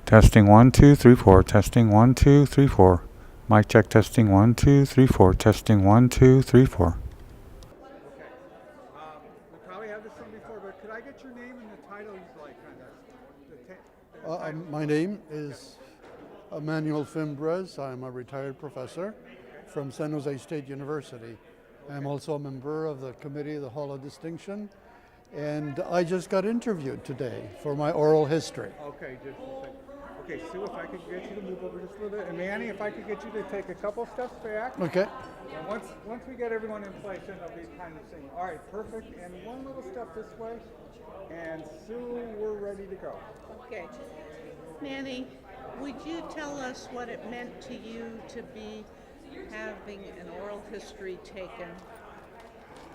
Testing 1, 2, 3, 4. Testing 1, 2, 3, 4. Mic check. Testing 1, 2, 3, 4. Testing 1, 2, 3, 4. We probably have this one before, but could I get your name and the title you'd like? My name is Emmanuel Fimbres. I'm a retired professor from San Jose State University. I'm also a member of the Committee of the Hall of Distinction, and I just got interviewed today for my oral history. Okay, just a second. Okay, Sue, if I could get you to move over just a little bit, and Manny, if I could get you to take a couple steps back. Okay. And once we get everyone in place, then they'll be kind of singing. All right, perfect. And one little step this way, and Sue, we're ready to go. Okay. Manny, would you tell us what it meant to you to be having an oral history taken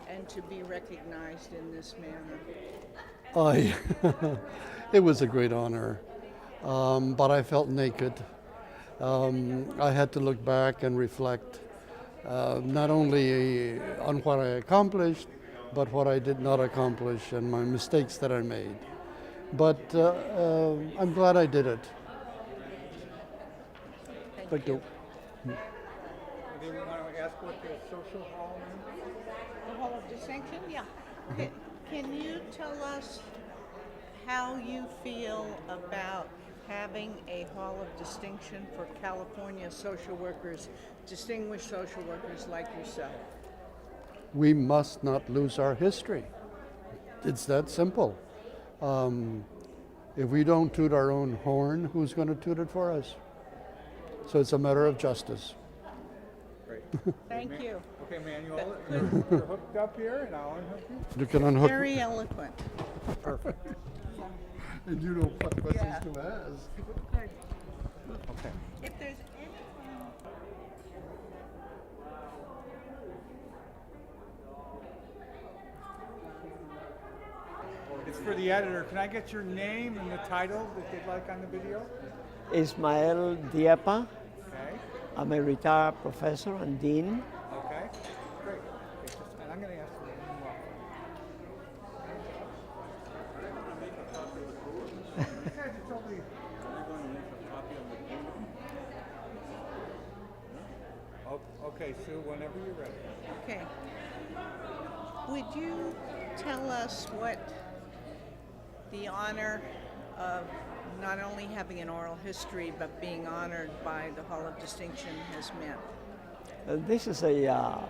and to be recognized in this manner? It was a great honor, but I felt naked. I had to look back and reflect not only on what I accomplished, but what I did not accomplish and my mistakes that I made. But I'm glad I did it. Thank you. Do you want to ask what the social hall is? The Hall of Distinction? Yeah. Can you tell us how you feel about having a Hall of Distinction for California social workers, distinguished social workers like yourself? We must not lose our history. It's that simple. If we don't toot our own horn, who's going to toot it for us? So it's a matter of justice. Great. Thank you. Okay, Manuel, you're hooked up here, and I'll unhook you. You can unhook. Very eloquent. Perfect. And you know what questions to ask. Okay. If there's anything... It's for the editor. Can I get your name and the title that they'd like on the video? Ismael Diepa. Okay. I'm a retired professor and dean. Okay. Great. Okay, and I'm going to ask you one more. You guys have told me. Okay, Sue, whenever you're ready. Okay. Would you tell us what the honor of not only having an oral history but being honored by the Hall of Distinction has meant? This is a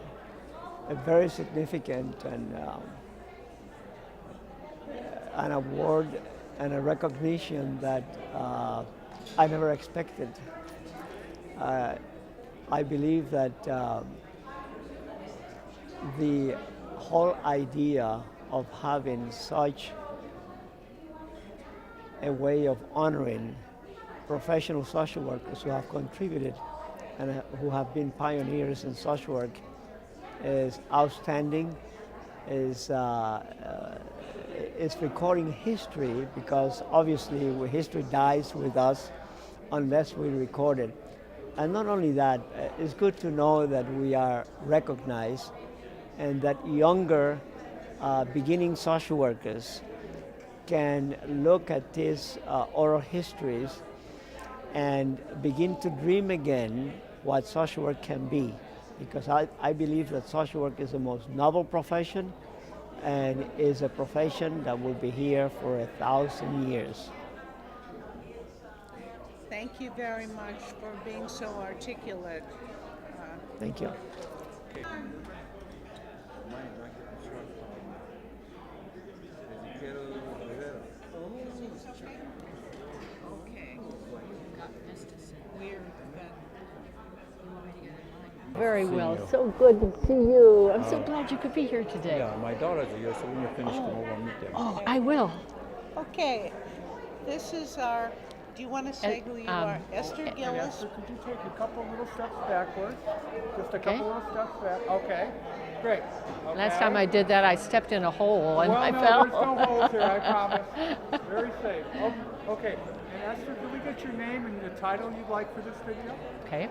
very significant and an award and a recognition that I never expected. I believe that the whole idea of having such a way of honoring professional social workers who have contributed and who have been pioneers in social work is outstanding, is recording history, because obviously history dies with us unless we record it. And not only that, it's good to know that we are recognized and that younger beginning social workers can look at these oral histories and begin to dream again what social work can be. Because I believe that social work is the most noble profession and is a profession that will be here for 1,000 years. Thank you very much for being so articulate. Thank you. Okay. Very well. So good to see you. I'm so glad you could be here today. Yeah, my daughter's here, so when you finish, come over and meet them. Oh, I will. Okay. This is our... Do you want to say who you are? Esther And Gillis. Esther, could you take a couple little steps backwards? Just a Okay. couple little steps back. Okay. Great. Okay. Last time I did that, I stepped in a hole and well, I no, fell. there's no holes here, I promise. Very safe. Oh, okay. And Esther, can we get your name and the title you'd like for this video? Okay.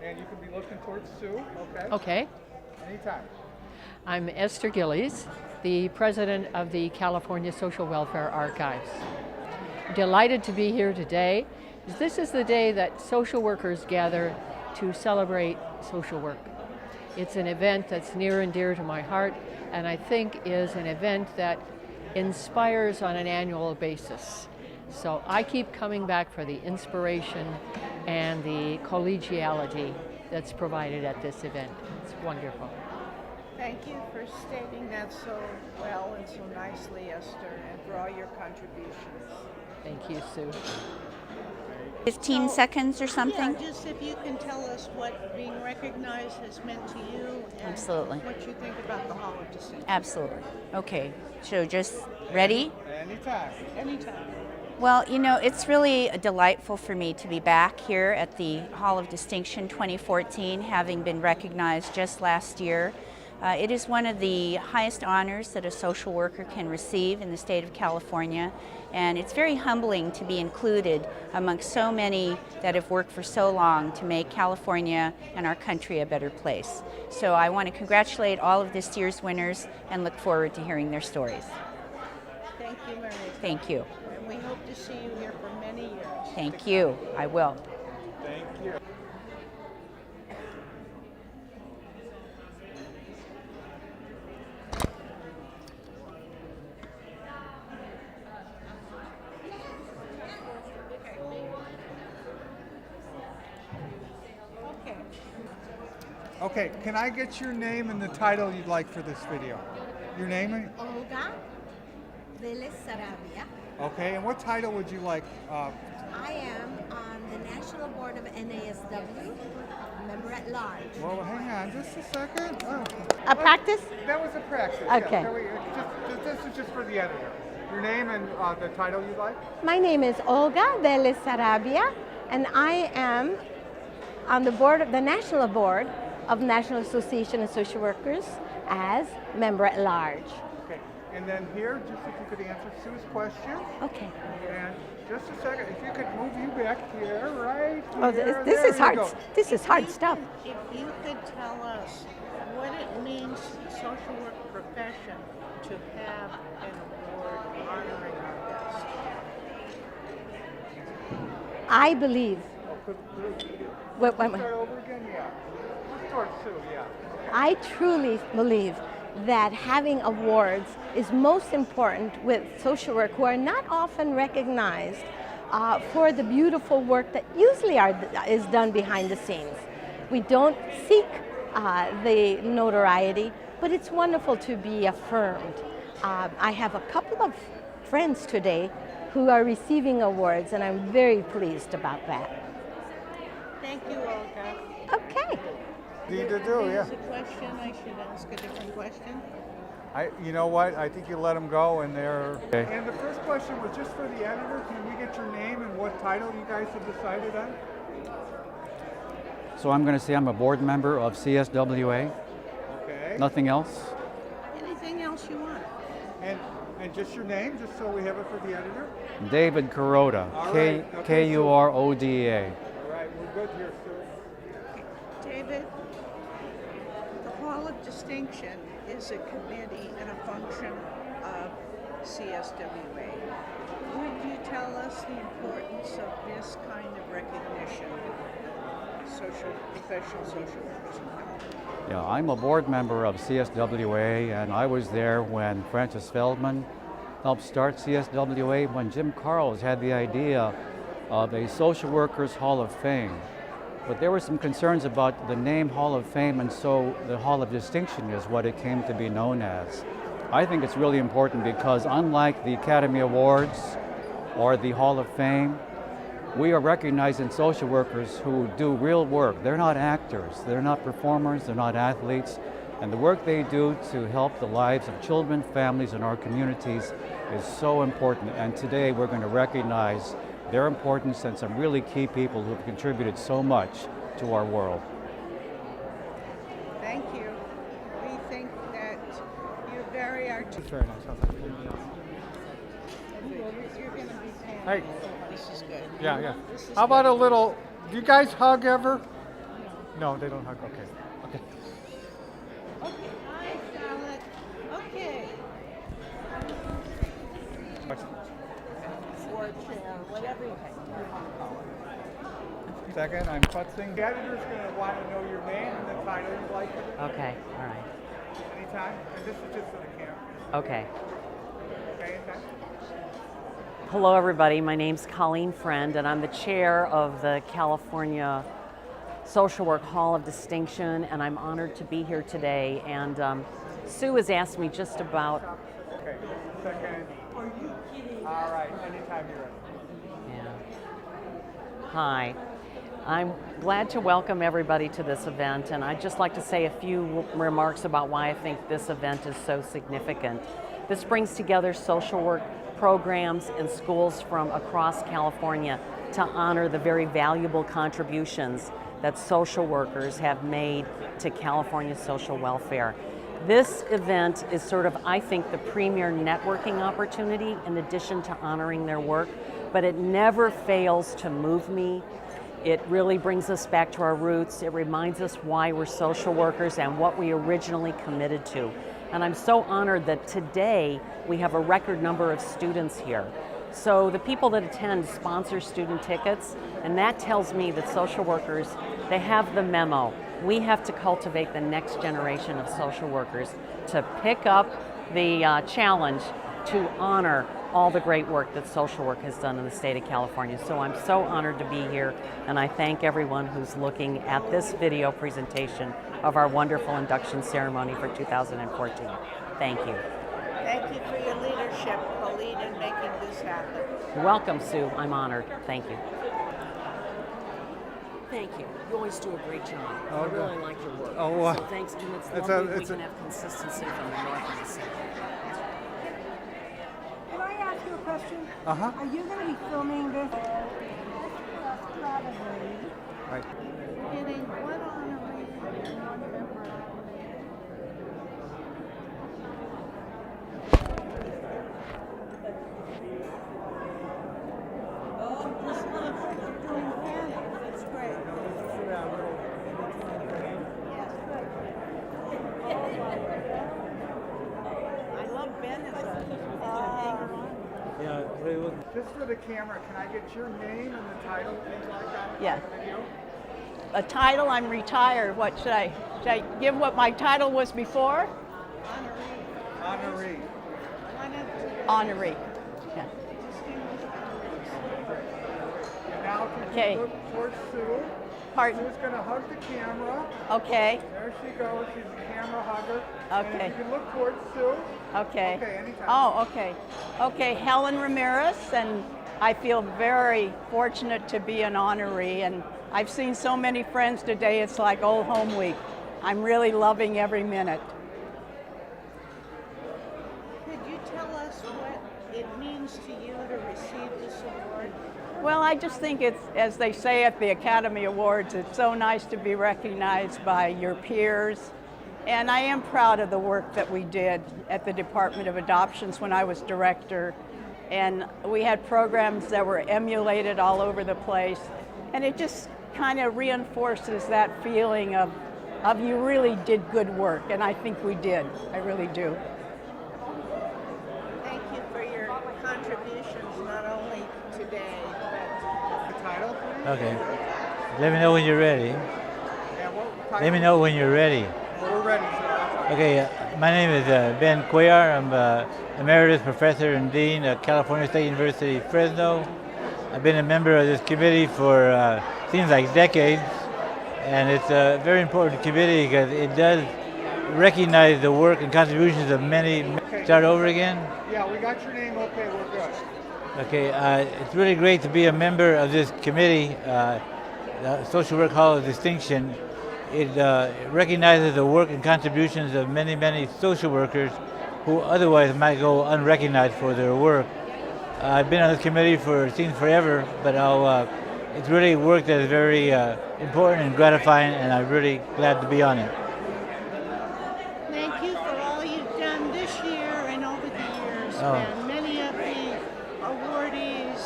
And you can be looking towards Sue. Okay. Okay. Anytime. I'm Esther Gillies, the president of the California Social Welfare Archives. delighted to be here today. This is the day that social workers gather to celebrate social work. It's an event that's near and dear to my heart, and I think is an event that inspires on an annual basis. So I keep coming back for the inspiration and the collegiality that's provided at this event. It's wonderful. Thank you for stating that so well and so nicely, Esther, and for all your contributions. Thank you, Sue. 15 seconds or something? Yeah, just if you can tell us what being recognized has meant to you and Absolutely. what you think about the Hall of Distinction. Absolutely. Okay, so just ready? Anytime. Anytime. Well, you know, it's really delightful for me to be back here at the Hall of Distinction 2014, having been recognized just last year. It is one of the highest honors that a social worker can receive in the state of California, and it's very humbling to be included amongst so many that have worked for so long to make California and our country a better place. So I want to congratulate all of this year's winners and look forward to hearing their stories. Thank you, Marie. Thank you. And we hope to see you here for many years. Thank you. I will. Thank you. Okay. Okay, can I get your name and the title you'd like for this video? Your name? Olga Vélez Sarabia. Okay, and what title would you like? I am on the National Board of NASW, member at large. Well, hang on just a second. Oh. A practice? That was a practice. Okay. This is just for the editor. Your name and the title you'd like? My name is Olga Vélez Sarabia, and I am on the board of the National Board of National Association of Social Workers as member at large. Okay, and then here, just if you could answer Sue's question. Okay. And just a second, if you could move you back here, right Oh, here. this There is you hard. go. This is hard stuff. If you could tell us what it means to the social work profession to have an award honoring our best. I believe. Wait, Start over again, yeah. Let's start Sue, yeah. I truly believe that having awards is most important with social work who are not often recognized for the beautiful work that usually is done behind the scenes. We don't seek the notoriety, but it's wonderful to be affirmed. I have a couple of friends today who are receiving awards, and I'm very pleased about that. Thank you, Olga. Okay. Easy to do, yeah. There's a question. I should ask a different question. You know what? I think you let them go, and they're. Okay. And the first question was just for the editor. Can we get your name and what title you guys have decided on? So I'm going to say I'm a board member of CSWA. Okay. Nothing else? Anything else you want? And just your name, just so we have it for the editor. David Kuroda. All right. Okay, Kuroda. All right, we're good here, sir. David, the Hall of Distinction is a committee and a function of CSWA. Would you tell us the importance of this kind of recognition of professional social workers in California? Yeah, I'm a board member of CSWA, and I was there when Francis Feldman helped start CSWA, when Jim Carles had the idea of a Social Workers Hall of Fame. But there were some concerns about the name Hall of Fame, and so the Hall of Distinction is what it came to be known as. I think it's really important because unlike the Academy Awards or the Hall of Fame, we are recognizing social workers who do real work. They're not actors, they're not performers, they're not athletes, and the work they do to help the lives of children, families, and our communities is so important. And today we're going to recognize their importance and some really key people who have contributed so much to our world. Thank you. We think that you're very articulate. Very nice. You're going to be paying. Hey. This is good. Yeah. This is How about a little? Do you guys hug ever? No, they don't hug. Okay. Okay. Hi, Charlotte. Okay. For chair. whatever you want to call it. Second, I'm putzing. The editor's going to want to know your name and the title you'd like it. Okay, all right. Anytime. And this is just for the camera. Okay. Okay, anytime. Hello, everybody. My name's Colleen Friend, and I'm the chair of the California Social Work Hall of Distinction, and I'm honored to be here today. And Sue has asked me just about. Okay, second. Are you kidding? All right, anytime you're ready. Yeah. Hi. I'm glad to welcome everybody to this event, and I'd just like to say a few remarks about why I think this event is so significant. This brings together social work programs and schools from across California to honor the very valuable contributions that social workers have made to California social welfare. This event is sort of, I think, the premier networking opportunity in addition to honoring their work, but it never fails to move me. It really brings us back to our roots. It reminds us why we're social workers and what we originally committed to. And I'm so honored that today we have a record number of students here. So the people that attend sponsor student tickets, and that tells me that social workers, they have the memo. We have to cultivate the next generation of social workers to pick up the challenge to honor all the great work that social work has done in the state of California. So I'm so honored to be here, and I thank everyone who's looking at this video presentation of our wonderful induction ceremony for 2014. Thank you. Thank you for your leadership, Colleen, in making this happen. You're welcome, Sue. I'm honored. Thank you. Thank you. You always do a great job. Oh, I really good. like your work. Oh, so thanks, and it's it's lovely a- we it's can a- have consistency from the north and the south. Can I ask you a question? Uh-huh. Are you going to be filming this? Right. Getting one honoree and one member. Doing panels. That's great. I love Ben as a hanger-on. Just for the camera, can I get your name and the title, things like that? Yeah. for the video? A title, I'm retired. What should I give what my title was before? Honoree. Honoree. Yeah. And now can Okay. you look towards Sue? Pardon? Sue's going to hug the camera. Okay. There she goes. She's a camera hugger. Okay. And if you can look towards Sue. Okay. Okay, anytime. Oh, okay. Okay, Helen Ramirez, and I feel very fortunate to be an honoree, and I've seen so many friends today, it's like old home week. I'm really loving every minute. Could you tell us what it means to you to receive this award? Well, I just think it's, as they say at the Academy Awards, it's so nice to be recognized by your peers. And I am proud of the work that we did at the Department of Adoptions when I was director. And we had programs that were emulated all over the place. And it just kind of reinforces that feeling of you really did good work. And I think we did. I really do. Thank you for your contributions, not only today, but The title, please? Okay. Let me know when you're ready. And what title? Let me know when you're ready. Well, we're ready, sir. Okay, my name is Ben Cuellar. I'm Emeritus Professor and Dean at California State University, Fresno. I've been a member of this committee for seems like decades, and it's a very important committee because it does recognize the work and contributions of many. Start over again? Yeah, we got your name. Okay, we're good. Okay, it's really great to be a member of this committee, the Social Work Hall of Distinction. It recognizes the work and contributions of many, many social workers who otherwise might go unrecognized for their work. I've been on this committee for, it seems forever, but it's really work that is very important and gratifying, and I'm really glad to be on it. thank you for all you've done this year and over the years. And many of the awardees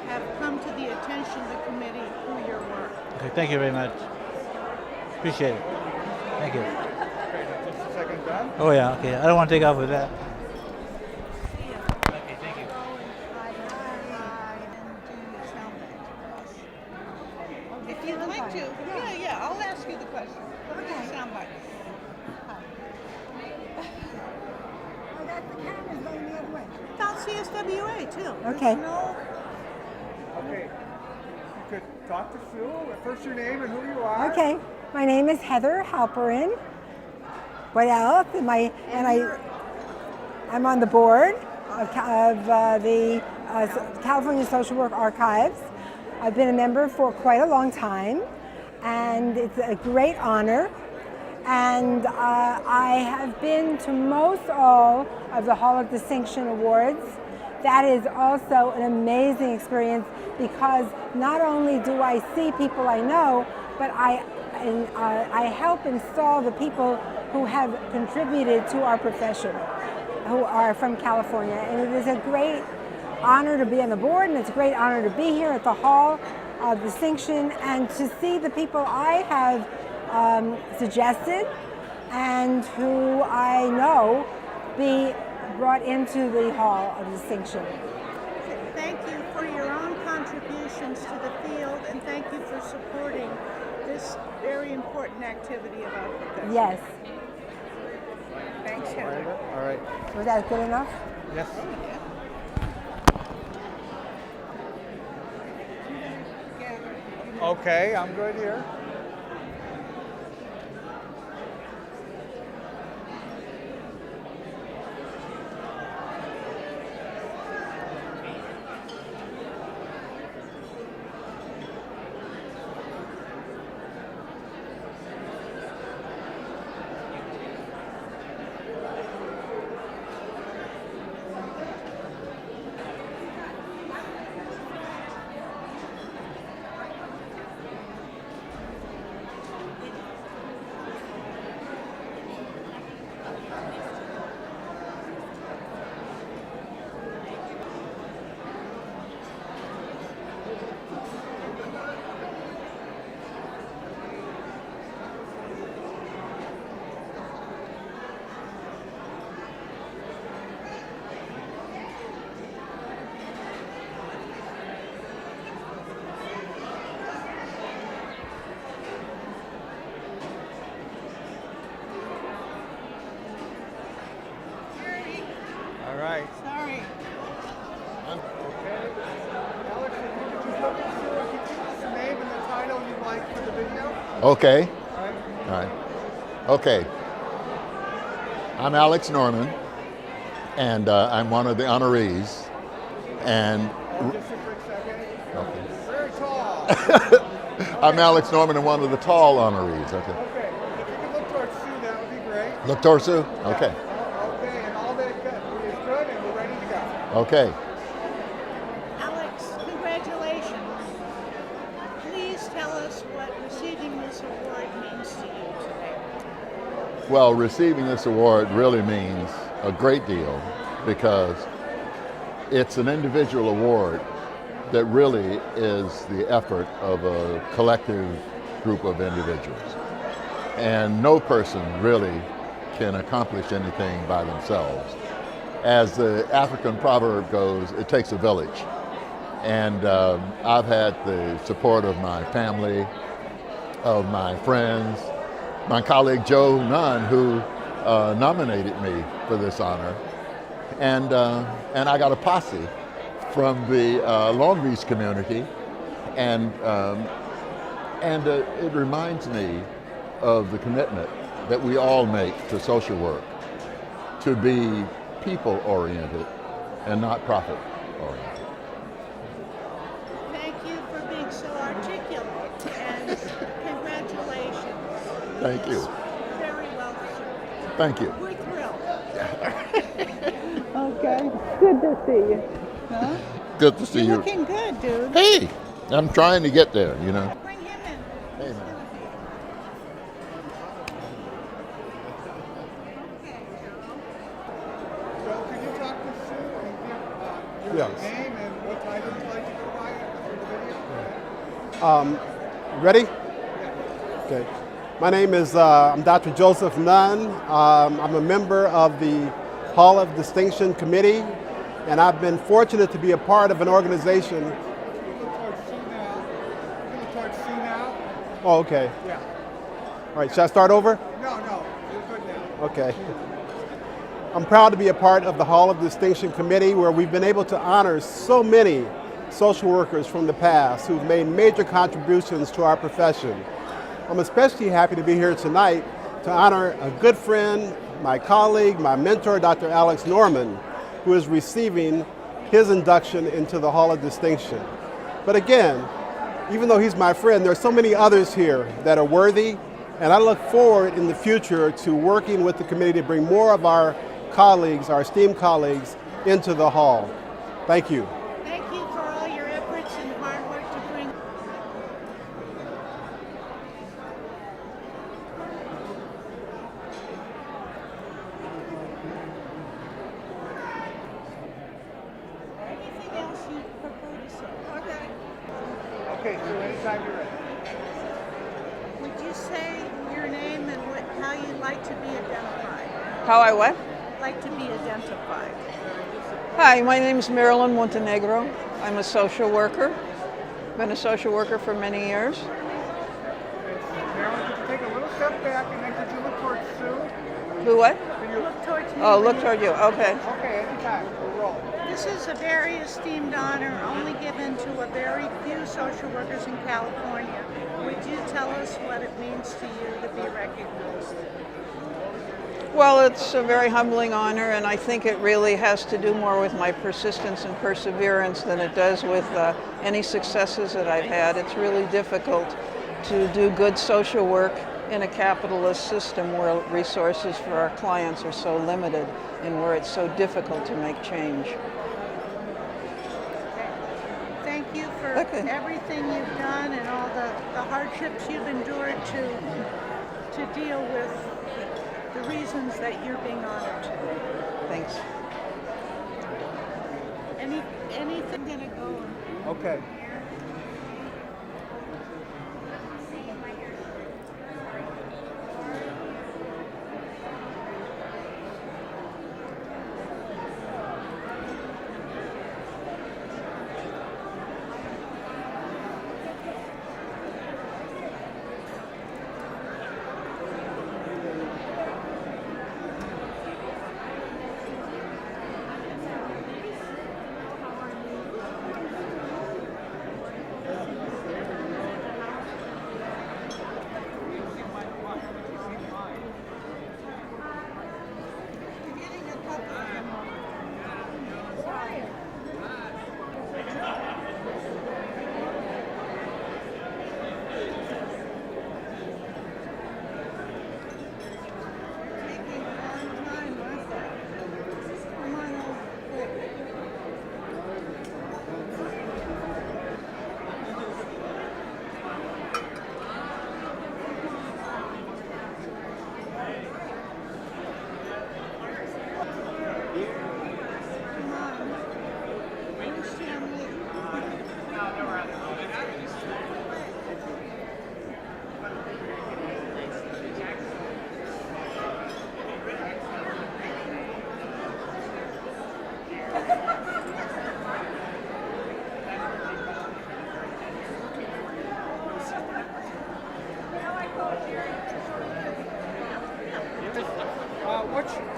have come to the attention of the committee through your work. Okay, thank you very much. Appreciate it. Thank you. Okay, just a second, Ben. Oh yeah, okay. I don't want to take off with that. Okay, thank you. If you'd like to, yeah, I'll ask you the question. Okay. Soundbite. Oh, that's the camera's going the other way. About CSWA too. Okay. There's no, Okay. You could talk to Sue. First your name and who you are. Okay. My name is Heather Halperin. What else? I'm on the board of the California Social Work Archives. I've been a member for quite a long time, and it's a great honor. And I have been to most all of the Hall of Distinction Awards. That is also an amazing experience because not only do I see people I know, but I help install the people who have contributed to our profession, who are from California. And it is a great honor to be on the board, and it's a great honor to be here at the Hall of Distinction and to see the people I have suggested and who I know be brought into the Hall of Distinction. thank you for your own contributions to the field, and thank you for supporting this very important activity of our profession. Yes. Thanks, Heather. All right. Was that good enough? Yes. Okay, I'm good here. All right. Sorry. Okay. Alex, if you could just look at Sue, could you give us the name and the title you'd like for the video? Okay. All right. All right. Okay. I'm Alex Norman, and I'm one of the honorees. And Just a quick second. okay. Very tall. I'm Alex Norman and one of the tall honorees. Okay. Okay. If you could look towards Sue, that would be great. Look towards Sue? Okay. Okay, and all that is good, and we're ready to go. Okay. Alex, congratulations. Please tell us what receiving this award means to you today. Well, receiving this award really means a great deal because it's an individual award that really is the effort of a collective group of individuals. And no person really can accomplish anything by themselves. As the African proverb goes, it takes a village. And I've had the support of my family, of my friends, my colleague Joe Nunn, who nominated me for this honor. And I got a posse from the Long Beach community. And it reminds me of the commitment that we all make to social work, to be people-oriented and not profit-oriented. Thank you for being so articulate, and congratulations. Thank you. Very well deserved. Thank you. We're thrilled. Okay. Good to see you. Huh? Good to see You're you. looking good, dude. Hey, I'm trying to get there, you know. Bring him in. Hey, man. Joe, could you talk to Sue and give your name and what title you'd like to go by for the video? Ready? Okay. My name is I'm Dr. Joseph Nunn. I'm a member of the Hall of Distinction Committee, and I've been fortunate to be a part of an organization. Look towards Sue now. Look towards Sue now. Oh, okay. Yeah. All right, should I start over? No, you're good now. Okay. I'm proud to be a part of the Hall of Distinction Committee, where we've been able to honor so many social workers from the past who've made major contributions to our profession. I'm especially happy to be here tonight to honor a good friend, my colleague, my mentor, Dr. Alex Norman, who is receiving his induction into the Hall of Distinction. But again, even though he's my friend, there are so many others here that are worthy, and I look forward in the future to working with the committee to bring more of our colleagues, our esteemed colleagues, into the hall. Thank you. Thank you for all your efforts and hard work to bring. Anything else you prefer to say? Okay. Okay, so anytime you're ready. Would you say your name and how you'd like to be identified? How I what? Like to be identified. Hi, my name is Marilyn Montenegro. I'm a social worker. Been a social worker for many years. Marilyn, could you take a little step back and then could you look towards Sue? Who what? Can you Look towards me. Oh, look toward you. Okay. Okay, anytime. We'll roll. This is a very esteemed honor only given to a very few social workers in California. Would you tell us what it means to you to be recognized? Well, it's a very humbling honor, and I think it really has to do more with my persistence and perseverance than it does with any successes that I've had. It's really difficult to do good social work in a capitalist system where resources for our clients are so limited and where it's so difficult to make change. Thank you for everything you've done and all the hardships you've endured to deal with the reasons that you're being honored today. Thanks. Anything gonna go? Okay.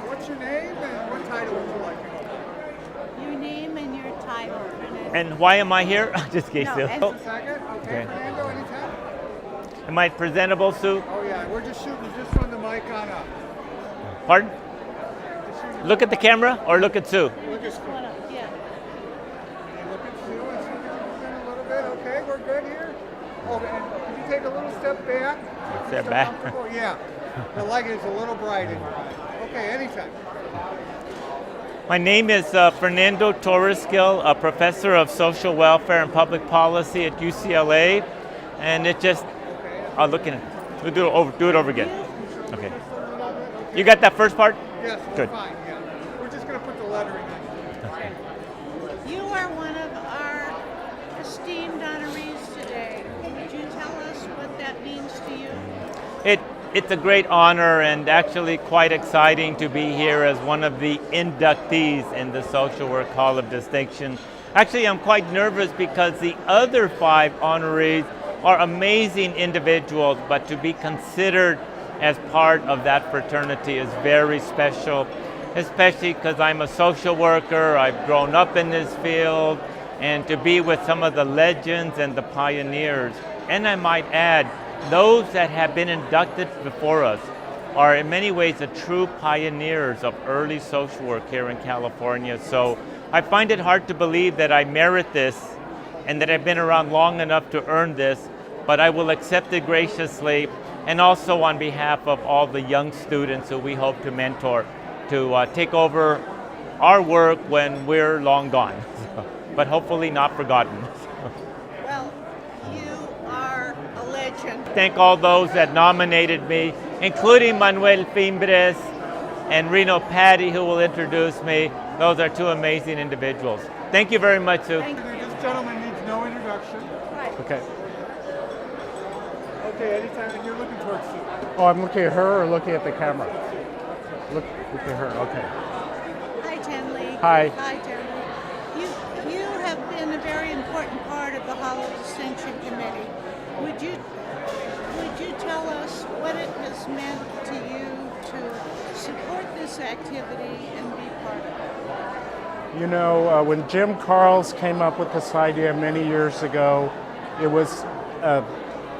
What's your name and what title would you like? Your name and your title. And why am I here? Just in case. No, Sue. as Oh, Just a second. Okay, Fernando, anytime? am I presentable, Sue? Oh yeah, we're just shooting just from the mic on up. Pardon? Look at the camera or look at Sue? Look at Sue. Yeah. Look at Sue and Sue can move in a little bit. Okay, we're good here. Okay, and could you take a little step back? Step Feel back. comfortable? Yeah. The light is a little bright in your eye. Okay, anytime. My name is Fernando Torresgil, a professor of social welfare and public policy at UCLA, and it just, looking at, we'll do it over again. Okay. You got that first part? Yes, we're Good. fine. Yeah. We're just going to put the lettering in. You are one of our esteemed honorees today. Would you tell us what that means to you? It's a great honor and actually quite exciting to be here as one of the inductees in the Social Work Hall of Distinction. Actually, I'm quite nervous because the other 5 honorees are amazing individuals, but to be considered as part of that fraternity is very special, especially because I'm a social worker, I've grown up in this field, and to be with some of the legends and the pioneers. And I might add, those that have been inducted before us are in many ways the true pioneers of early social work here in California. So I find it hard to believe that I merit this and that I've been around long enough to earn this, but I will accept it graciously, and also on behalf of all the young students who we hope to mentor to take over our work when we're long gone, but hopefully not forgotten. Well, you are a legend. Thank all those that nominated me, including Manuel Fimbres and Reno Patty, who will introduce me. Those are two amazing individuals. Thank you very much, Sue. This gentleman needs no introduction. Okay. Okay, anytime you're looking towards Sue. Oh, I'm looking at her or looking at the camera? Look at her, okay. Hi, Tenley. Hi. Hi, Tenley. You have been a very important part of the Hall of Distinction Committee. Would you tell us what it has meant to you to support this activity and be part of it? You know, when Jim Carles came up with this idea many years ago, it was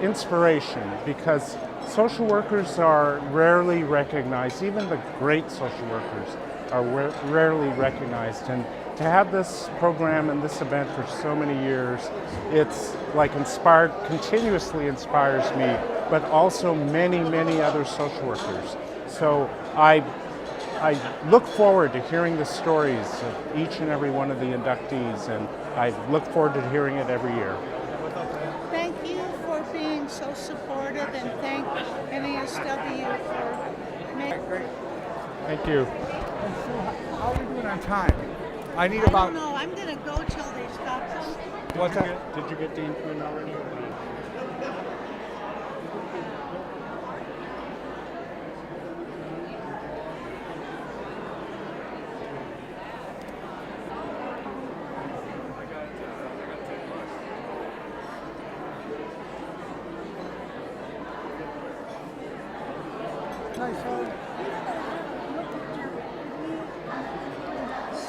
inspiration, because social workers are rarely recognized. Even the great social workers are rarely recognized. And to have this program and this event for so many years, it's like continuously inspires me, but also many, many other social workers. So I look forward to hearing the stories of each and every one of the inductees, and I look forward to hearing it every year. Thank you for being so supportive, and thank NASW for making. Thank you. How are we doing on time? I need I about. don't know. I'm going to go till they stop us. What's that? Did you get the input already?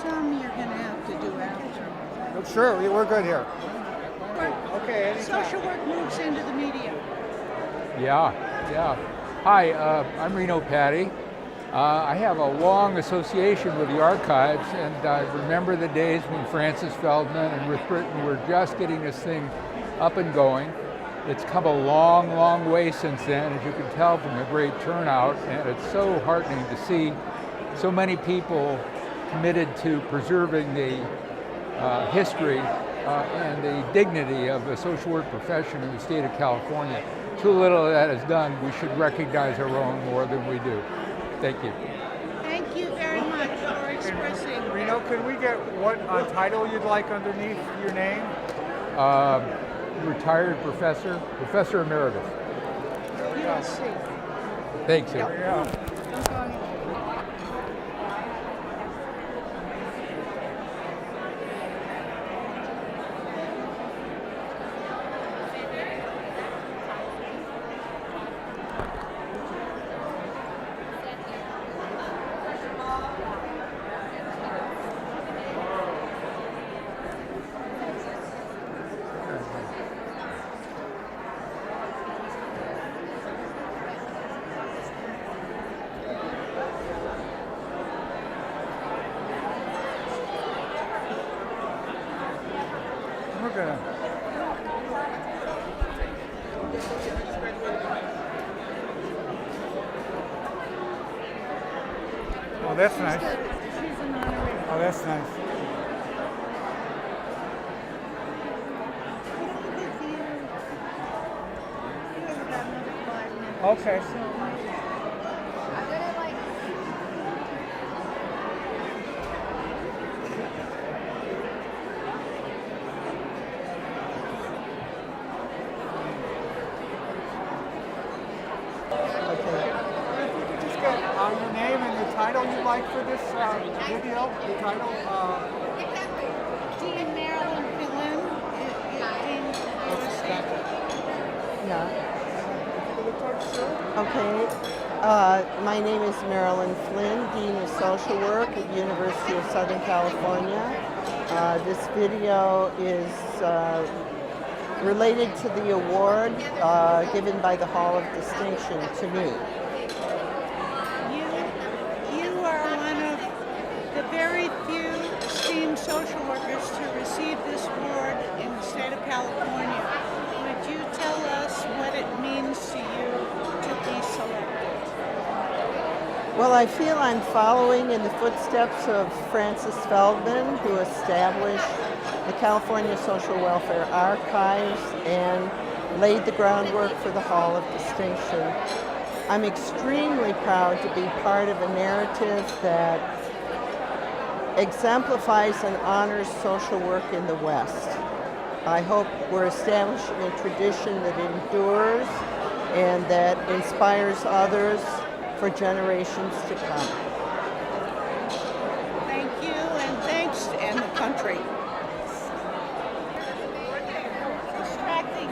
Some you're going to have to do after. Sure, we're good here. Okay, anytime. Social work moves into the media. Yeah. Hi, I'm Reno Patty. I have a long association with the archives, and I remember the days when Francis Feldman and Ruth Britton were just getting this thing up and going. It's come a long, long way since then, as you can tell from the great turnout, and it's so heartening to see so many people committed to preserving the history and the dignity of the social work profession in the state of California. Too little of that is done. We should recognize our own more than we do. Thank you. Thank you very much for expressing. Reno, can we get what title you'd like underneath your name? Retired professor, Professor Emeritus. USC. Thanks. Yeah. Don't go anywhere. We're gonna. Oh, that's nice. Oh, that's nice. Okay. Just get your name and the title you like for this video. The title. Dean Marilyn Phelan, Dean USC. Okay. My name is Marilyn Flynn, Dean of Social Work at University of Southern California. This video is related to the award given by the Hall of Distinction to me. You are one of the very few esteemed social workers to receive this award in the state of California. Would you tell us what it means to you to be selected? Well, I feel I'm following in the footsteps of Francis Feldman, who established the California Social Welfare Archives and laid the groundwork for the Hall of Distinction. I'm extremely proud to be part of a narrative that exemplifies and honors social work in the West. I hope we're establishing a tradition that endures and that inspires others for generations to come. Thank you, and thanks, and the country. Distracting.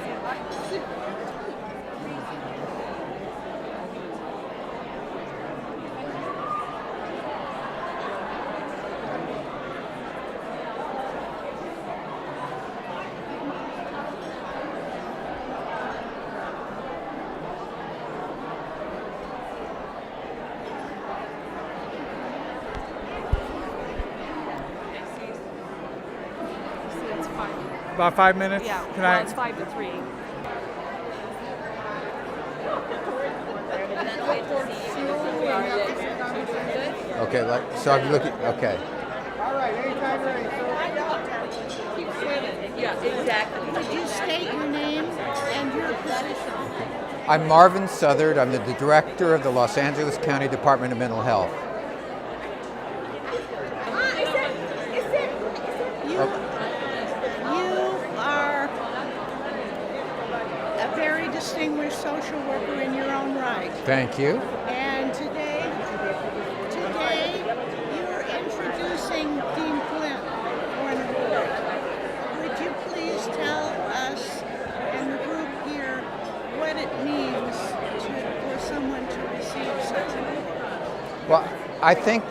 About 5 minutes? Yeah, Can well, I? it's 5 to 3. Okay, so I'm looking, okay. All right, anytime you're ready. Keep swimming. Yeah, exactly. Would you state your name and your position? I'm Marvin Southard. I'm the director of the Los Angeles County Department of Mental Health. You are a very distinguished social worker in your own right. Thank you. And today you're introducing Dean Flynn for an award. Would you please tell us and the group here what it means for someone to receive such an award? Well, I think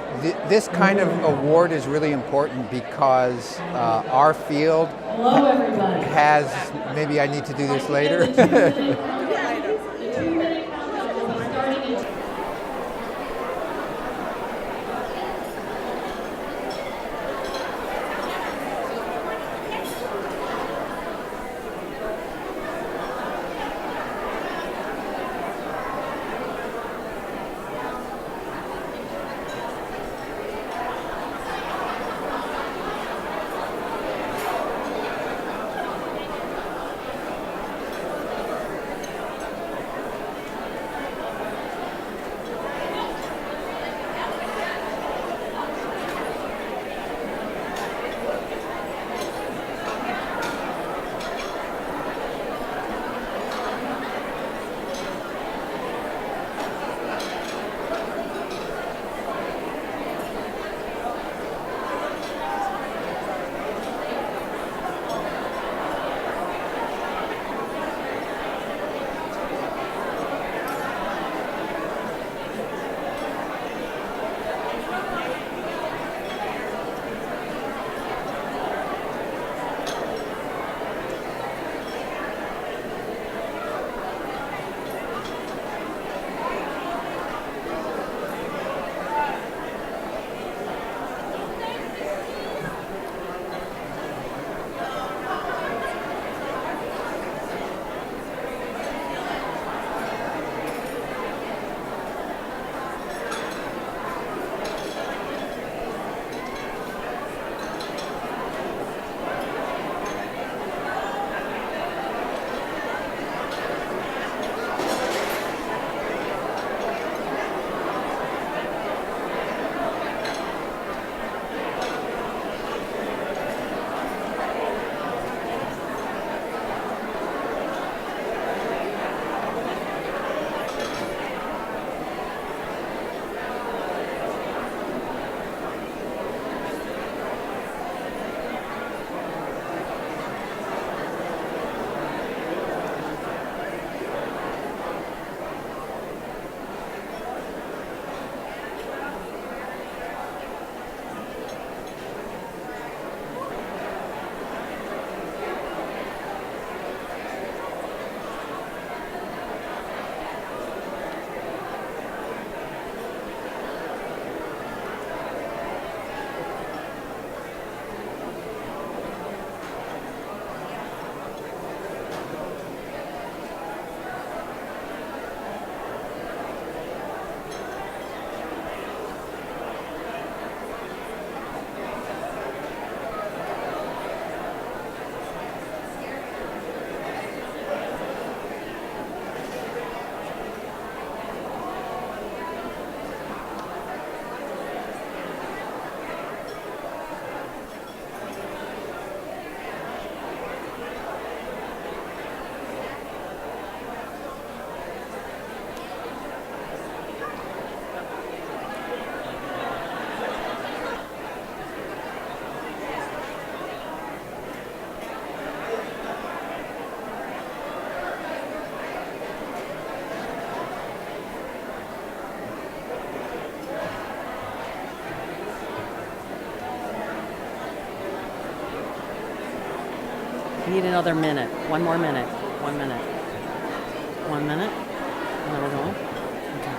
this kind of award is really important because our field has, maybe I need to do this later. We need another minute. One more minute. 1 minute. 1 minute. And then we're going. Okay.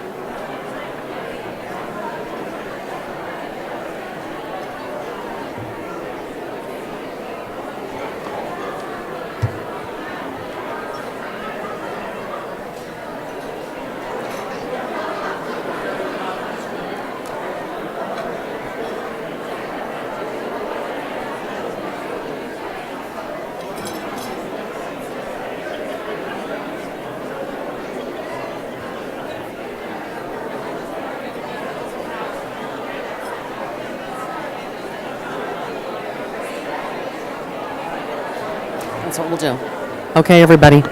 That's what we'll do. Okay, everybody.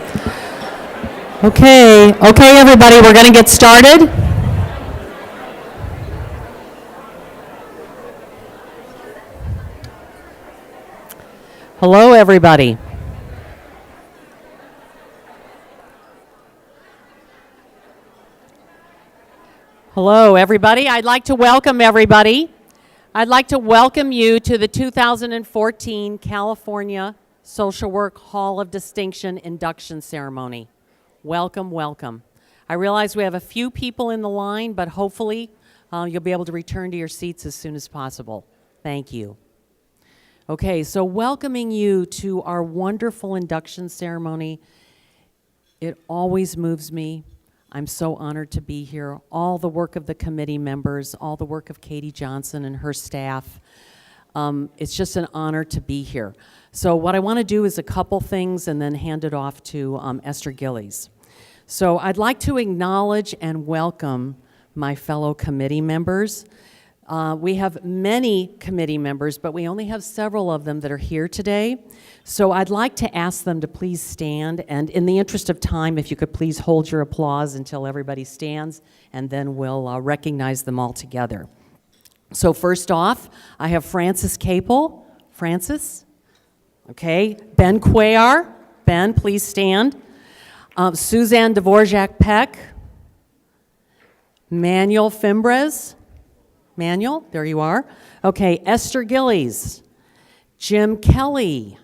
Okay, everybody, we're going to get started. Hello, everybody. Hello, everybody. I'd like to welcome everybody. I'd like to welcome you to the 2014 California Social Work Hall of Distinction induction ceremony. Welcome, welcome. I realize we have a few people in the line, but hopefully you'll be able to return to your seats as soon as possible. Thank you. Okay, so welcoming you to our wonderful induction ceremony. It always moves me. I'm so honored to be here. All the work of the committee members, all the work of Katie Johnson and her staff. It's just an honor to be here. So what I want to do is a couple things and then hand it off to Esther Gillies. So I'd like to acknowledge and welcome my fellow committee members. We have many committee members, but we only have several of them that are here today. So I'd like to ask them to please stand, and in the interest of time, if you could please hold your applause until everybody stands, and then we'll recognize them all together. So first off, I have Francis Capel. Francis? Okay. Ben Cuellar. Ben, please stand. Suzanne Dvorak-Peck. Manuel Fimbres. Manuel, there you are. Okay, Esther Gillies. Jim Kelly.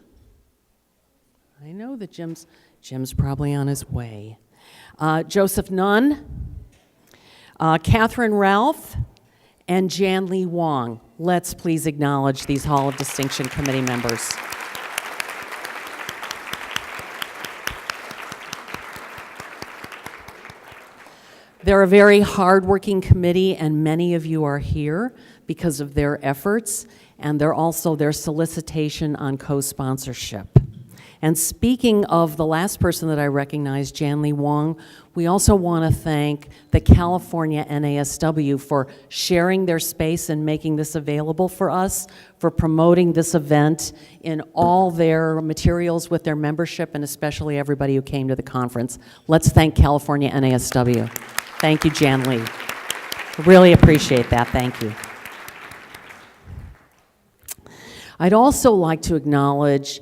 I know that Jim's probably on his way. Joseph Nunn. Catherine Ralph. And Jan Lee Wong. Let's please acknowledge these Hall of Distinction committee members. They're a very hardworking committee, and many of you are here because of their efforts and their solicitation on co-sponsorship. And speaking of the last person that I recognized, Jan Lee Wong, we also want to thank the California NASW for sharing their space and making this available for us, for promoting this event in all their materials with their membership, and especially everybody who came to the conference. Let's thank California NASW. Thank you, Jan Lee. Really appreciate that. Thank you. I'd also like to acknowledge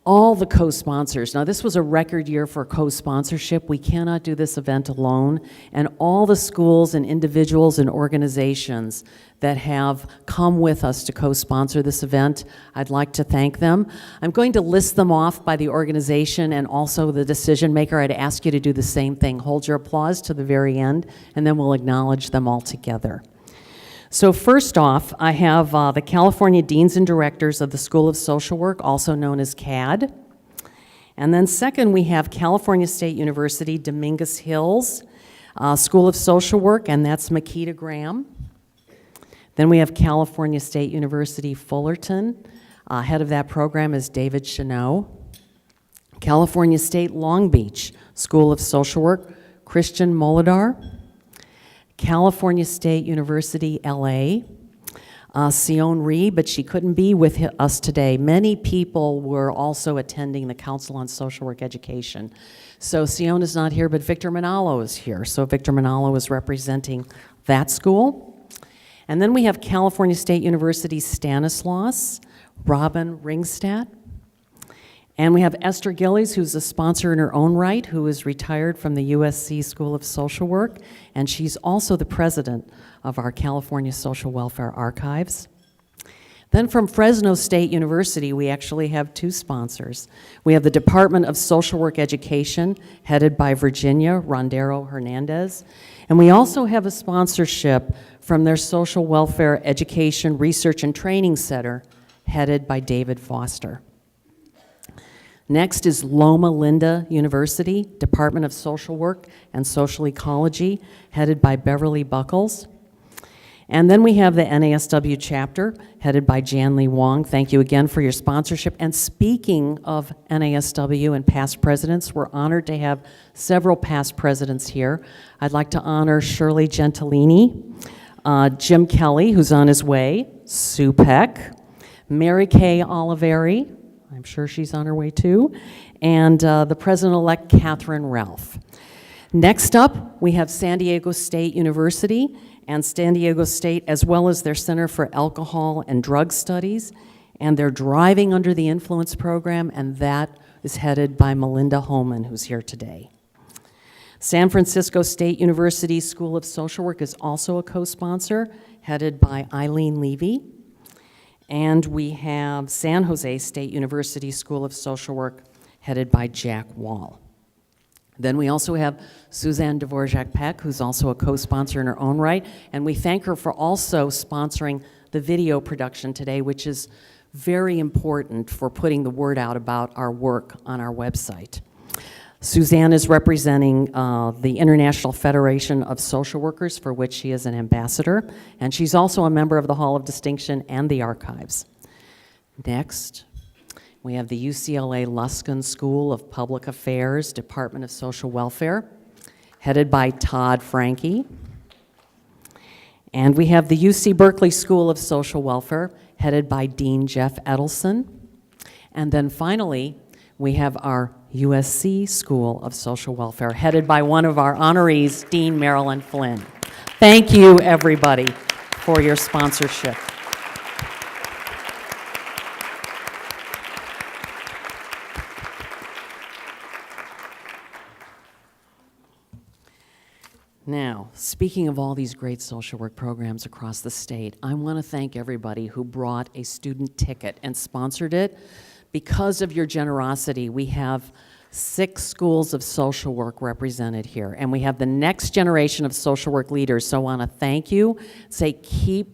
all the co-sponsors. Now, this was a record year for co-sponsorship. We cannot do this event alone. And all the schools and individuals and organizations that have come with us to co-sponsor this event, I'd like to thank them. I'm going to list them off by the organization and also the decision maker. I'd ask you to do the same thing. Hold your applause to the very end, and then we'll acknowledge them all together. So first off, I have the California Deans and Directors of the School of Social Work, also known as CAD. And then second, we have California State University, Dominguez Hills School of Social Work, and that's Makita Graham. Then we have California State University, Fullerton. Head of that program is David Chanot. California State Long Beach School of Social Work, Christian Molidar. California State University, LA, Sion Rhee, but she couldn't be with us today. Many people were also attending the Council on Social Work Education. So Sion is not here, but Victor Manalo is here. So Victor Manalo is representing that school. And then we have California State University, Stanislaus, Robin Ringstadt. And we have Esther Gillies, who's a sponsor in her own right, who is retired from the USC School of Social Work, and she's also the president of our California Social Welfare Archives. Then from Fresno State University, we actually have two sponsors. We have the Department of Social Work Education, headed by Virginia Rondero Hernandez, and we also have a sponsorship from their Social Welfare Education Research and Training Center, headed by David Foster. Next is Loma Linda University, Department of Social Work and Social Ecology, headed by Beverly Buckles. And then we have the NASW chapter, headed by Jan Lee Wong. Thank you again for your sponsorship. And speaking of NASW and past presidents, we're honored to have several past presidents here. I'd like to honor Shirley Gentilini, Jim Kelly, who's on his way, Sue Peck, Mary Kay Oliveri, I'm sure she's on her way too, and the President-elect Catherine Ralph. Next up, we have San Diego State University and San Diego State, as well as their Center for Alcohol and Drug Studies, and their Driving Under the Influence program, and that is headed by Melinda Holman, who's here today. San Francisco State University School of Social Work is also a co-sponsor, headed by Eileen Levy. And we have San Jose State University School of Social Work, headed by Jack Wall. Then we also have Suzanne Dvorak-Peck, who's also a co-sponsor in her own right, and we thank her for also sponsoring the video production today, which is very important for putting the word out about our work on our website. Suzanne is representing the International Federation of Social Workers, for which she is an ambassador, and she's also a member of the Hall of Distinction and the Archives. Next, we have the UCLA Luskin School of Public Affairs, Department of Social Welfare, headed by Todd Franke. And we have the UC Berkeley School of Social Welfare, headed by Dean Jeff Edelson. And then finally, we have our USC School of Social Welfare, headed by one of our honorees, Dean Marilyn Flynn. Thank you, everybody, for your sponsorship. Now, speaking of all these great social work programs across the state, I want to thank everybody who brought a student ticket and sponsored it. Because of your generosity, we have 6 schools of social work represented here, and we have the next generation of social work leaders. So I want to thank you, say keep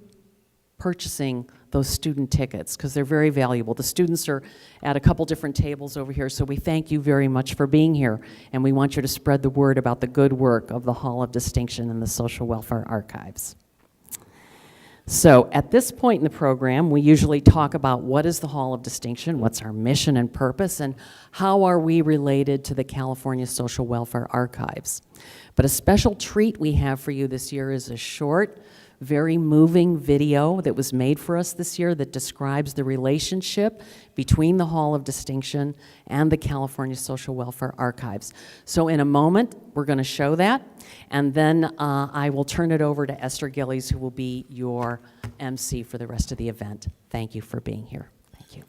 purchasing those student tickets because they're very valuable. The students are at a couple different tables over here, so we thank you very much for being here, and we want you to spread the word about the good work of the Hall of Distinction and the Social Welfare Archives. So at this point in the program, we usually talk about what is the Hall of Distinction, what's our mission and purpose, and how are we related to the California Social Welfare Archives. But a special treat we have for you this year is a short, very moving video that was made for us this year that describes the relationship between the Hall of Distinction and the California Social Welfare Archives. So in a moment, we're going to show that, and then I will turn it over to Esther Gillies, who will be your MC for the rest of the event. Thank you for being here. Thank you.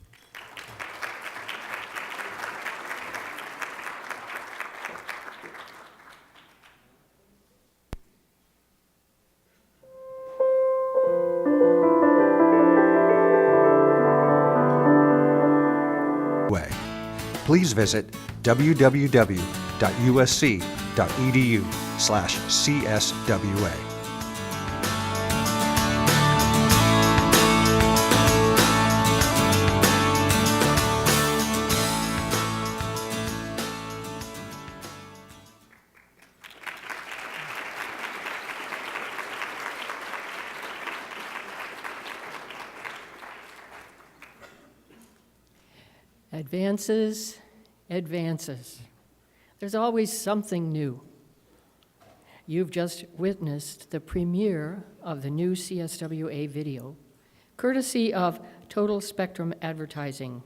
Please visit www.usc.edu/CSWA. Advances, advances. There's always something new. You've just witnessed the premiere of the new CSWA video, courtesy of Total Spectrum Advertising,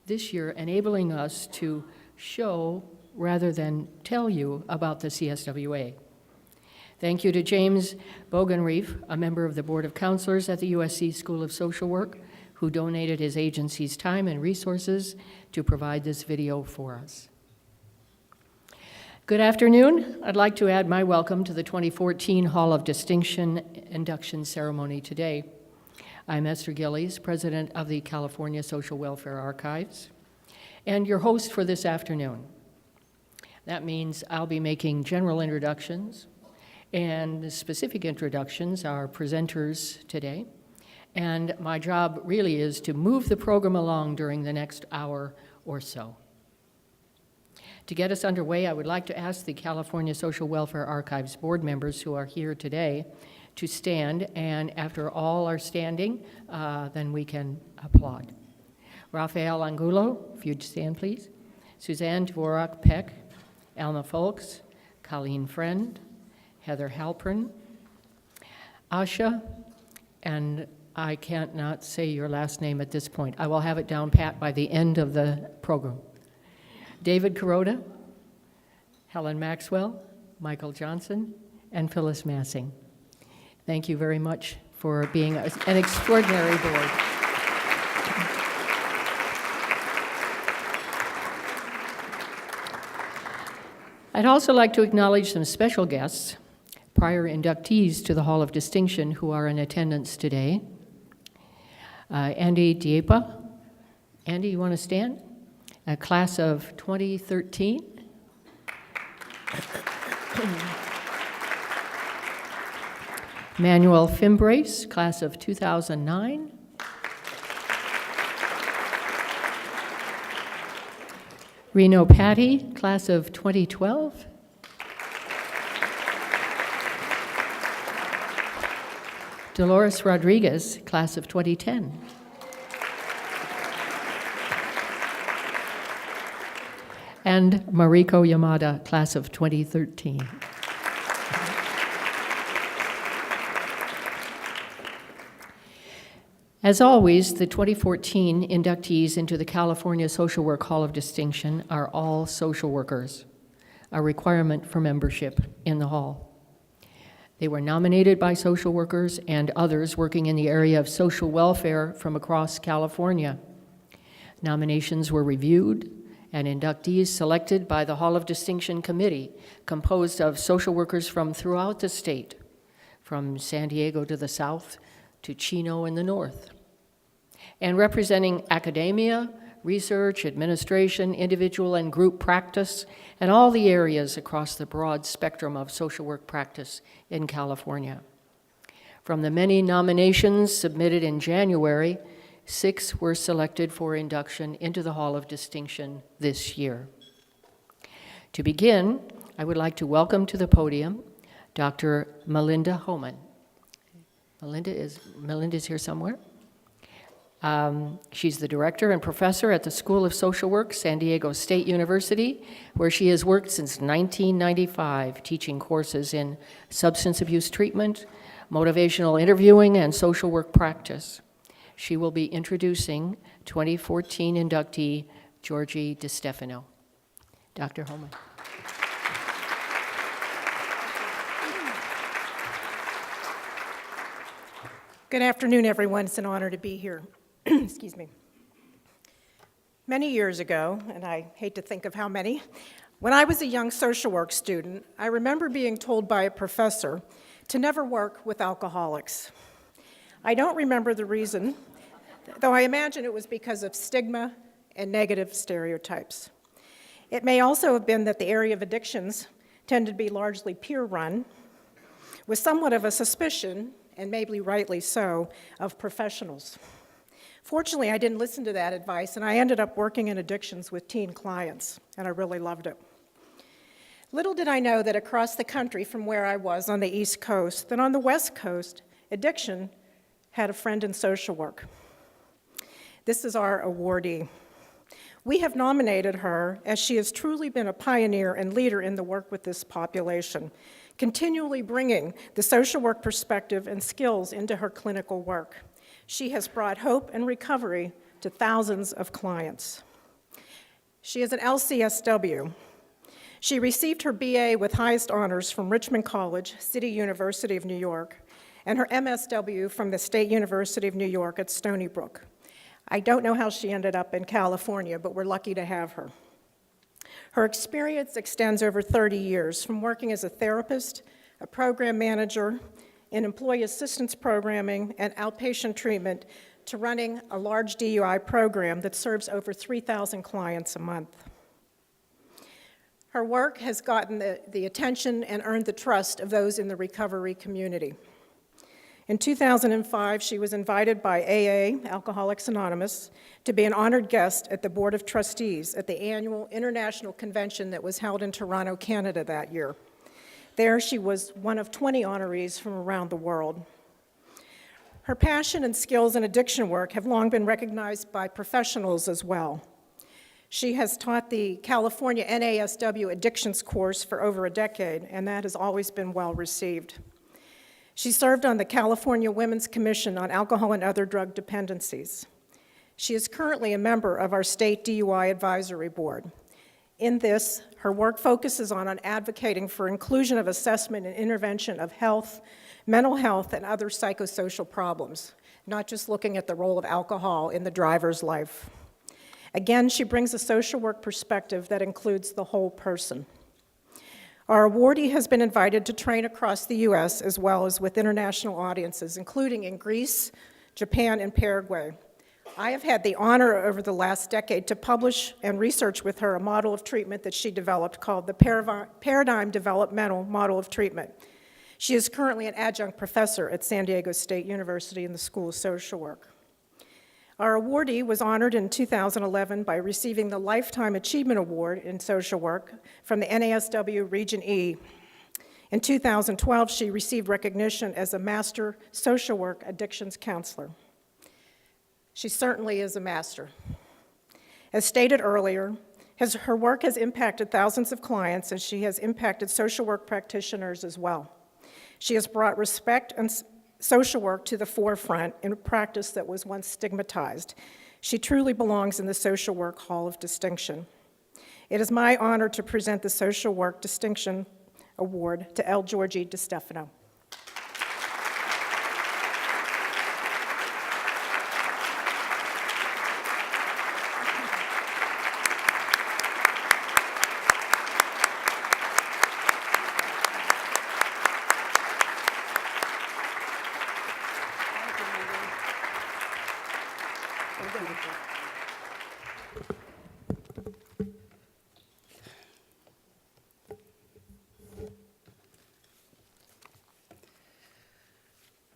this year enabling us to show rather than tell you about the CSWA. Thank you to James Bogenreef, a member of the Board of Counselors at the USC School of Social Work, who donated his agency's time and resources to provide this video for us. Good afternoon. I'd like to add my welcome to the 2014 Hall of Distinction induction ceremony today. I'm Esther Gillies, president of the California Social Welfare Archives, and your host for this afternoon. That means I'll be making general introductions, and the specific introductions are presenters today. And my job really is to move the program along during the next hour or so. To get us underway, I would like to ask the California Social Welfare Archives board members who are here today to stand, and after all are standing, then we can applaud. Rafael Angulo, if you'd stand, please. Suzanne Dvorak Peck, Alma Folks, Colleen Friend, Heather Halpern, Asha, and I can't not say your last name at this point. I will have it down pat by the end of the program. David Kuroda, Helen Maxwell, Michael Johnson, and Phyllis Massing. Thank you very much for being an extraordinary board. I'd also like to acknowledge some special guests, prior inductees to the Hall of Distinction who are in attendance today. Andy Diepa. Andy, you want to stand? A class of 2013. Manuel Fimbrace, class of 2009. Reno Patty, class of 2012. Dolores Rodriguez, class of 2010. And Mariko Yamada, class of 2013. As always, the 2014 inductees into the California Social Work Hall of Distinction are all social workers, a requirement for membership in the hall. They were nominated by social workers and others working in the area of social welfare from across California. Nominations were reviewed and inductees selected by the Hall of Distinction Committee, composed of social workers from throughout the state, from San Diego to the south to Chino in the north, and representing academia, research, administration, individual and group practice, and all the areas across the broad spectrum of social work practice in California. From the many nominations submitted in January, 6 were selected for induction into the Hall of Distinction this year. To begin, I would like to welcome to the podium Dr. Melinda Homan. Melinda's here somewhere. She's the director and professor at the School of Social Work, San Diego State University, where she has worked since 1995, teaching courses in substance abuse treatment, motivational interviewing, and social work practice. She will be introducing 2014 inductee Georgie DeStefano. Dr. Homan. Good afternoon, everyone. It's an honor to be here. Excuse me. Many years ago, and I hate to think of how many, when I was a young social work student, I remember being told by a professor to never work with alcoholics. I don't remember the reason, though I imagine it was because of stigma and negative stereotypes. It may also have been that the area of addictions tended to be largely peer-run, with somewhat of a suspicion, and maybe rightly so, of professionals. Fortunately, I didn't listen to that advice, and I ended up working in addictions with teen clients, and I really loved it. Little did I know that across the country from where I was on the East Coast, that on the West Coast, addiction had a friend in social work. This is our awardee. We have nominated her as she has truly been a pioneer and leader in the work with this population, continually bringing the social work perspective and skills into her clinical work. She has brought hope and recovery to thousands of clients. She is an LCSW. She received her BA with highest honors from Richmond College, City University of New York, and her MSW from the State University of New York at Stony Brook. I don't know how she ended up in California, but we're lucky to have her. Her experience extends over 30 years, from working as a therapist, a program manager, in employee assistance programming and outpatient treatment to running a large DUI program that serves over 3,000 clients a month. Her work has gotten the attention and earned the trust of those in the recovery community. In 2005, she was invited by AA, Alcoholics Anonymous, to be an honored guest at the Board of Trustees at the annual international convention that was held in Toronto, Canada that year. There, she was one of 20 honorees from around the world. Her passion and skills in addiction work have long been recognized by professionals as well. She has taught the California NASW addictions course for over a decade, and that has always been well received. She served on the California Women's Commission on Alcohol and Other Drug Dependencies. She is currently a member of our state DUI advisory board. In this, her work focuses on advocating for inclusion of assessment and intervention of health, mental health, and other psychosocial problems, not just looking at the role of alcohol in the driver's life. Again, she brings a social work perspective that includes the whole person. Our awardee has been invited to train across the U.S. as well as with international audiences, including in Greece, Japan, and Paraguay. I have had the honor over the last decade to publish and research with her a model of treatment that she developed called the Paradigm Developmental Model of Treatment. She is currently an adjunct professor at San Diego State University in the School of Social Work. Our awardee was honored in 2011 by receiving the Lifetime Achievement Award in Social Work from the NASW Region E. In 2012, she received recognition as a Master Social Work Addictions Counselor. She certainly is a master. As stated earlier, her work has impacted thousands of clients, and she has impacted social work practitioners as well. She has brought respect and social work to the forefront in a practice that was once stigmatized. She truly belongs in the Social Work Hall of Distinction. It is my honor to present the Social Work Distinction Award to L. Georgie DiStefano.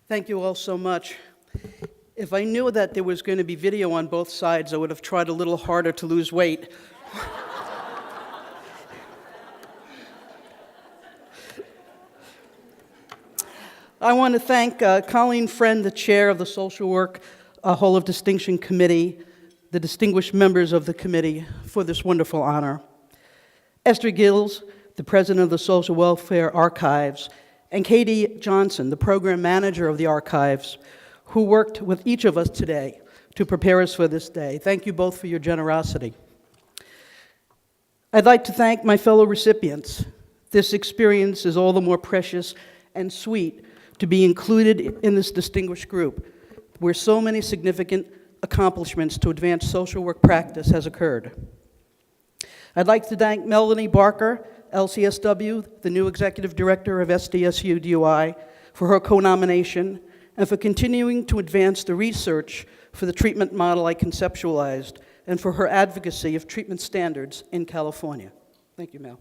Thank you all so much. If I knew that there was going to be video on both sides, I would have tried a little harder to lose weight. I want to thank Colleen Friend, the chair of the Social Work Hall of Distinction Committee, the distinguished members of the committee for this wonderful honor. Esther Gills, the president of the Social Welfare Archives, and Katie Johnson, the program manager of the archives, who worked with each of us today to prepare us for this day. Thank you both for your generosity. I'd like to thank my fellow recipients. This experience is all the more precious and sweet to be included in this distinguished group, where so many significant accomplishments to advance social work practice has occurred. I'd like to thank Melanie Barker, LCSW, the new executive director of SDSU DUI, for her co-nomination and for continuing to advance the research for the treatment model I conceptualized and for her advocacy of treatment standards in California. Thank you, Mel.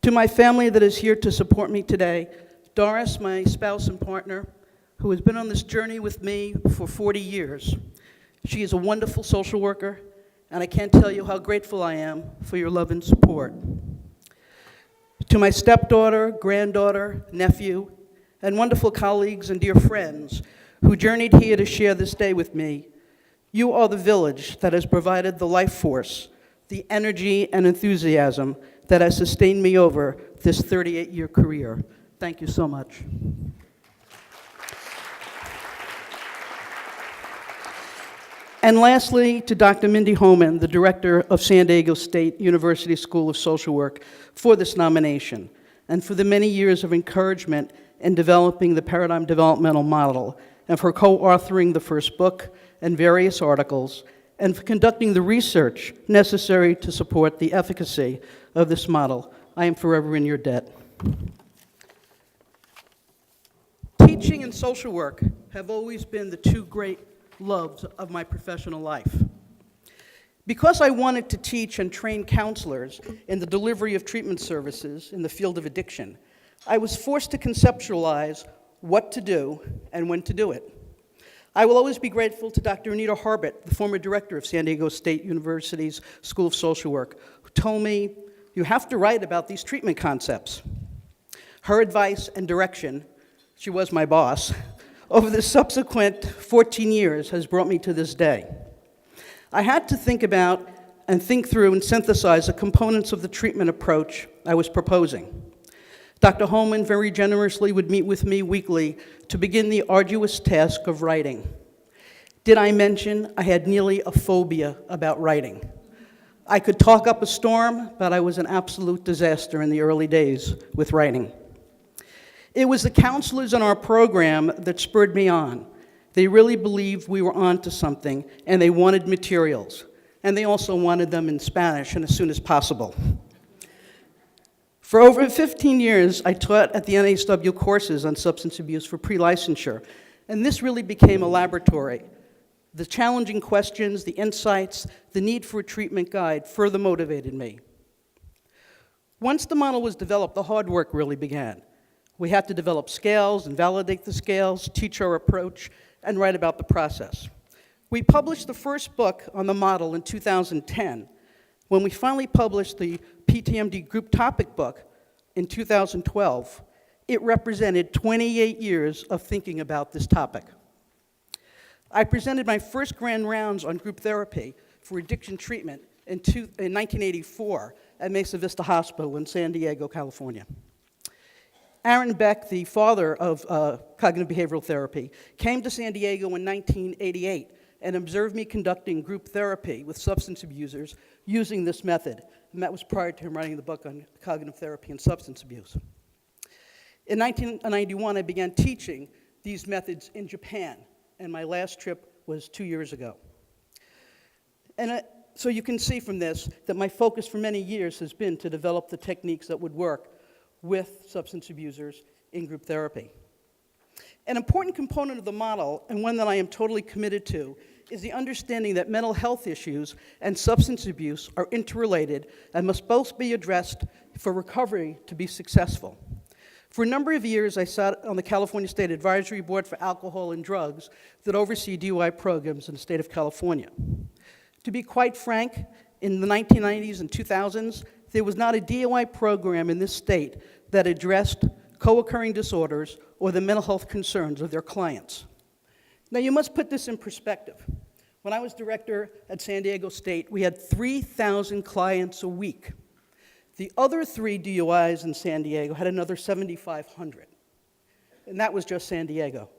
To my family that is here to support me today, Doris, my spouse and partner, who has been on this journey with me for 40 years. She is a wonderful social worker, and I can't tell you how grateful I am for your love and support. To my stepdaughter, granddaughter, nephew, and wonderful colleagues and dear friends who journeyed here to share this day with me, you are the village that has provided the life force, the energy and enthusiasm that has sustained me over this 38-year career. Thank you so much. And lastly, to Dr. Mindy Homan, the director of San Diego State University School of Social Work, for this nomination, and for the many years of encouragement in developing the Paradigm Developmental Model, and for co-authoring the first book and various articles, and for conducting the research necessary to support the efficacy of this model. I am forever in your debt. Teaching and social work have always been the two great loves of my professional life. Because I wanted to teach and train counselors in the delivery of treatment services in the field of addiction, I was forced to conceptualize what to do and when to do it. I will always be grateful to Dr. Anita Harbert, the former director of San Diego State University's School of Social Work, who told me, "You have to write about these treatment concepts." Her advice and direction, she was my boss, over the subsequent 14 years has brought me to this day. I had to think about and think through and synthesize the components of the treatment approach I was proposing. Dr. Holman very generously would meet with me weekly to begin the arduous task of writing. Did I mention I had nearly a phobia about writing? I could talk up a storm, but I was an absolute disaster in the early days with writing. It was the counselors in our program that spurred me on. They really believed we were onto something, and they wanted materials. And they also wanted them in Spanish and as soon as possible. For over 15 years, I taught at the NASW courses on substance abuse for pre-licensure, and this really became a laboratory. The challenging questions, the insights, the need for a treatment guide further motivated me. Once the model was developed, the hard work really began. We had to develop scales and validate the scales, teach our approach, and write about the process. We published the first book on the model in 2010. When we finally published the PTMD group topic book in 2012, it represented 28 years of thinking about this topic. I presented my first grand rounds on group therapy for addiction treatment in 1984 at Mesa Vista Hospital in San Diego, California. Aaron Beck, the father of cognitive behavioral therapy, came to San Diego in 1988 and observed me conducting group therapy with substance abusers using this method. And that was prior to him writing the book on cognitive therapy and substance abuse. In 1991, I began teaching these methods in Japan, and my last trip was 2 years ago. And so you can see from this that my focus for many years has been to develop the techniques that would work with substance abusers in group therapy. An important component of the model, and one that I am totally committed to, is the understanding that mental health issues and substance abuse are interrelated and must both be addressed for recovery to be successful. For a number of years, I sat on the California State Advisory Board for Alcohol and Drugs that oversee DUI programs in the state of California. To be quite frank, in the 1990s and 2000s, there was not a DUI program in this state that addressed co-occurring disorders or the mental health concerns of their clients. Now, you must put this in perspective. When I was director at San Diego State, we had 3,000 clients a week. The other 3 DUIs in San Diego had another 7,500, and that was just San Diego.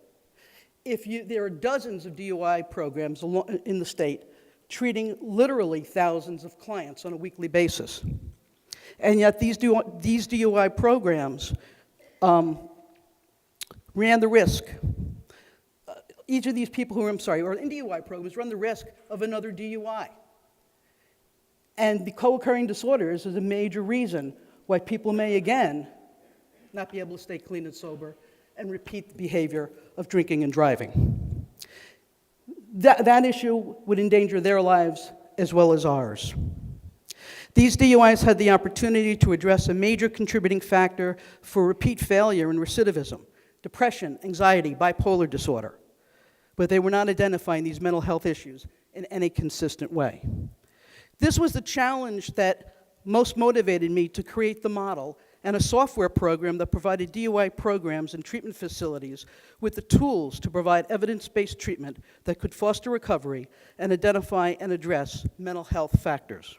There are dozens of DUI programs in the state treating literally thousands of clients on a weekly basis. And yet these DUI programs ran the risk. Each of these people or in DUI programs run the risk of another DUI. And the co-occurring disorders is a major reason why people may again not be able to stay clean and sober and repeat the behavior of drinking and driving. That issue would endanger their lives as well as ours. These DUIs had the opportunity to address a major contributing factor for repeat failure and recidivism: depression, anxiety, bipolar disorder. But they were not identifying these mental health issues in any consistent way. This was the challenge that most motivated me to create the model and a software program that provided DUI programs and treatment facilities with the tools to provide evidence-based treatment that could foster recovery and identify and address mental health factors.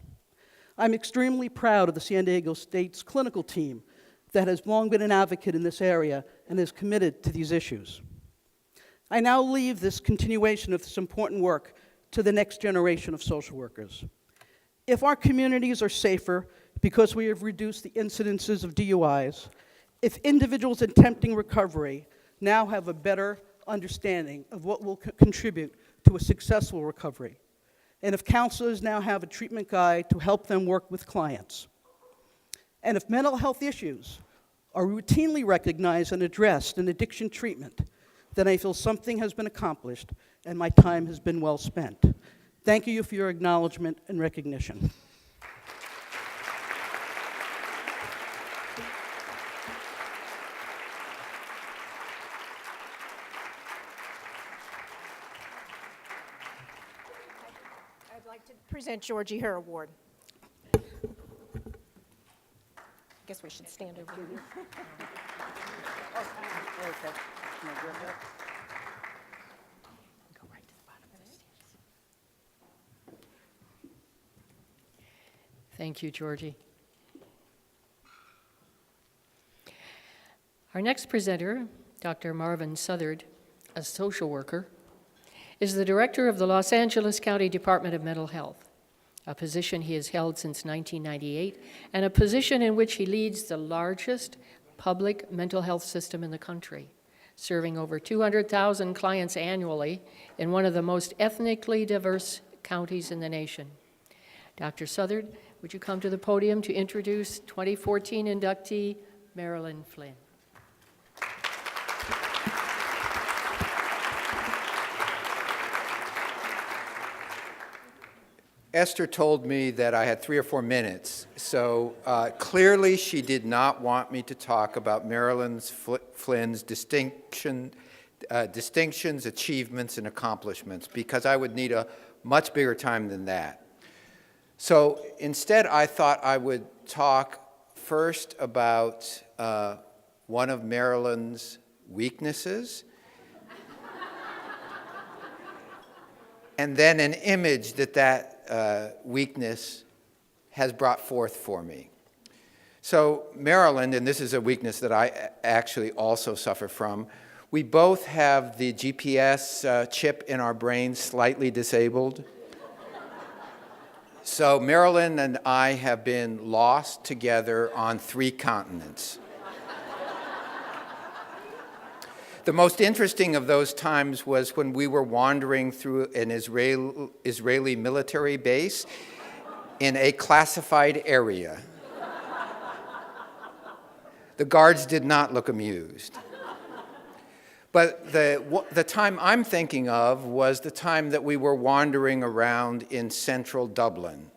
I'm extremely proud of the San Diego State's clinical team that has long been an advocate in this area and is committed to these issues. I now leave this continuation of this important work to the next generation of social workers. If our communities are safer because we have reduced the incidences of DUIs, if individuals attempting recovery now have a better understanding of what will contribute to a successful recovery, and if counselors now have a treatment guide to help them work with clients, and if mental health issues are routinely recognized and addressed in addiction treatment, then I feel something has been accomplished and my time has been well spent. Thank you for your acknowledgement and recognition. I'd like to present Georgie her award. I guess we should stand over here. Thank you, Georgie. Our next presenter, Dr. Marvin Southard, a social worker, is the director of the Los Angeles County Department of Mental Health, a position he has held since 1998, and a position in which he leads the largest public mental health system in the country, serving over 200,000 clients annually in one of the most ethnically diverse counties in the nation. Dr. Southard, would you come to the podium to introduce 2014 inductee Marilyn Flynn? Esther told me that I had 3 or 4 minutes, so clearly she did not want me to talk about Marilyn Flynn's distinctions, achievements, and accomplishments, because I would need a much bigger time than that. So instead, I thought I would talk first about one of Marilyn's weaknesses, and then an image that weakness has brought forth for me. So Marilyn, and this is a weakness that I actually also suffer from, we both have the GPS chip in our brain slightly disabled. So Marilyn and I have been lost together on 3 continents. The most interesting of those times was when we were wandering through an Israeli military base in a classified area. The guards did not look amused. But the time I'm thinking of was the time that we were wandering around in central Dublin.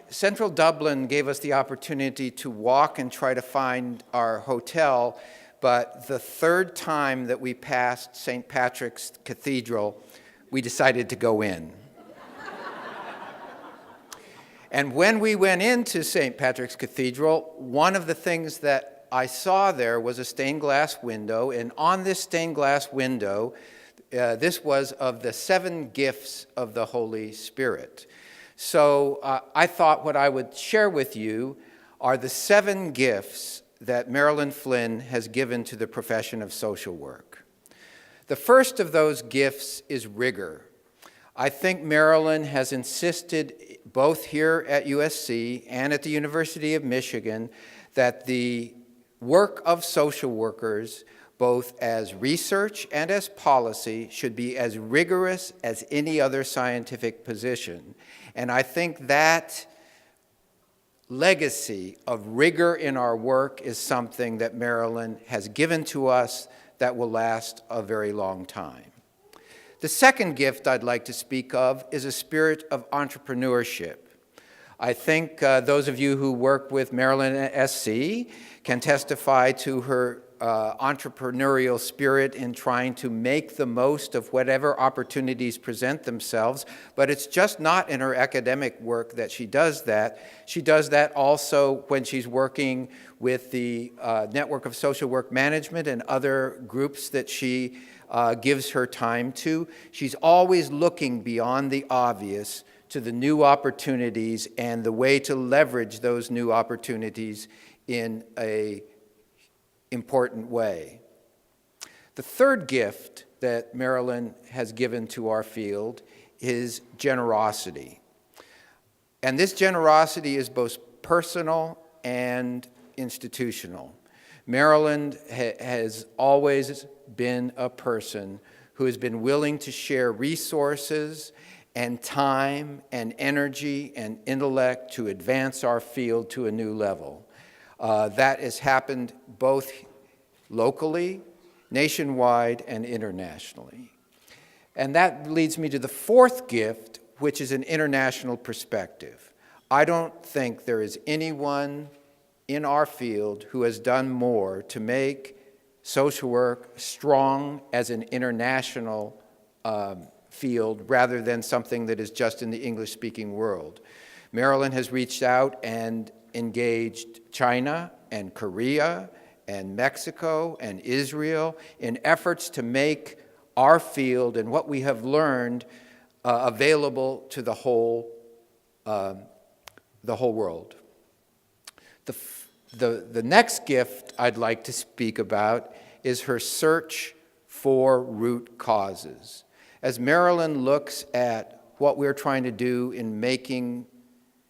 Central Dublin gave us the opportunity to walk and try to find our hotel, but the 3rd time that we passed St. Patrick's Cathedral, we decided to go in. And when we went into St. Patrick's Cathedral, one of the things that I saw there was a stained glass window, and on this stained glass window, this was of the 7 gifts of the Holy Spirit. So I thought what I would share with you are the 7 gifts that Marilyn Flynn has given to the profession of social work. The first of those gifts is rigor. I think Marilyn has insisted, both here at USC and at the University of Michigan, that the work of social workers, both as research and as policy, should be as rigorous as any other scientific position. And I think that legacy of rigor in our work is something that Marilyn has given to us that will last a very long time. The second gift I'd like to speak of is a spirit of entrepreneurship. I think those of you who work with Marilyn at SC can testify to her entrepreneurial spirit in trying to make the most of whatever opportunities present themselves, but it's just not in her academic work that she does that. She does that also when she's working with the Network of Social Work Management and other groups that she gives her time to. She's always looking beyond the obvious to the new opportunities and the way to leverage those new opportunities in an important way. The third gift that Marilyn has given to our field is generosity. And this generosity is both personal and institutional. Marilyn has always been a person who has been willing to share resources and time and energy and intellect to advance our field to a new level. That has happened both locally, nationwide, and internationally. And that leads me to the fourth gift, which is an international perspective. I don't think there is anyone in our field who has done more to make social work strong as an international field rather than something that is just in the English-speaking world. Marilyn has reached out and engaged China and Korea and Mexico and Israel in efforts to make our field and what we have learned available to the whole world. The next gift I'd like to speak about is her search for root causes. As Marilyn looks at what we're trying to do in making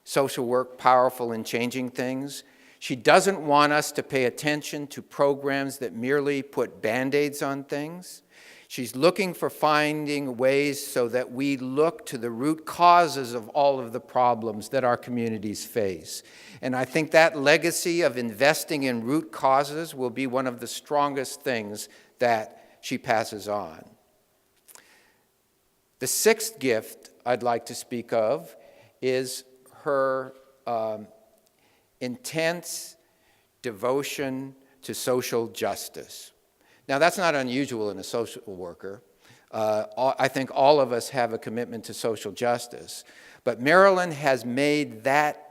social work powerful in changing things, she doesn't want us to pay attention to programs that merely put Band-Aids on things. She's looking for finding ways so that we look to the root causes of all of the problems that our communities face. And I think that legacy of investing in root causes will be one of the strongest things that she passes on. The sixth gift I'd like to speak of is her intense devotion to social justice. Now, that's not unusual in a social worker. I think all of us have a commitment to social justice. But Marilyn has made that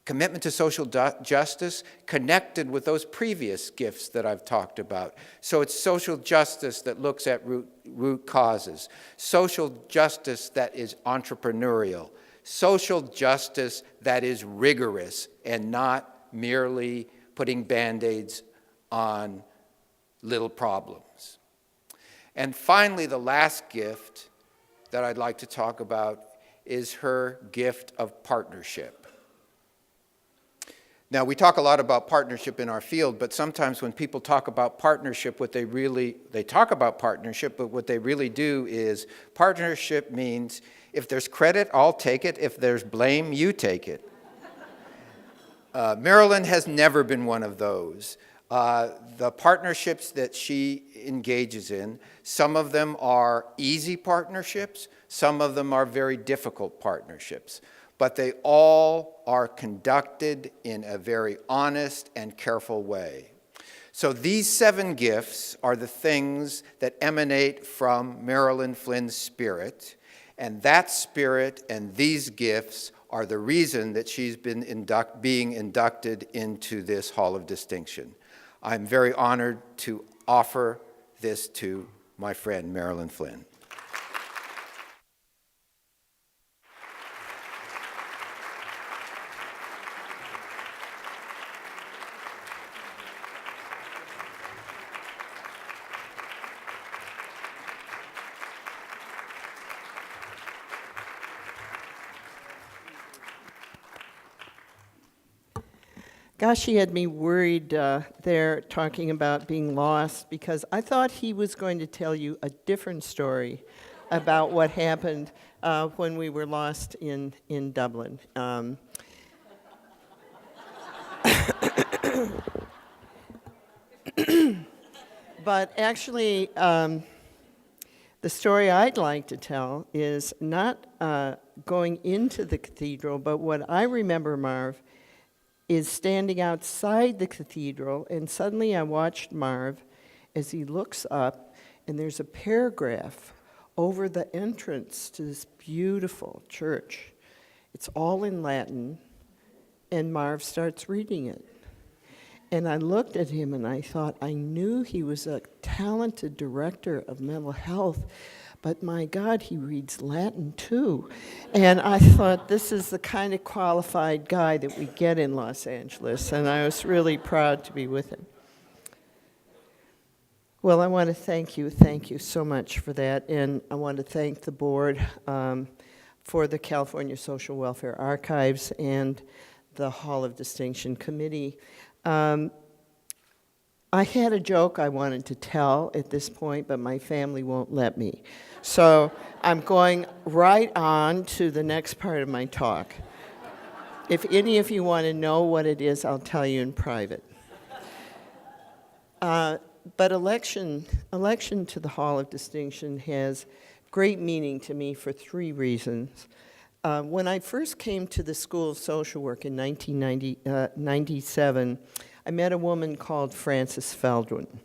commitment to social justice connected with those previous gifts that I've talked about. So it's social justice that looks at root causes, social justice that is entrepreneurial, social justice that is rigorous and not merely putting Band-Aids on little problems. And finally, the last gift that I'd like to talk about is her gift of partnership. Now, we talk a lot about partnership in our field, but sometimes when people talk about partnership, they talk about partnership, but what they really do is partnership means if there's credit, I'll take it. If there's blame, you take it. Marilyn has never been one of those. The partnerships that she engages in, some of them are easy partnerships, some of them are very difficult partnerships, but they all are conducted in a very honest and careful way. So these 7 gifts are the things that emanate from Marilyn Flynn's spirit, and that spirit and these gifts are the reason that she's been being inducted into this Hall of Distinction. I'm very honored to offer this to my friend Marilyn Flynn. Gosh, he had me worried there talking about being lost, because I thought he was going to tell you a different story about what happened when we were lost in Dublin. But actually, the story I'd like to tell is not going into the cathedral, but what I remember, Marv, is standing outside the cathedral, and suddenly I watched Marv as he looks up, and there's a paragraph over the entrance to this beautiful church. It's all in Latin, and Marv starts reading it. And I looked at him and I thought, I knew he was a talented director of mental health, but my God, he reads Latin too. And I thought, this is the kind of qualified guy that we get in Los Angeles, and I was really proud to be with him. Well, I want to thank you so much for that, and I want to thank the board for the California Social Welfare Archives and the Hall of Distinction Committee. I had a joke I wanted to tell at this point, but my family won't let me. So I'm going right on to the next part of my talk. If any of you want to know what it is, I'll tell you in private. But election to the Hall of Distinction has great meaning to me for 3 reasons. When I first came to the School of Social Work in 1997, I met a woman called Frances Feldman.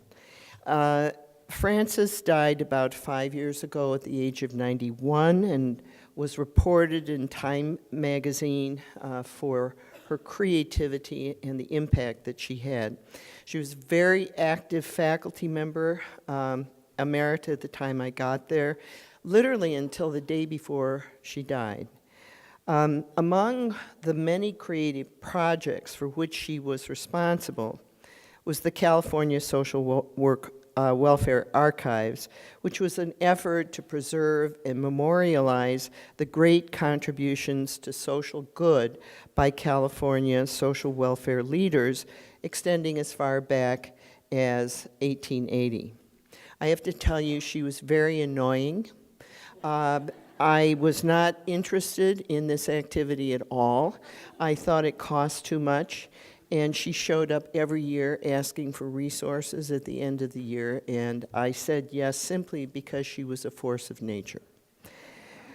Frances died about 5 years ago at the age of 91 and was reported in Time magazine for her creativity and the impact that she had. She was a very active faculty member, emerita at the time I got there, literally until the day before she died. Among the many creative projects for which she was responsible was the California Social Welfare Archives, which was an effort to preserve and memorialize the great contributions to social good by California social welfare leaders, extending as far back as 1880. I have to tell you, she was very annoying. I was not interested in this activity at all. I thought it cost too much, and she showed up every year asking for resources at the end of the year, and I said yes simply because she was a force of nature.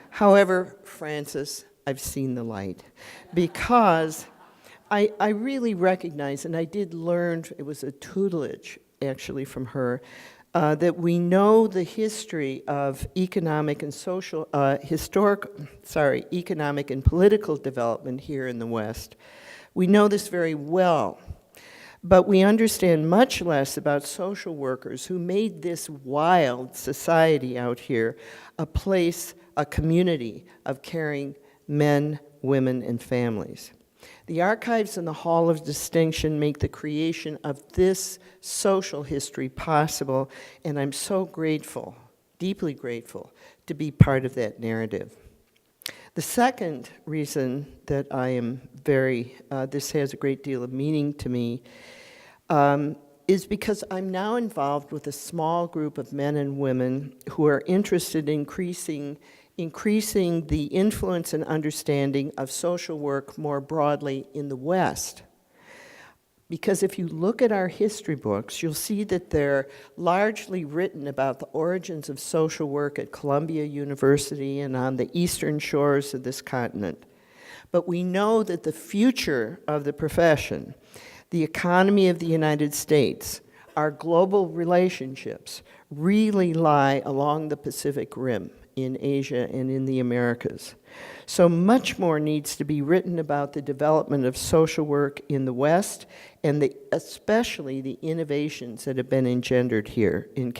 However, Frances, I've seen the light, because I really recognize, and I did learn, it was a tutelage actually from her, that we know the history of economic and economic and political development here in the West. We know this very well, but we understand much less about social workers who made this wild society out here a place, a community of caring men, women, and families. The archives in the Hall of Distinction make the creation of this social history possible, and I'm so grateful, deeply grateful, to be part of that narrative. The second reason that I am this has a great deal of meaning to me, is because I'm now involved with a small group of men and women who are interested in increasing the influence and understanding of social work more broadly in the West. Because if you look at our history books, you'll see that they're largely written about the origins of social work at Columbia University and on the eastern shores of this continent. But we know that the future of the profession, the economy of the United States, our global relationships really lie along the Pacific Rim, in Asia and in the Americas. So much more needs to be written about the development of social work in the West, and especially the innovations that have been engendered here. In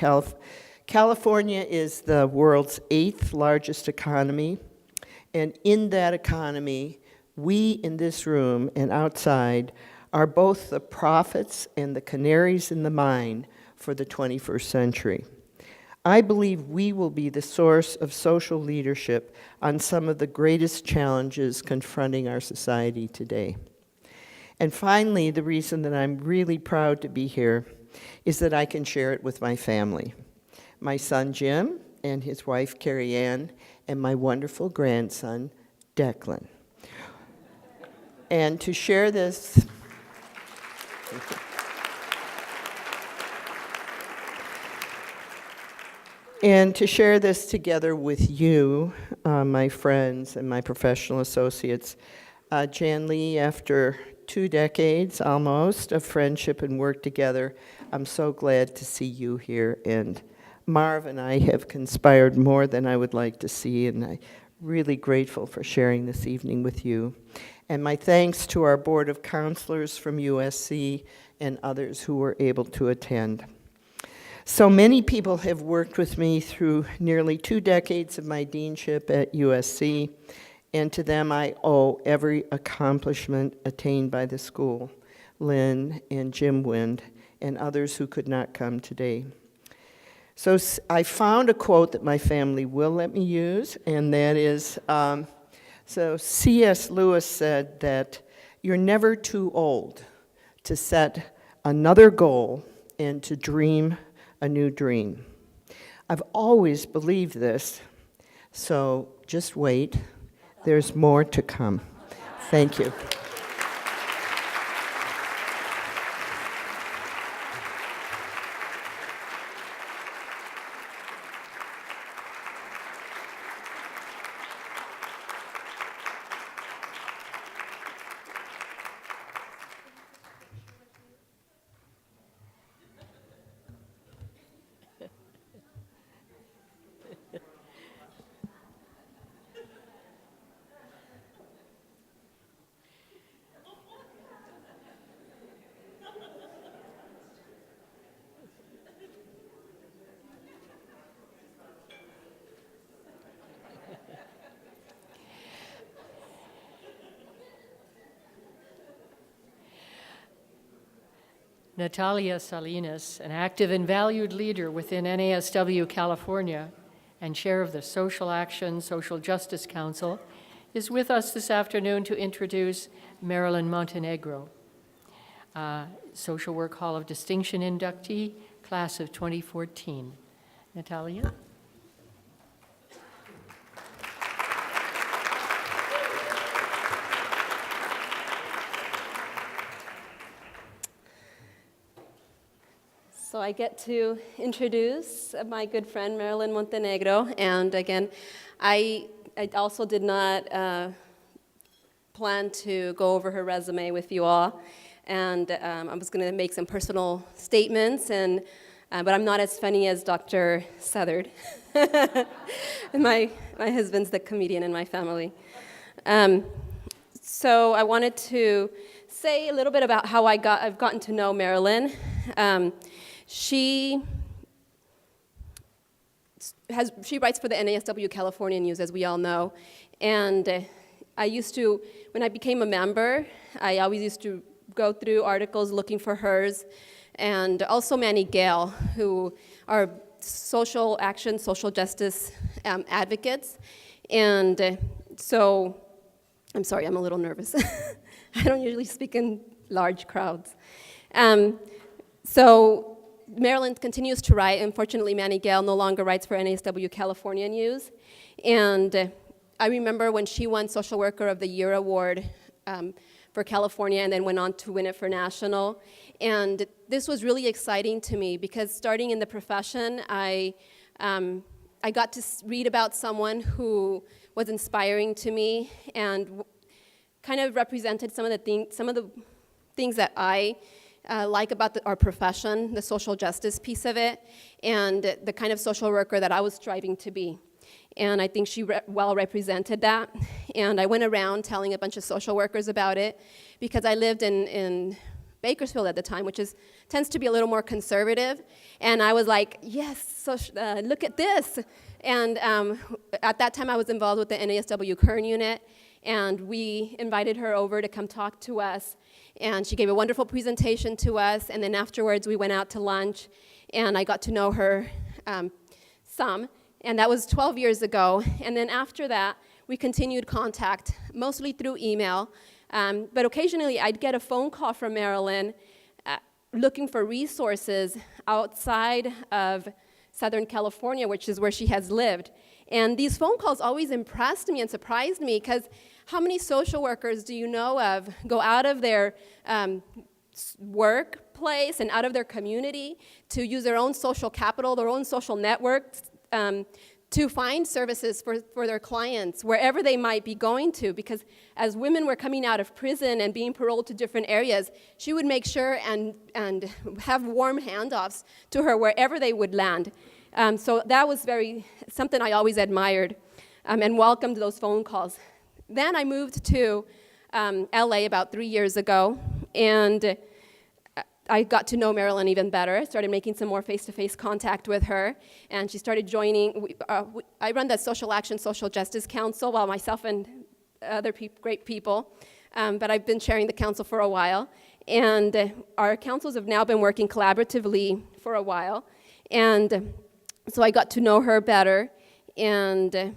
California is the world's 8th largest economy, and in that economy, we in this room and outside are both the prophets and the canaries in the mine for the 21st century. I believe we will be the source of social leadership on some of the greatest challenges confronting our society today. And finally, the reason that I'm really proud to be here is that I can share it with my family. My son Jim and his wife Carrie Ann and my wonderful grandson Declan. And to share this, together with you, my friends and my professional associates, Jan Lee, after 2 decades almost of friendship and work together, I'm so glad to see you here. And Marv and I have conspired more than I would like to see, and I'm really grateful for sharing this evening with you. And my thanks to our Board of Counselors from USC and others who were able to attend. So many people have worked with me through nearly 2 decades of my deanship at USC, and to them I owe every accomplishment attained by the school, Lynn and Jim Wind, and others who could not come today. So I found a quote that my family will let me use, and that is, so C.S. Lewis said that you're never too old to set another goal and to dream a new dream. I've always believed this, so just wait. There's more to come. Thank you. Natalia Salinas, an active and valued leader within NASW California and chair of the Social Action Social Justice Council, is with us this afternoon to introduce Marilyn Montenegro, Social Work Hall of Distinction inductee, class of 2014. Natalia? So I get to introduce my good friend Marilyn Montenegro, and again, I also did not plan to go over her resume with you all, and I was going to make some personal statements, but I'm not as funny as Dr. Southard. my husband's the comedian in my family. So I wanted to say a little bit about how I've gotten to know Marilyn. She writes for the NASW California News, as we all know, and I used to, when I became a member, I always used to go through articles looking for hers, and also Manny Gale, who are social action, social justice advocates, and so, I'm sorry, I'm a little nervous. I don't usually speak in large crowds. So Marilyn continues to write. Unfortunately, Manny Gale no longer writes for NASW California News. And I remember when she won Social Worker of the Year award for California and then went on to win it for national. And this was really exciting to me because starting in the profession, I got to read about someone who was inspiring to me and kind of represented some of the things that I like about our profession, the social justice piece of it, and the kind of social worker that I was striving to be. And I think she well represented that. And I went around telling a bunch of social workers about it because I lived in Bakersfield at the time, which tends to be a little more conservative. And I was like, yes, look at this. And at that time, I was involved with the NASW Kern unit, and we invited her over to come talk to us. And she gave a wonderful presentation to us, and then afterwards we went out to lunch, and I got to know her some, and that was 12 years ago. And then after that, we continued contact, mostly through email, but occasionally I'd get a phone call from Marilyn looking for resources outside of Southern California, which is where she has lived. And these phone calls always impressed me and surprised me because how many social workers do you know of go out of their workplace and out of their community to use their own social capital, their own social networks to find services for their clients wherever they might be going to? Because as women were coming out of prison and being paroled to different areas, she would make sure and have warm handoffs to her wherever they would land. So that was something I always admired and welcomed those phone calls. Then I moved to LA about 3 years ago, and I got to know Marilyn even better. I started making some more face-to-face contact with her, and she started joining. I run the Social Action Social Justice Council, while myself and other great people, but I've been chairing the council for a while, and our councils have now been working collaboratively for a while, and so I got to know her better, and let's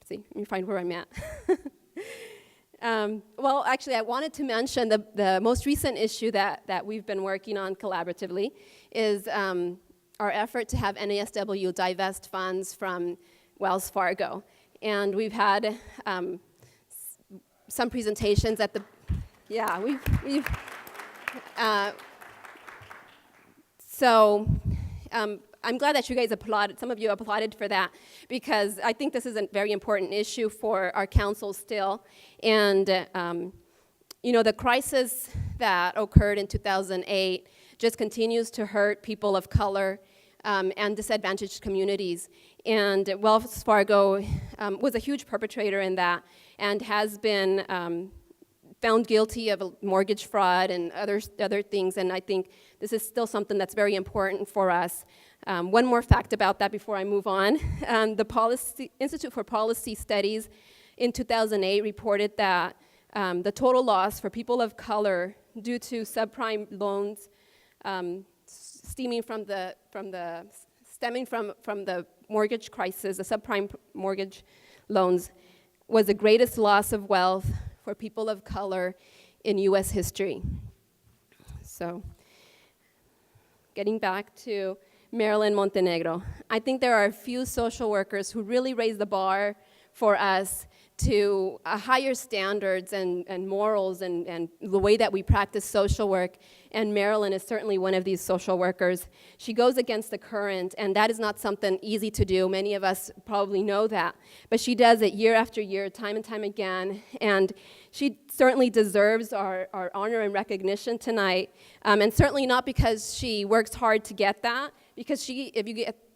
see, let me find where I'm at. Well, actually, I wanted to mention the most recent issue that we've been working on collaboratively is our effort to have NASW divest funds from Wells Fargo. And we've had some presentations at the, yeah, so I'm glad that you guys applauded, some of you applauded for that, because I think this is a very important issue for our council still. And, you know, the crisis that occurred in 2008 just continues to hurt people of color and disadvantaged communities. And Wells Fargo was a huge perpetrator in that and has been found guilty of mortgage fraud and other things, and I think this is still something that's very important for us. One more fact about that before I move on. The Institute for Policy Studies in 2008 reported that the total loss for people of color due to subprime loans stemming from the mortgage crisis, the subprime mortgage loans, was the greatest loss of wealth for people of color in U.S. history. So, getting back to Marilyn Montenegro, I think there are a few social workers who really raise the bar for us to higher standards and morals and the way that we practice social work, and Marilyn is certainly one of these social workers. She goes against the current, and that is not something easy to do. Many of us probably know that, but she does it year after year, time and time again, and she certainly deserves our honor and recognition tonight, and certainly not because she works hard to get that, because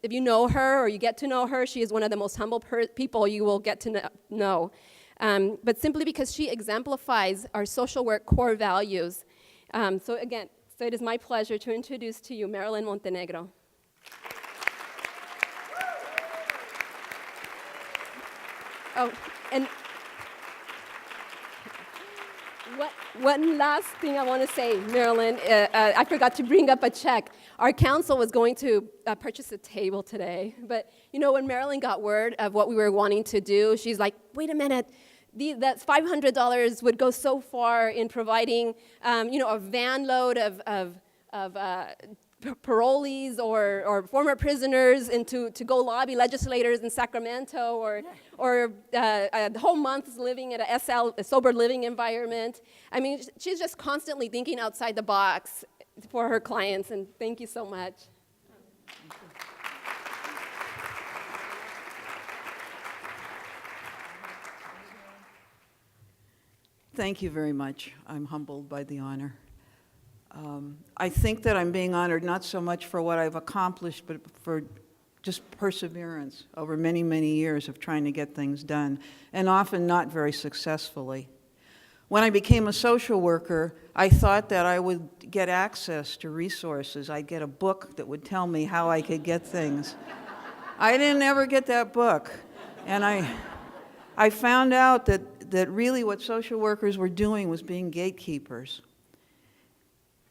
if you know her or you get to know her, she is one of the most humble people you will get to know. But simply because she exemplifies our social work core values. So it is my pleasure to introduce to you Marilyn Montenegro. Oh, and one last thing I want to say, Marilyn, I forgot to bring up a check. Our council was going to purchase a table today, but when Marilyn got word of what we were wanting to do, she's like, wait a minute, that $500 would go so far in providing, a van load of parolees or former prisoners to go lobby legislators in Sacramento or a whole month's living at a sober living environment. I mean, she's just constantly thinking outside the box for her clients, and thank you so much. Thank you very much. I'm humbled by the honor. I think that I'm being honored not so much for what I've accomplished, but for just perseverance over many, many years of trying to get things done, and often not very successfully. When I became a social worker, I thought that I would get access to resources. I'd get a book that would tell me how I could get things. I didn't ever get that book. And I found out that really what social workers were doing was being gatekeepers.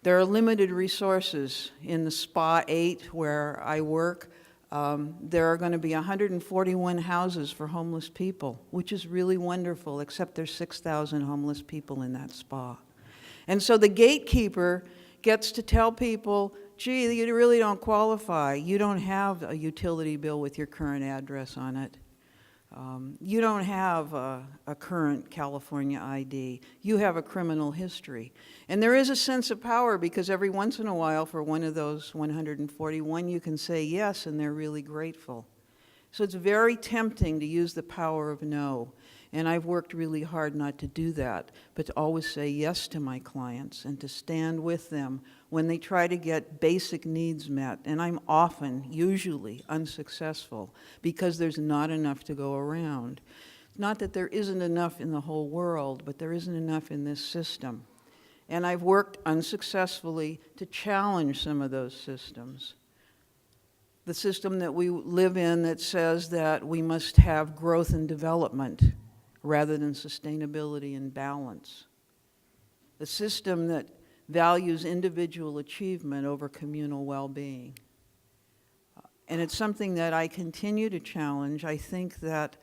There are limited resources in the SPA 8 where I work. There are going to be 141 houses for homeless people, which is really wonderful, except there's 6,000 homeless people in that spa. And so the gatekeeper gets to tell people, gee, you really don't qualify. You don't have a utility bill with your current address on it. You don't have a current California ID. You have a criminal history. And there is a sense of power because every once in a while for one of those 141 you can say yes and they're really grateful. So it's very tempting to use the power of no. And I've worked really hard not to do that, but to always say yes to my clients and to stand with them when they try to get basic needs met. And I'm often, usually, unsuccessful because there's not enough to go around. Not that there isn't enough in the whole world, but there isn't enough in this system. And I've worked unsuccessfully to challenge some of those systems. The system that we live in that says that we must have growth and development rather than sustainability and balance. The system that values individual achievement over communal well-being. And it's something that I continue to challenge. I think that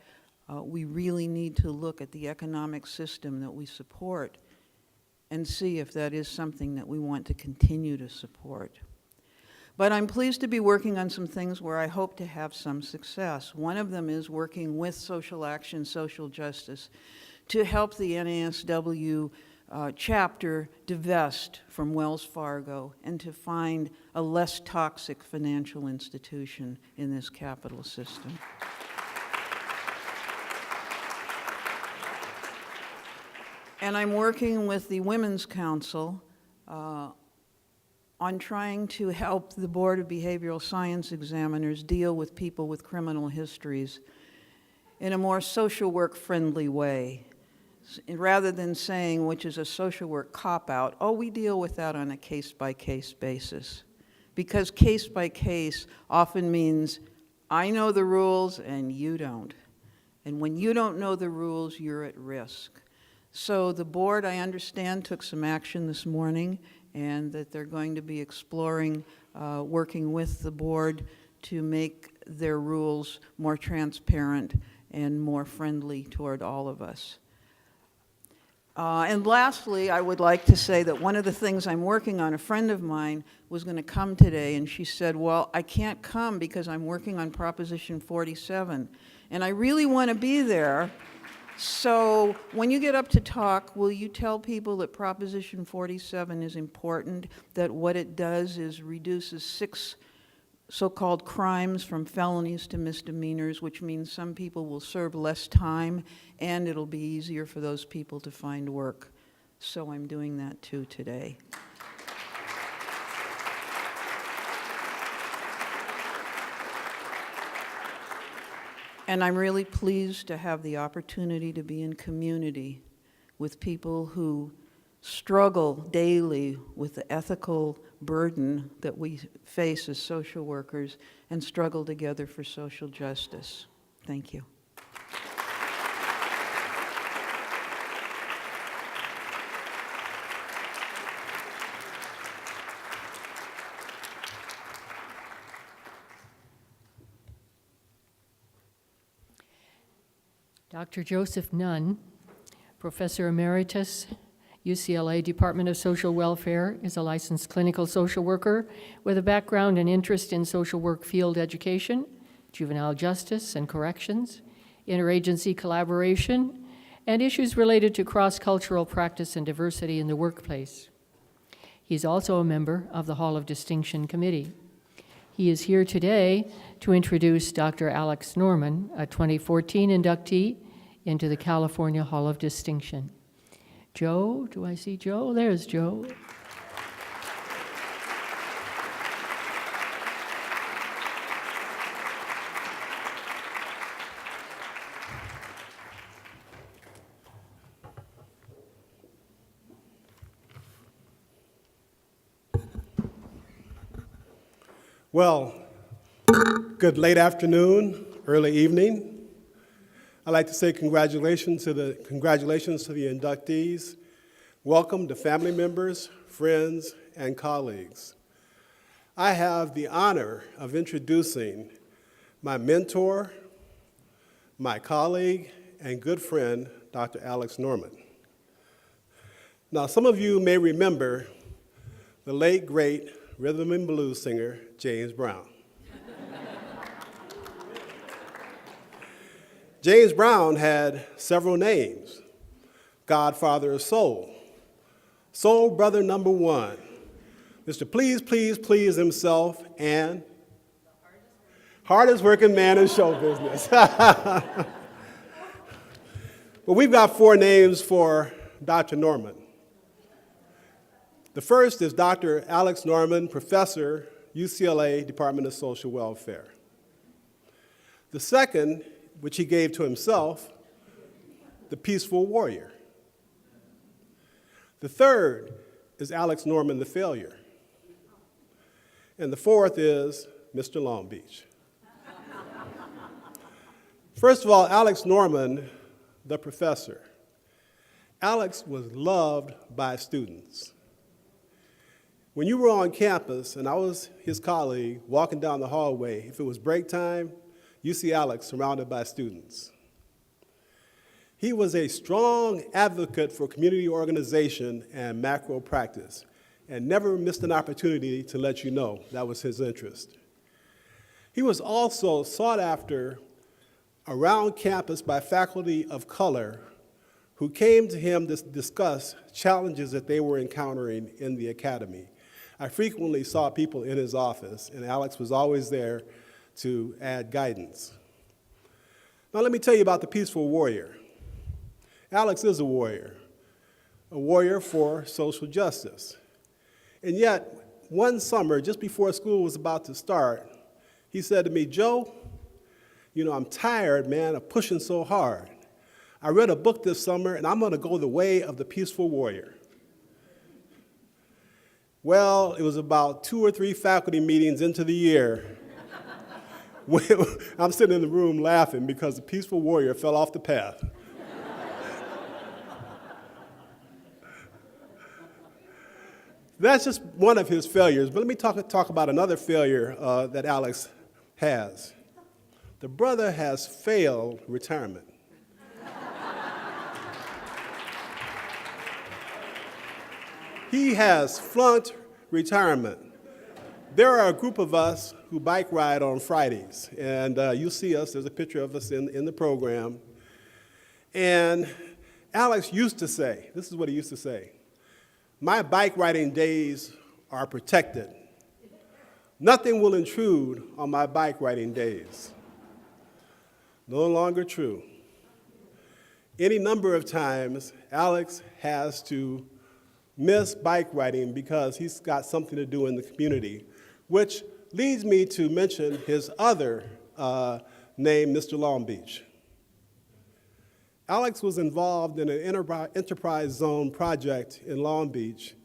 we really need to look at the economic system that we support and see if that is something that we want to continue to support. But I'm pleased to be working on some things where I hope to have some success. One of them is working with Social Action, Social Justice to help the NASW chapter divest from Wells Fargo and to find a less toxic financial institution in this capital system. And I'm working with the Women's Council on trying to help the Board of Behavioral Science Examiners deal with people with criminal histories in a more social work-friendly way, rather than saying, which is a social work cop-out, oh, we deal with that on a case-by-case basis. Because case-by-case often means, I know the rules and you don't. And when you don't know the rules, you're at risk. So the board, I understand, took some action this morning, and that they're going to be exploring working with the board to make their rules more transparent and more friendly toward all of us. And lastly, I would like to say that one of the things I'm working on, a friend of mine was going to come today, and she said, well, I can't come because I'm working on Proposition 47, and I really want to be there. So when you get up to talk, will you tell people that Proposition 47 is important, that what it does is reduces 6 so-called crimes from felonies to misdemeanors, which means some people will serve less time, and it'll be easier for those people to find work. So I'm doing that too today. And I'm really pleased to have the opportunity to be in community with people who struggle daily with the ethical burden that we face as social workers and struggle together for social justice. Thank you. Dr. Joseph Nunn, Professor Emeritus, UCLA Department of Social Welfare, is a licensed clinical social worker with a background and interest in social work field education, juvenile justice and corrections, interagency collaboration, and issues related to cross-cultural practice and diversity in the workplace. He's also a member of the Hall of Distinction Committee. He is here today to introduce Dr. Alex Norman, a 2014 inductee into the California Hall of Distinction. Joe, do I see Joe? There's Joe. Well, good late afternoon, early evening. I'd like to say congratulations to the inductees. Welcome to family members, friends, and colleagues. I have the honor of introducing my mentor, my colleague, and good friend, Dr. Alex Norman. Now, some of you may remember the late, great rhythm and blues singer, James Brown. James Brown had several names: Godfather of Soul, Soul Brother Number One, Mr. Please, Please, Please himself, and hardest working man in show business. Well, we've got 4 names for Dr. Norman. The first is Dr. Alex Norman, Professor, UCLA Department of Social Welfare. The second, which he gave to himself, the Peaceful Warrior. The third is Alex Norman, the Failure. And the fourth is Mr. Long Beach. First of all, Alex Norman, the professor. Alex was loved by students. When you were on campus, and I was his colleague, walking down the hallway, if it was break time, you see Alex surrounded by students. He was a strong advocate for community organization and macro practice, and never missed an opportunity to let you know that was his interest. He was also sought after around campus by faculty of color who came to him to discuss challenges that they were encountering in the academy. I frequently saw people in his office, and Alex was always there to add guidance. Now let me tell you about the Peaceful Warrior. Alex is a warrior for social justice. And yet, one summer, just before school was about to start, he said to me, Joe, you know, I'm tired, man, of pushing so hard. I read a book this summer, and I'm going to go the way of the Peaceful Warrior. Well, it was about 2 or 3 faculty meetings into the year. I'm sitting in the room laughing because the Peaceful Warrior fell off the path. That's just one of his failures, but let me talk about another failure that Alex has. The brother has failed retirement. He has flunked retirement. There are a group of us who bike ride on Fridays, and you'll see us, there's a picture of us in the program. And Alex used to say, this is what he used to say, "My bike riding days are protected. Nothing will intrude on my bike riding days." No longer true. Any number of times, Alex has to miss bike riding because he's got something to do in the community, which leads me to mention his other name, Mr. Long Beach. Alex was involved in an enterprise zone project in Long Beach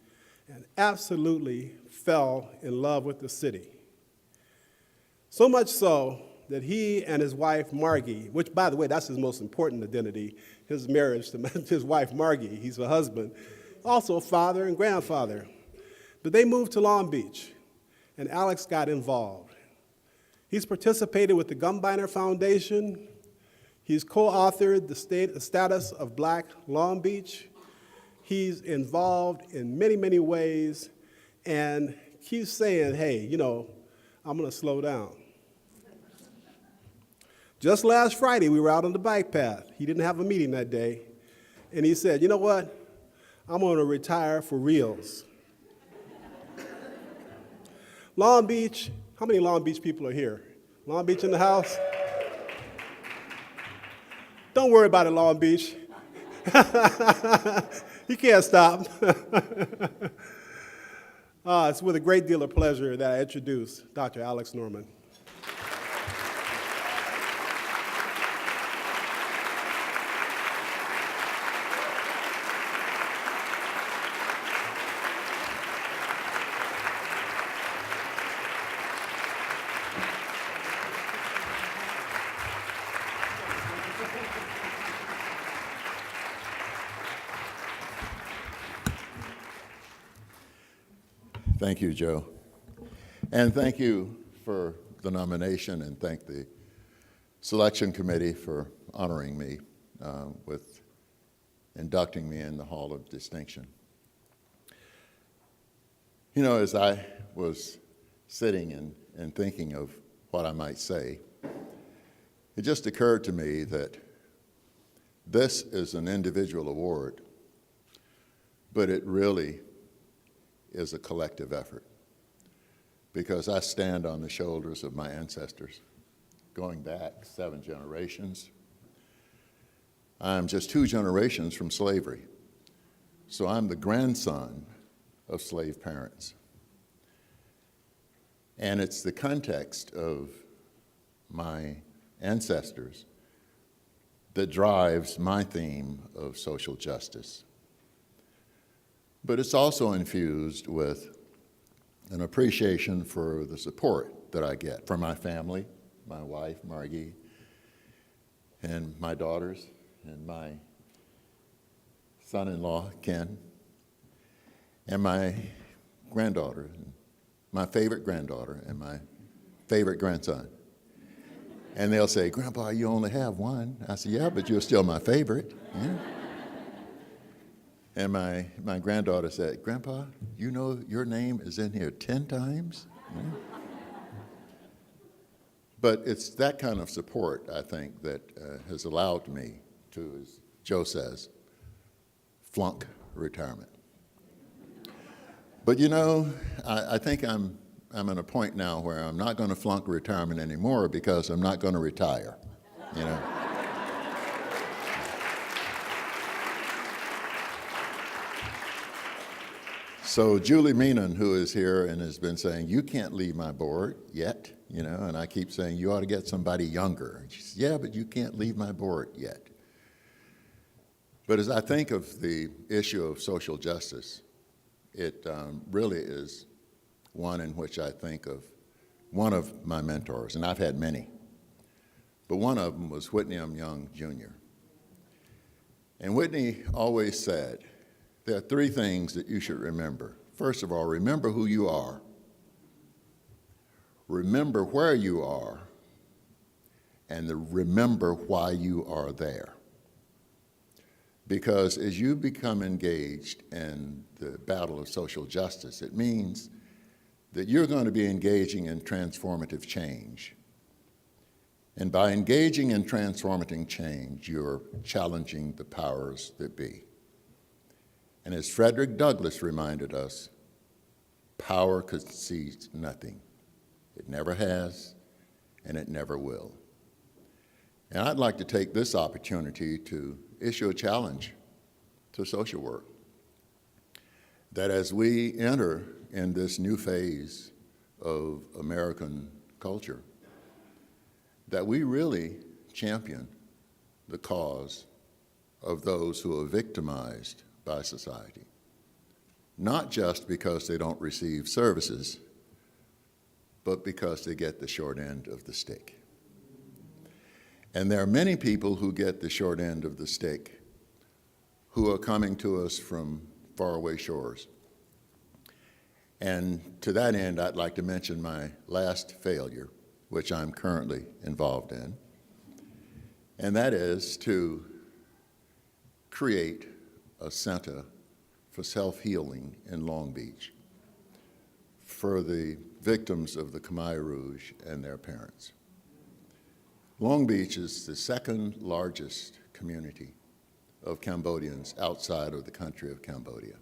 and absolutely fell in love with the city. So much so that he and his wife, Margie, which, by the way, that's his most important identity, his marriage to his wife, Margie. He's a husband, also father and grandfather. But they moved to Long Beach, and Alex got involved. He's participated with the Gumbiner Foundation. He's co-authored the Status of Black Long Beach. He's involved in many, many ways, and keeps saying, hey, you know, I'm going to slow down. Just last Friday, we were out on the bike path. He didn't have a meeting that day, and he said, you know what? I'm going to retire for reals. Long Beach, how many Long Beach people are here? Long Beach in the house? Don't worry about it, Long Beach. You can't stop. It's with a great deal of pleasure that I introduce Dr. Alex Norman. Thank you, Joe. And thank you for the nomination, and thank the selection committee for honoring me with inducting me in the Hall of Distinction. You know, as I was sitting and thinking of what I might say, it just occurred to me that this is an individual award, but it really is a collective effort, because I stand on the shoulders of my ancestors, going back 7 generations. I'm just 2 generations from slavery, so I'm the grandson of slave parents. And it's the context of my ancestors that drives my theme of social justice. But it's also infused with an appreciation for the support that I get from my family, my wife, Margie, and my daughters, and my son-in-law, Ken, and my granddaughter, my favorite granddaughter, and my favorite grandson. And they'll say, "Grandpa, you only have one." I say, "Yeah, but you're still my favorite." Yeah. And my granddaughter said, "Grandpa, you know your name is in here 10 times? Yeah. But it's that kind of support, I think, that has allowed me to, as Joe says, flunk retirement. But you know, I think I'm at a point now where I'm not going to flunk retirement anymore, because I'm not going to retire, you know. So Julie Meenan, who is here and has been saying, "You can't leave my board yet," you know, and I keep saying, "You ought to get somebody younger." And she says, "Yeah, but you can't leave my board yet." But as I think of the issue of social justice, it really is one in which I think of one of my mentors, and I've had many, but one of them was Whitney M. Young, Jr. And Whitney always said, there are 3 things that you should remember First of all, remember who you are. Remember where you are, and remember why you are there. Because as you become engaged in the battle of social justice, it means that you're going to be engaging in transformative change. And by engaging in transformative change, you're challenging the powers that be. And as Frederick Douglass reminded us, power concedes nothing. It never has, and it never will. And I'd like to take this opportunity to issue a challenge to social work, that as we enter in this new phase of American culture, that we really champion the cause of those who are victimized by society, not just because they don't receive services, but because they get the short end of the stick. And there are many people who get the short end of the stick who are coming to us from faraway shores. And to that end, I'd like to mention my last failure, which I'm currently involved in, and that is to create a center for self-healing in Long Beach for the victims of the Khmer Rouge and their parents. Long Beach is the second largest community of Cambodians outside of the country of Cambodia.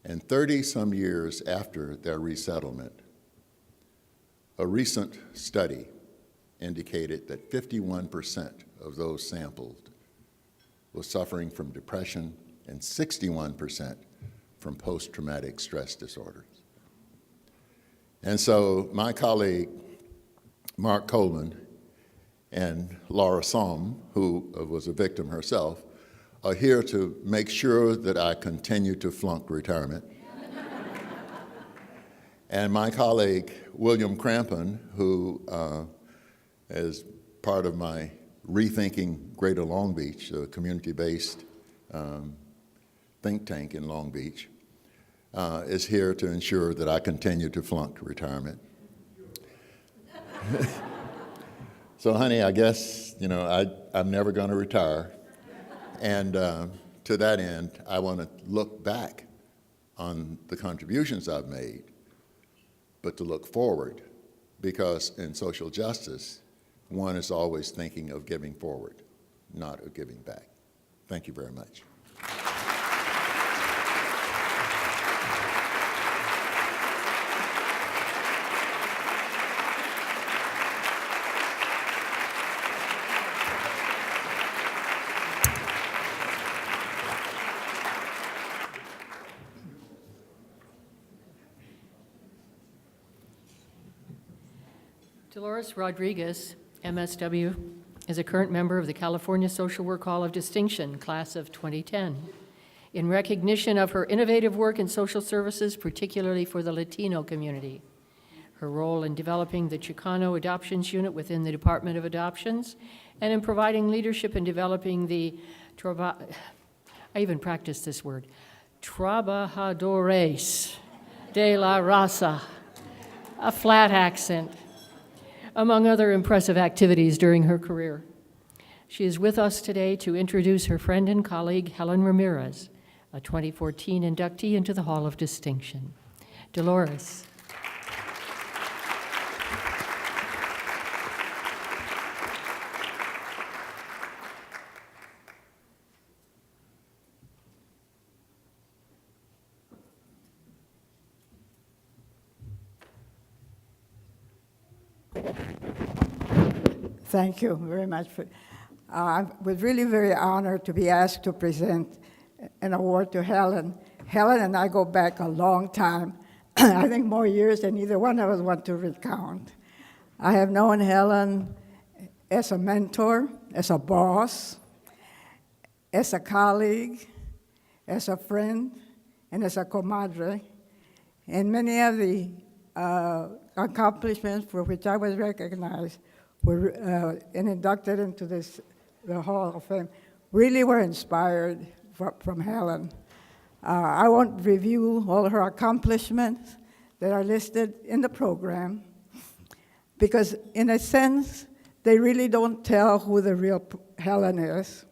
And 30-some years after their resettlement, a recent study indicated that 51% of those sampled were suffering from depression and 61% from post-traumatic stress disorders. And so my colleague, Mark Coleman, and Laura Somm, who was a victim herself, are here to make sure that I continue to flunk retirement. And my colleague, William Crampon, who is part of my Rethinking Greater Long Beach, a community-based think tank in Long Beach, is here to ensure that I continue to flunk retirement. So, honey, I guess, I'm never going to retire. And to that end, I want to look back on the contributions I've made, but to look forward, because in social justice, one is always thinking of giving forward, not of giving back. Thank you very much. Dolores Rodriguez, MSW, is a current member of the California Social Work Hall of Distinction, class of 2010. In recognition of her innovative work in social services, particularly for the Latino community, her role in developing the Chicano Adoptions Unit within the Department of Adoptions, and in providing leadership in developing the, I even practiced this word, Trabajadores de la Raza, a flat accent, among other impressive activities during her career. She is with us today to introduce her friend and colleague, Helen Ramirez, a 2014 inductee into the Hall of Distinction. Dolores. Thank you very much. I was really very honored to be asked to present an award to Helen. Helen and I go back a long time, I think more years than either one of us want to recount. I have known Helen as a mentor, as a boss, as a colleague, as a friend, and as a comadre. And many of the accomplishments for which I was recognized were and inducted into the Hall of Fame really were inspired from Helen. I won't review all her accomplishments that are listed in the program, because in a sense, they really don't tell who the real Helen is.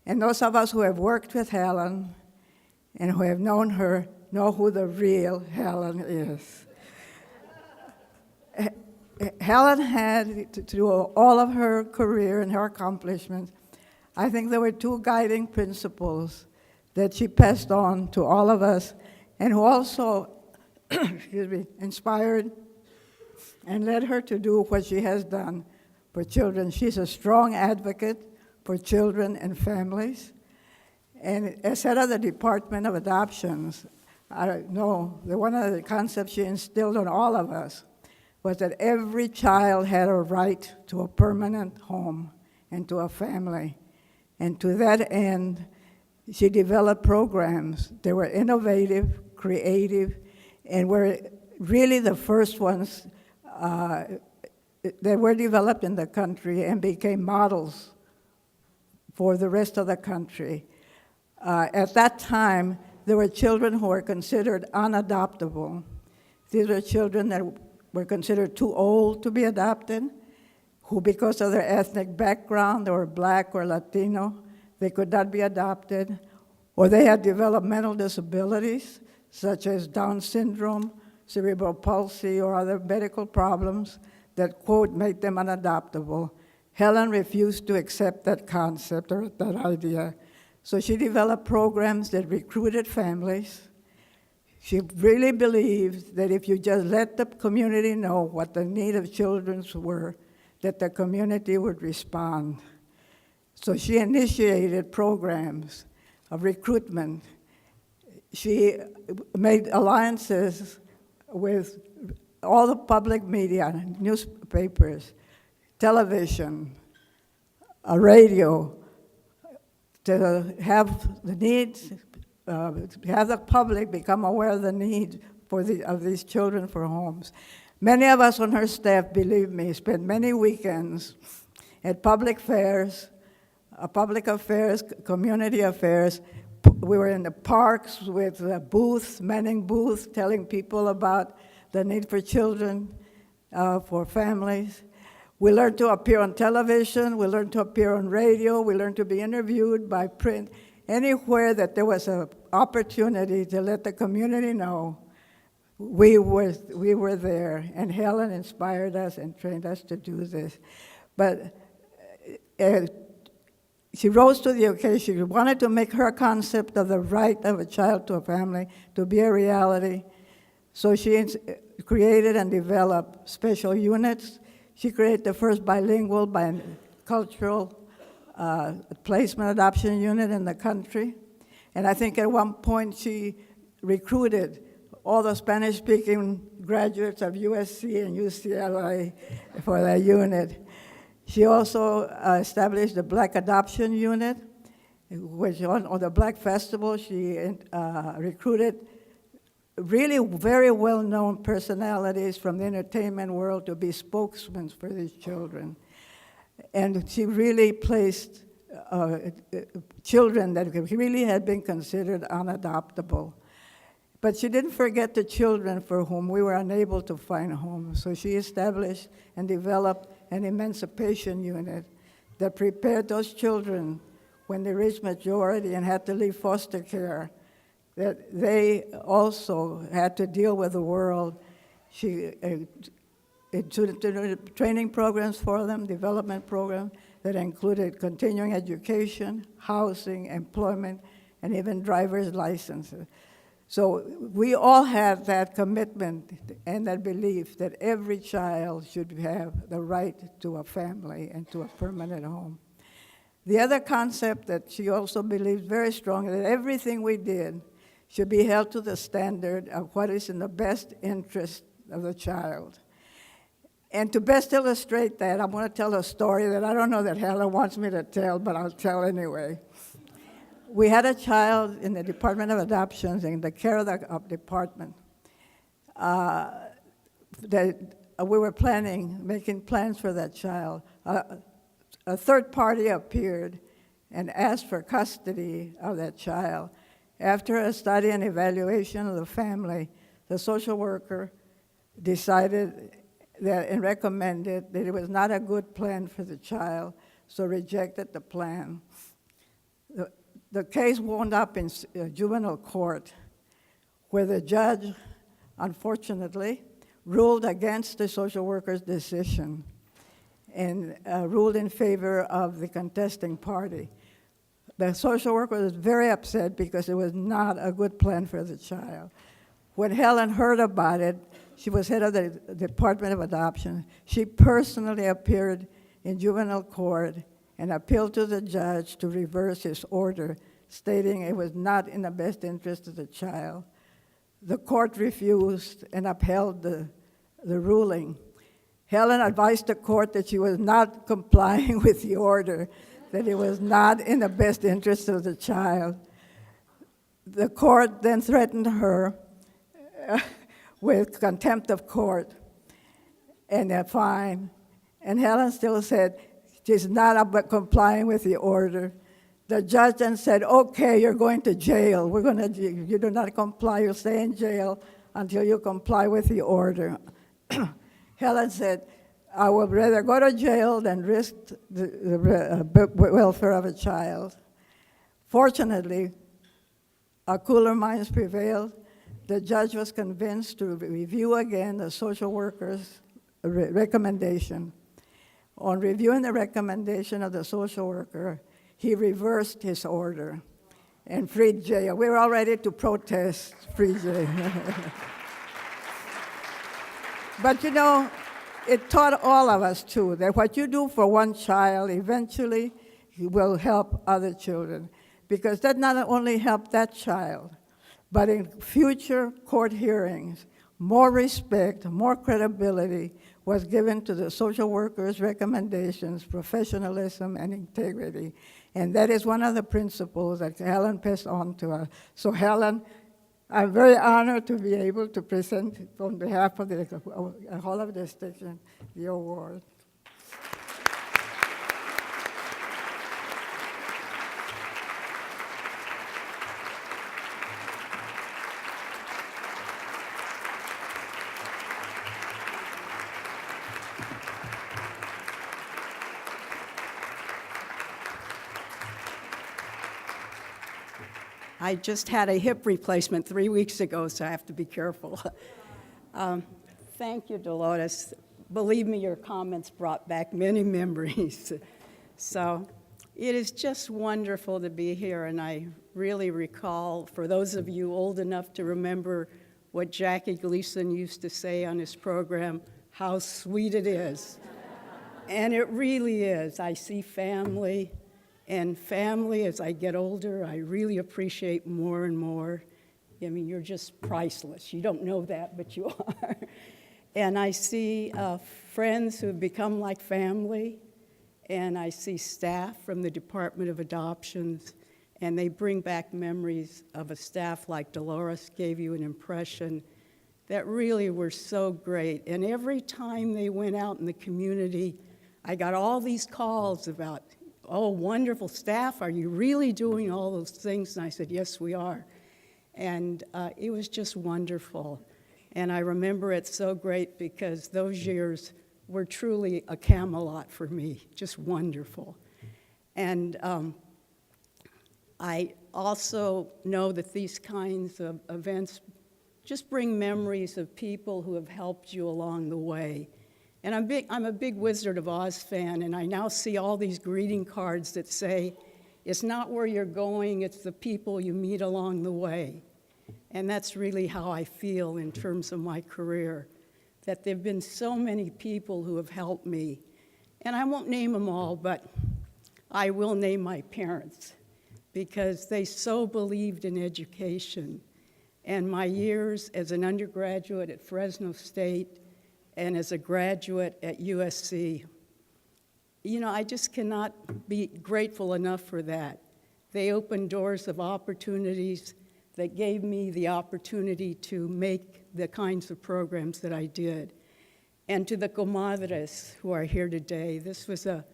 And those of us who have worked with Helen and who have known her know who the real Helen is. Helen had, through all of her career and her accomplishments, I think there were two guiding principles that she passed on to all of us, and who also excuse me, inspired and led her to do what she has done for children. She's a strong advocate for children and families. And as head of the Department of Adoptions, I know that one of the concepts she instilled on all of us was that every child had a right to a permanent home and to a family. And to that end, she developed programs that were innovative, creative, and were really the first ones that were developed in the country and became models for the rest of the country. At that time, there were children who were considered unadoptable. These were children that were considered too old to be adopted, who because of their ethnic background, they were Black or Latino, they could not be adopted, or they had developmental disabilities, such as Down syndrome, cerebral palsy, or other medical problems that, quote, made them unadoptable. Helen refused to accept that concept or that idea. So she developed programs that recruited families. She really believed that if you just let the community know what the need of children were, that the community would respond. So she initiated programs of recruitment. She made alliances with all the public media, newspapers, television, radio, to have the needs, have the public become aware of the need of these children for homes. Many of us on her staff, believe me, spent many weekends at public fairs, community affairs. We were in the parks with booths, manning booths, telling people about the need for children, for families. We learned to appear on television, we learned to appear on radio, we learned to be interviewed by print. Anywhere that there was an opportunity to let the community know, we were there, and Helen inspired us and trained us to do this. But she rose to the occasion. She wanted to make her concept of the right of a child to a family to be a reality. So she created and developed special units. She created the first bilingual, bicultural placement adoption unit in the country. And I think at one point she recruited all the Spanish-speaking graduates of USC and UCLA for that unit. She also established the Black Adoption Unit, which on the Black Festival, she recruited really very well-known personalities from the entertainment world to be spokesmen for these children. And she really placed children that really had been considered unadoptable. But she didn't forget the children for whom we were unable to find homes. So she established and developed an emancipation unit that prepared those children when they reached majority and had to leave foster care, that they also had to deal with the world. She instituted training programs for them, development programs that included continuing education, housing, employment, and even driver's licenses. So we all have that commitment and that belief that every child should have the right to a family and to a permanent home. The other concept that she also believes very strongly, that everything we did should be held to the standard of what is in the best interest of the child. And to best illustrate that, I'm going to tell a story that I don't know that Helen wants me to tell, but I'll tell anyway. We had a child in the Department of Adoptions, in the care of the department, that we were making plans for that child. A third party appeared and asked for custody of that child. After a study and evaluation of the family, the social worker decided that and recommended that it was not a good plan for the child, so rejected the plan. The case wound up in juvenile court, where the judge, unfortunately, ruled against the social worker's decision and ruled in favor of the contesting party. The social worker was very upset because it was not a good plan for the child. When Helen heard about it, she was head of the Department of Adoption. She personally appeared in juvenile court and appealed to the judge to reverse his order, stating it was not in the best interest of the child. The court refused and upheld the ruling. Helen advised the court that she was not complying with the order, that it was not in the best interest of the child. The court then threatened her with contempt of court and a fine. And Helen still said she's not complying with the order. The judge then said, okay, you're going to jail. You do not comply, you'll stay in jail until you comply with the order. Helen said, I would rather go to jail than risk the welfare of a child. Fortunately, our cooler minds prevailed. The judge was convinced to review again the social worker's recommendation. On reviewing the recommendation of the social worker, he reversed his order and freed jail. We were all ready to protest free jail. But you know, it taught all of us too, that what you do for one child eventually will help other children. Because that not only helped that child, but in future court hearings, more respect, more credibility was given to the social worker's recommendations, professionalism, and integrity. And that is one of the principles that Helen passed on to us. So Helen, I'm very honored to be able to present on behalf of the Hall of Distinction the award. I just had a hip replacement 3 weeks ago, so I have to be careful. Thank you, Dolores. Believe me, your comments brought back many memories. So it is just wonderful to be here, and I really recall, for those of you old enough to remember what Jackie Gleason used to say on his program, how sweet it is. And it really is. I see family. And family, as I get older, I really appreciate more and more. I mean, you're just priceless. You don't know that, but you are. And I see friends who have become like family, and I see staff from the Department of Adoptions, and they bring back memories of a staff like Dolores gave you an impression that really were so great. And every time they went out in the community, I got all these calls about, oh, wonderful staff, are you really doing all those things? And I said, yes, we are. And it was just wonderful. And I remember it so great because those years were truly a Camelot for me, just wonderful. And I also know that these kinds of events just bring memories of people who have helped you along the way. And I'm a big Wizard of Oz fan, and I now see all these greeting cards that say, it's not where you're going, it's the people you meet along the way. And that's really how I feel in terms of my career, that there have been so many people who have helped me. And I won't name them all, but I will name my parents, because they so believed in education. And my years as an undergraduate at Fresno State and as a graduate at USC, you know, I just cannot be grateful enough for that. They opened doors of opportunities that gave me the opportunity to make the kinds of programs that I did. And to the comadres who are here today, this was a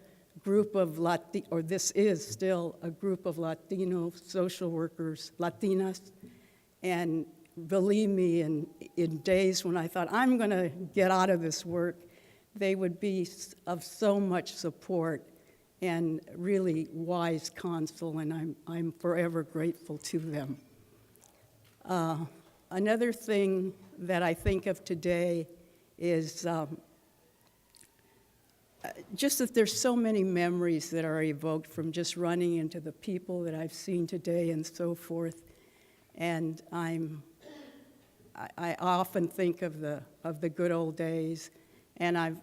group of this is still a group of Latino social workers, Latinas, and believe me, in days when I thought, I'm going to get out of this work, they would be of so much support and really wise counsel, and I'm forever grateful to them. Another thing that I think of today is just that there's so many memories that are evoked from just running into the people that I've seen today and so forth. And I often think of the good old days, and I've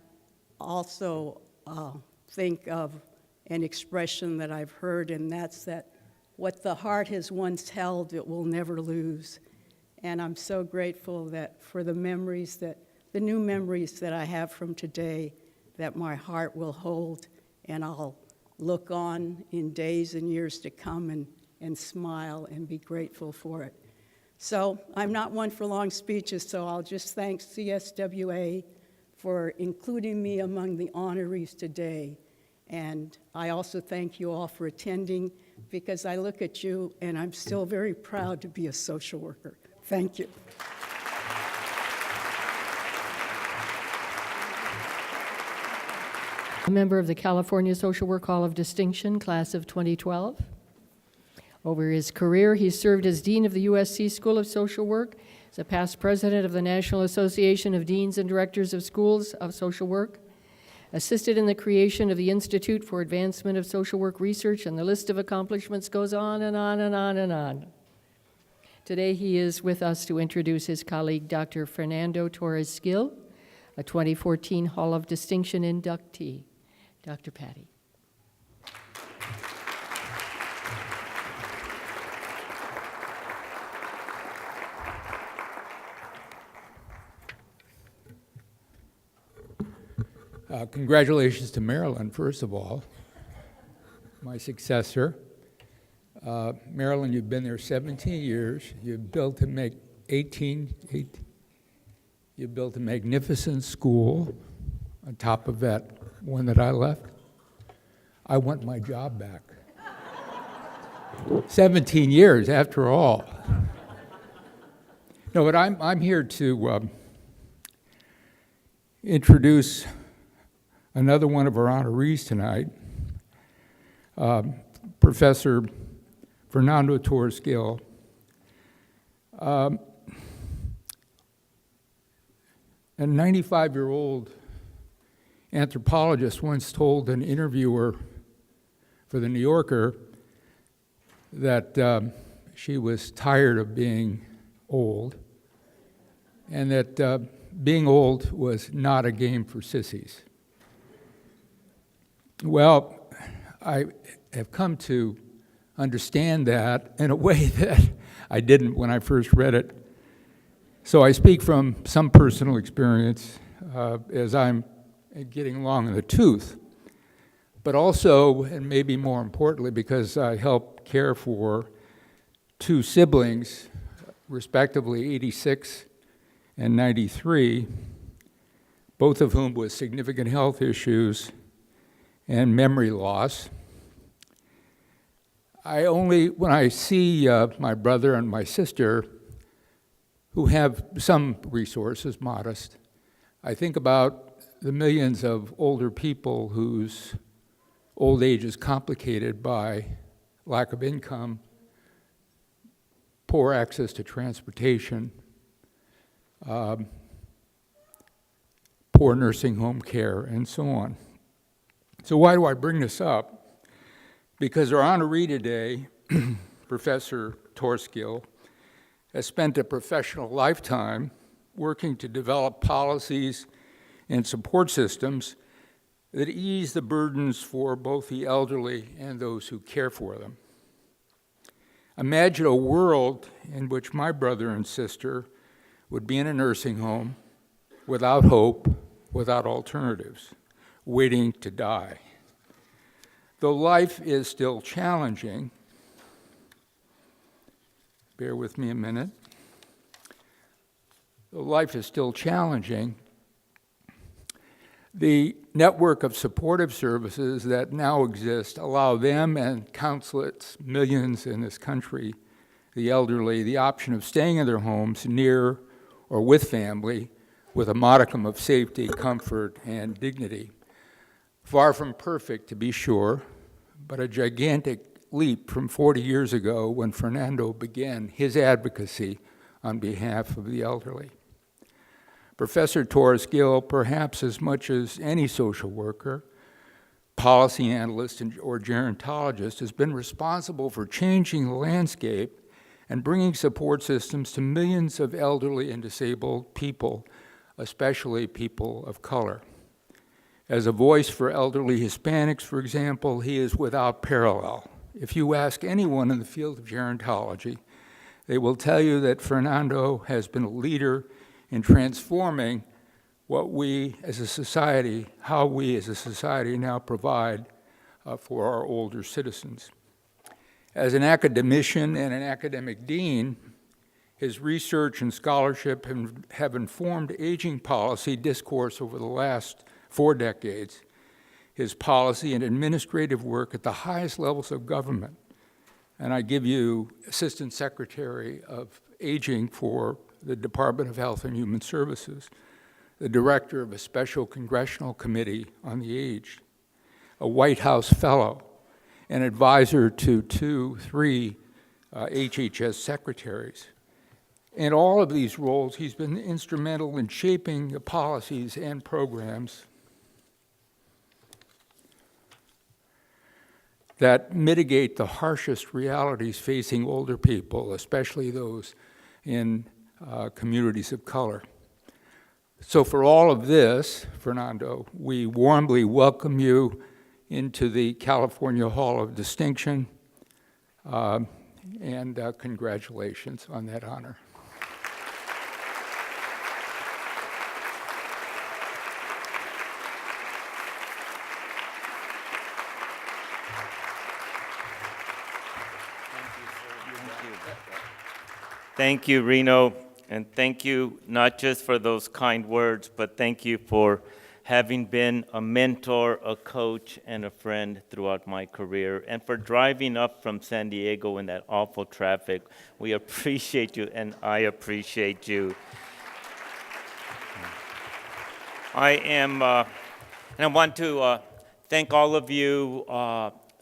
also think of an expression that I've heard, and that's that what the heart has once held, it will never lose. And I'm so grateful that for the new memories that I have from today, that my heart will hold, and I'll look on in days and years to come and smile and be grateful for it. So I'm not one for long speeches, so I'll just thank CSWA for including me among the honorees today. And I also thank you all for attending, because I look at you and I'm still very proud to be a social worker. Thank you. A member of the California Social Work Hall of Distinction, class of 2012. Over his career, he served as Dean of the USC School of Social Work, as a past president of the National Association of Deans and Directors of Schools of Social Work, assisted in the creation of the Institute for Advancement of Social Work Research, and the list of accomplishments goes on and on and on and on. Today, he is with us to introduce his colleague, Dr. Fernando Torres-Gil, a 2014 Hall of Distinction inductee. Dr. Patty. Congratulations to Marilyn, first of all, my successor. Marilyn, you've been there 17 years. You've built a magnificent school on top of that one that I left. I want my job back. 17 years, after all. No, but I'm here to introduce another one of our honorees tonight, Professor Fernando Torres-Gil. A 95-year-old anthropologist once told an interviewer for The New Yorker that she was tired of being old, and that being old was not a game for sissies. Well, I have come to understand that in a way that I didn't when I first read it. So I speak from some personal experience as I'm getting along in the tooth, but also, and maybe more importantly, because I help care for two siblings, respectively 86 and 93, both of whom with significant health issues and memory loss. When I see my brother and my sister, who have some resources, modest, I think about the millions of older people whose old age is complicated by lack of income, poor access to transportation, poor nursing home care, and so on. So why do I bring this up? Because our honoree today, Professor Torres-Gil, has spent a professional lifetime working to develop policies and support systems that ease the burdens for both the elderly and those who care for them. Imagine a world in which my brother and sister would be in a nursing home without hope, without alternatives, waiting to die. Though life is still challenging, bear with me a minute. Though life is still challenging, The network of supportive services that now exist allow them and countless millions in this country, the elderly, the option of staying in their homes near or with family with a modicum of safety, comfort, and dignity. Far from perfect, to be sure, but a gigantic leap from 40 years ago when Fernando began his advocacy on behalf of the elderly. Professor Torres Gill, perhaps as much as any social worker, policy analyst, or gerontologist, has been responsible for changing the landscape and bringing support systems to millions of elderly and disabled people, especially people of color. As a voice for elderly Hispanics, for example, he is without parallel. If you ask anyone in the field of gerontology, they will tell you that Fernando has been a leader in transforming what we as a society, how we as a society now provide for our older citizens. As an academician and an academic dean, his research and scholarship have informed aging policy discourse over the last 4 decades, his policy and administrative work at the highest levels of government. And I give you Assistant Secretary of Aging for the Department of Health and Human Services, the director of a special congressional committee on the aged, a White House fellow, an advisor to 3 HHS secretaries. In all of these roles, he's been instrumental in shaping the policies and programs that mitigate the harshest realities facing older people, especially those in communities of color. So for all of this, Fernando, we warmly welcome you into the California Hall of Distinction, and congratulations on that honor. Thank you, Reno, and thank you not just for those kind words, but thank you for having been a mentor, a coach, and a friend throughout my career, and for driving up from San Diego in that awful traffic. We appreciate you, and I appreciate you. And I want to thank all of you,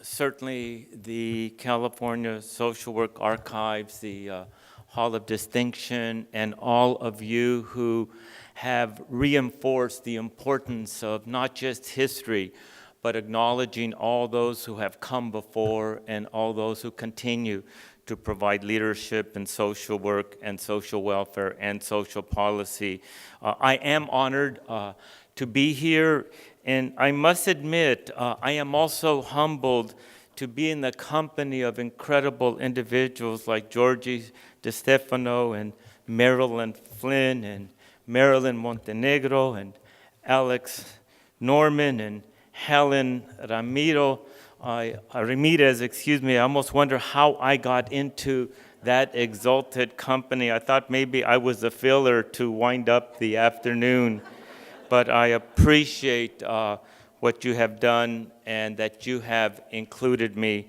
certainly the California Social Work Archives, the Hall of Distinction, and all of you who have reinforced the importance of not just history, but acknowledging all those who have come before and all those who continue to provide leadership in social work and social welfare and social policy. I am honored to be here, and I must admit, I am also humbled to be in the company of incredible individuals like Georgie DeStefano and Marilyn Flynn and Marilyn Montenegro and Alex Norman and Helen Ramirez, excuse me. I almost wonder how I got into that exalted company. I thought maybe I was a filler to wind up the afternoon, but I appreciate what you have done and that you have included me.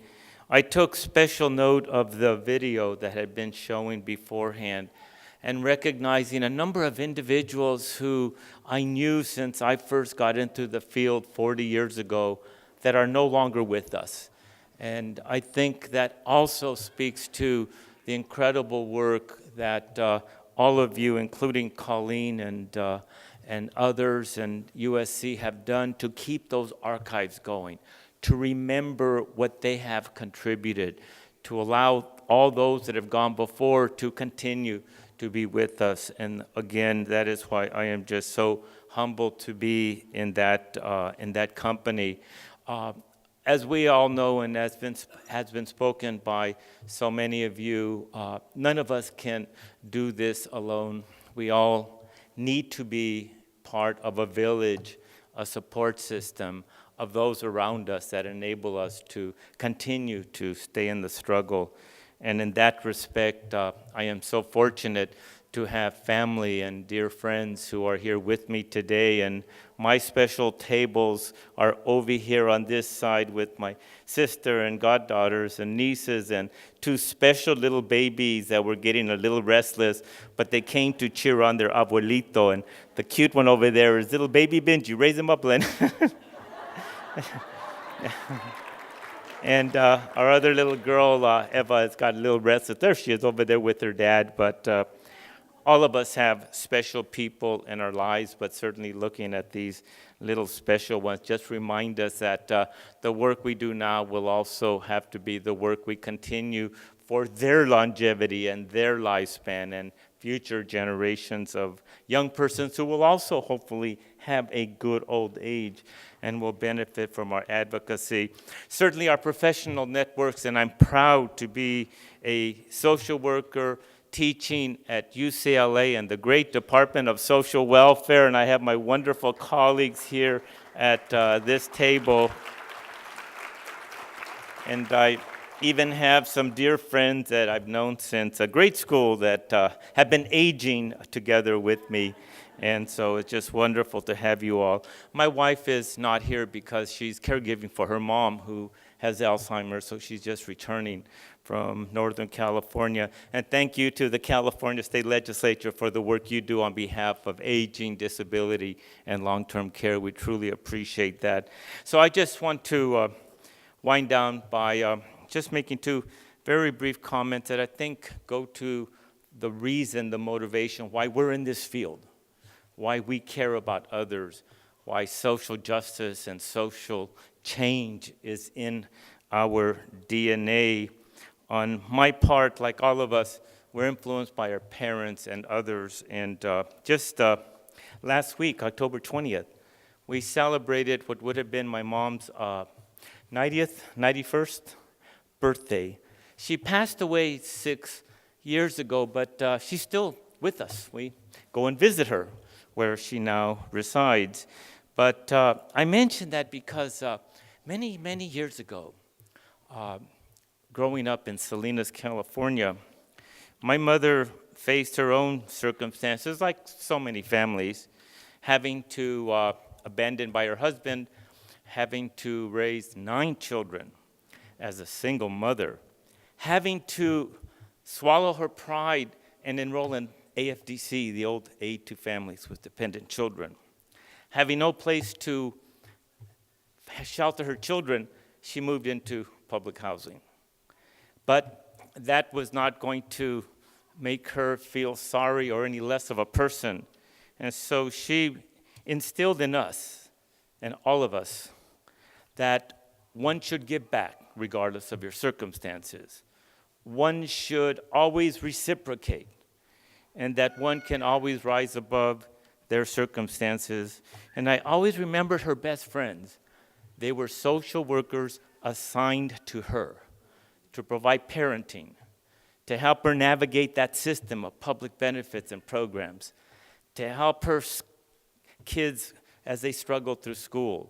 I took special note of the video that had been showing beforehand and recognizing a number of individuals who I knew since I first got into the field 40 years ago that are no longer with us. And I think that also speaks to the incredible work that all of you, including Colleen and others and USC, have done to keep those archives going, to remember what they have contributed, to allow all those that have gone before to continue to be with us. And again, that is why I am just so humbled to be in that company. As we all know, and has been spoken by so many of you, none of us can do this alone. We all need to be part of a village, a support system of those around us that enable us to continue to stay in the struggle. And in that respect, I am so fortunate to have family and dear friends who are here with me today. And my special tables are over here on this side with my sister and goddaughters and nieces and two special little babies that were getting a little restless, but they came to cheer on their abuelito. And the cute one over there is little baby Benji. Raise him up, Len. And our other little girl, Eva, has got a little restless. There she is over there with her dad. But all of us have special people in our lives, but certainly looking at these little special ones just remind us that the work we do now will also have to be the work we continue for their longevity and their lifespan and future generations of young persons who will also hopefully have a good old age and will benefit from our advocacy. Certainly our professional networks, and I'm proud to be a social worker teaching at UCLA and the great Department of Social Welfare, and I have my wonderful colleagues here at this table. And I even have some dear friends that I've known since grade school that have been aging together with me. And so it's just wonderful to have you all. My wife is not here because she's caregiving for her mom who has Alzheimer's, so she's just returning from Northern California. And thank you to the California State Legislature for the work you do on behalf of aging, disability, and long-term care. We truly appreciate that. So I just want to wind down by just making two very brief comments that I think go to the reason, the motivation, why we're in this field, why we care about others, why social justice and social change is in our DNA. On my part, like all of us, we're influenced by our parents and others. And just last week, October 20th, we celebrated what would have been my mom's 91st birthday. She passed away 6 years ago, but she's still with us. We go and visit her where she now resides. But I mentioned that because many, many years ago, growing up in Salinas, California, my mother faced her own circumstances, like so many families, having to, abandoned by her husband, having to raise 9 children as a single mother, having to swallow her pride and enroll in AFDC, the old Aid to Families with Dependent Children. Having no place to shelter her children, she moved into public housing. But that was not going to make her feel sorry or any less of a person. And so she instilled in us, and all of us, that one should give back regardless of your circumstances. One should always reciprocate, and that one can always rise above their circumstances. And I always remembered her best friends. They were social workers assigned to her to provide parenting, to help her navigate that system of public benefits and programs, to help her kids as they struggled through school.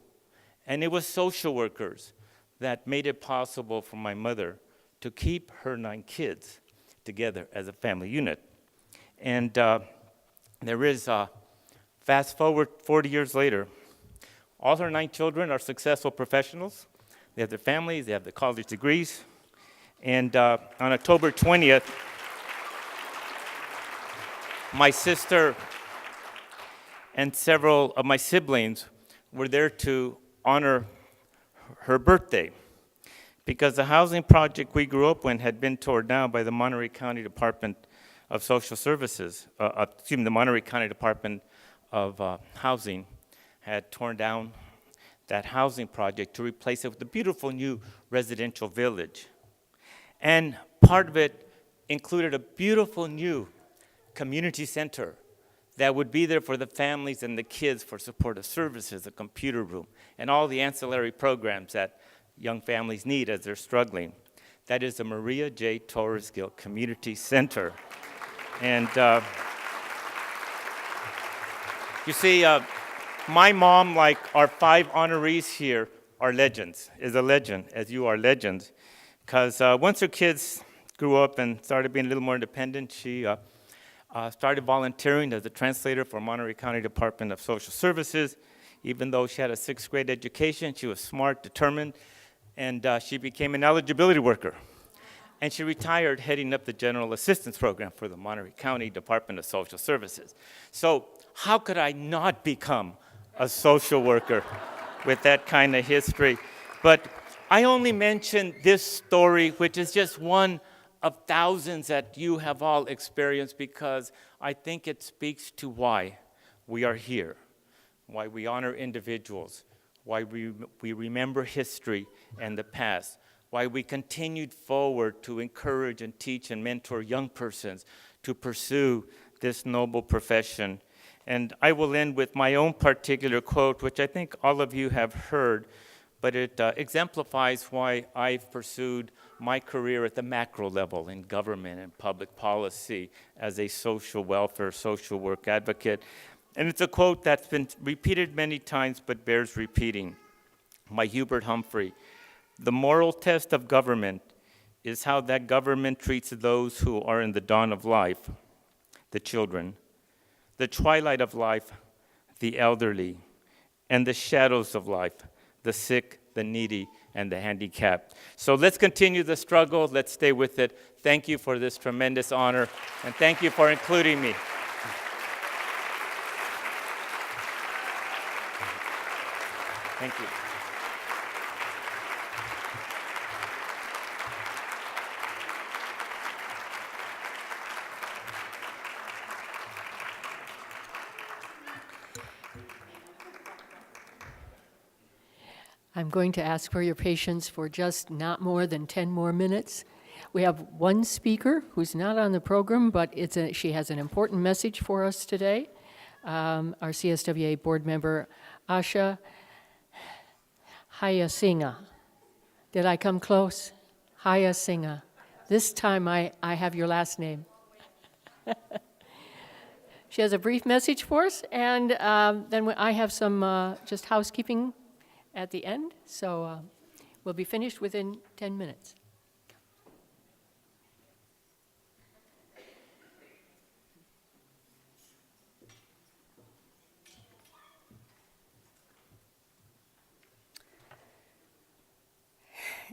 And it was social workers that made it possible for my mother to keep her 9 kids together as a family unit. And there is, fast forward 40 years later, all her 9 children are successful professionals. They have their families, they have their college degrees. And on October 20th, my sister and several of my siblings were there to honor her birthday, because the housing project we grew up in had been torn down by the Monterey County Department of Social Services, the Monterey County Department of Housing had torn down that housing project to replace it with a beautiful new residential village. And part of it included a beautiful new community center that would be there for the families and the kids for supportive services, a computer room, and all the ancillary programs that young families need as they're struggling. That is the Maria J. Torres Gil Community Center. And you see, my mom, like our 5 honorees here, are legends, is a legend, as you are legends. Because once her kids grew up and started being a little more independent. She started volunteering as a translator for Monterey County Department of Social Services. Even though she had a 6th grade education, she was smart, determined, and she became an eligibility worker. And she retired heading up the General Assistance Program for the Monterey County Department of Social Services. So how could I not become a social worker with that kind of history? But I only mention this story, which is just one of thousands that you have all experienced, because I think it speaks to why we are here, why we honor individuals, why we remember history and the past, why we continued forward to encourage and teach and mentor young persons to pursue this noble profession. And I will end with my own particular quote, which I think all of you have heard, but it exemplifies why I've pursued my career at the macro level in government and public policy as a social welfare, social work advocate. And it's a quote that's been repeated many times but bears repeating, by Hubert Humphrey. The moral test of government is how that government treats those who are in the dawn of life, the children, the twilight of life, the elderly, and the shadows of life, the sick, the needy, and the handicapped. So let's continue the struggle. Let's stay with it. Thank you for this tremendous honor, and thank you for including me. Thank you. I'm going to ask for your patience for just not more than 10 more minutes. We have one speaker who's not on the program, but she has an important message for us today. Our CSWA board member, Asha Hayasinghe. Did I come close? Hayasinghe. This time I have your last name. She has a brief message for us, and then I have some just housekeeping at the end, so we'll be finished within 10 minutes.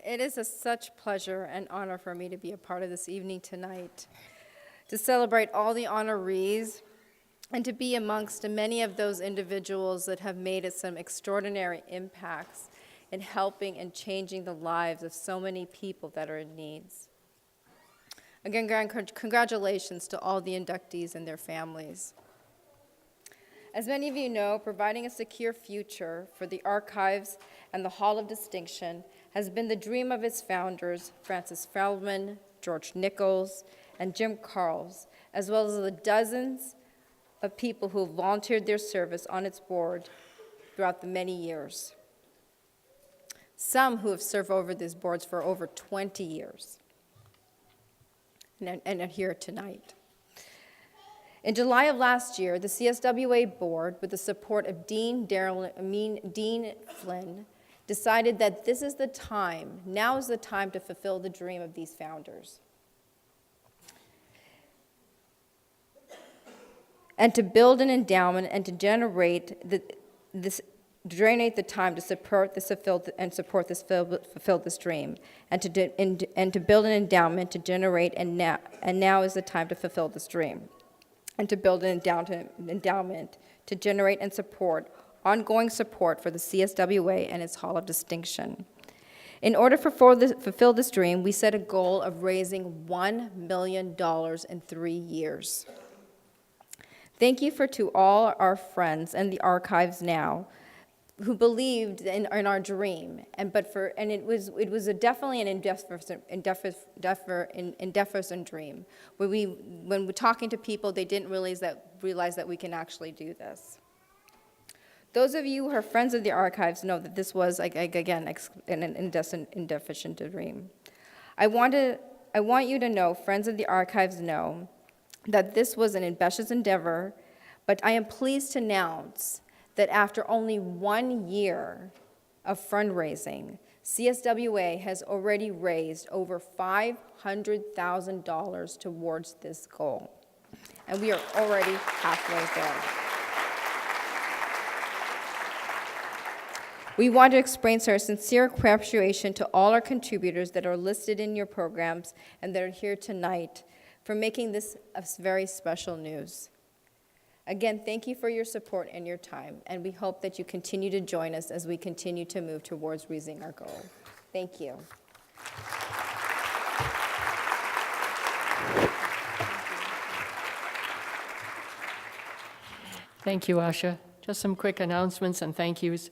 It is such pleasure and honor for me to be a part of this evening tonight, to celebrate all the honorees and to be amongst many of those individuals that have made some extraordinary impacts in helping and changing the lives of so many people that are in need. Again, congratulations to all the inductees and their families. As many of you know, providing a secure future for the archives and the Hall of Distinction has been the dream of its founders, Francis Feldman, George Nichols, and Jim Carles, as well as the dozens of people who have volunteered their service on its board throughout the many years. Some who have served over these boards for over 20 years and are here tonight. In July of last year, the CSWA board, with the support of Dean Flynn, decided that this is the time, now is the time to fulfill the dream of these founders. And to build an endowment and to generate the time to support this fulfill this dream, and to build an endowment to generate and now is the time to fulfill this dream, and to build an endowment to generate and support ongoing support for the CSWA and its Hall of Distinction. In order to fulfill this dream, we set a goal of raising $1 million in 3 years. Thank you to all our friends and the archives now who believed in our dream, and it was definitely an indefinite dream. When we're talking to people, they didn't realize that we can actually do this. Those of you who are friends of the archives know that this was, again, an indefinite dream. I want you to know, friends of the archives know, that this was an ambitious endeavor, but I am pleased to announce that after only 1 year of fundraising, CSWA has already raised over $500,000 towards this goal, and we are already halfway there. We want to express our sincere appreciation to all our contributors that are listed in your programs and that are here tonight for making this a very special news. Again, thank you for your support and your time, and we hope that you continue to join us as we continue to move towards reaching our goal. Thank you. Thank you, Asha. Just some quick announcements and thank yous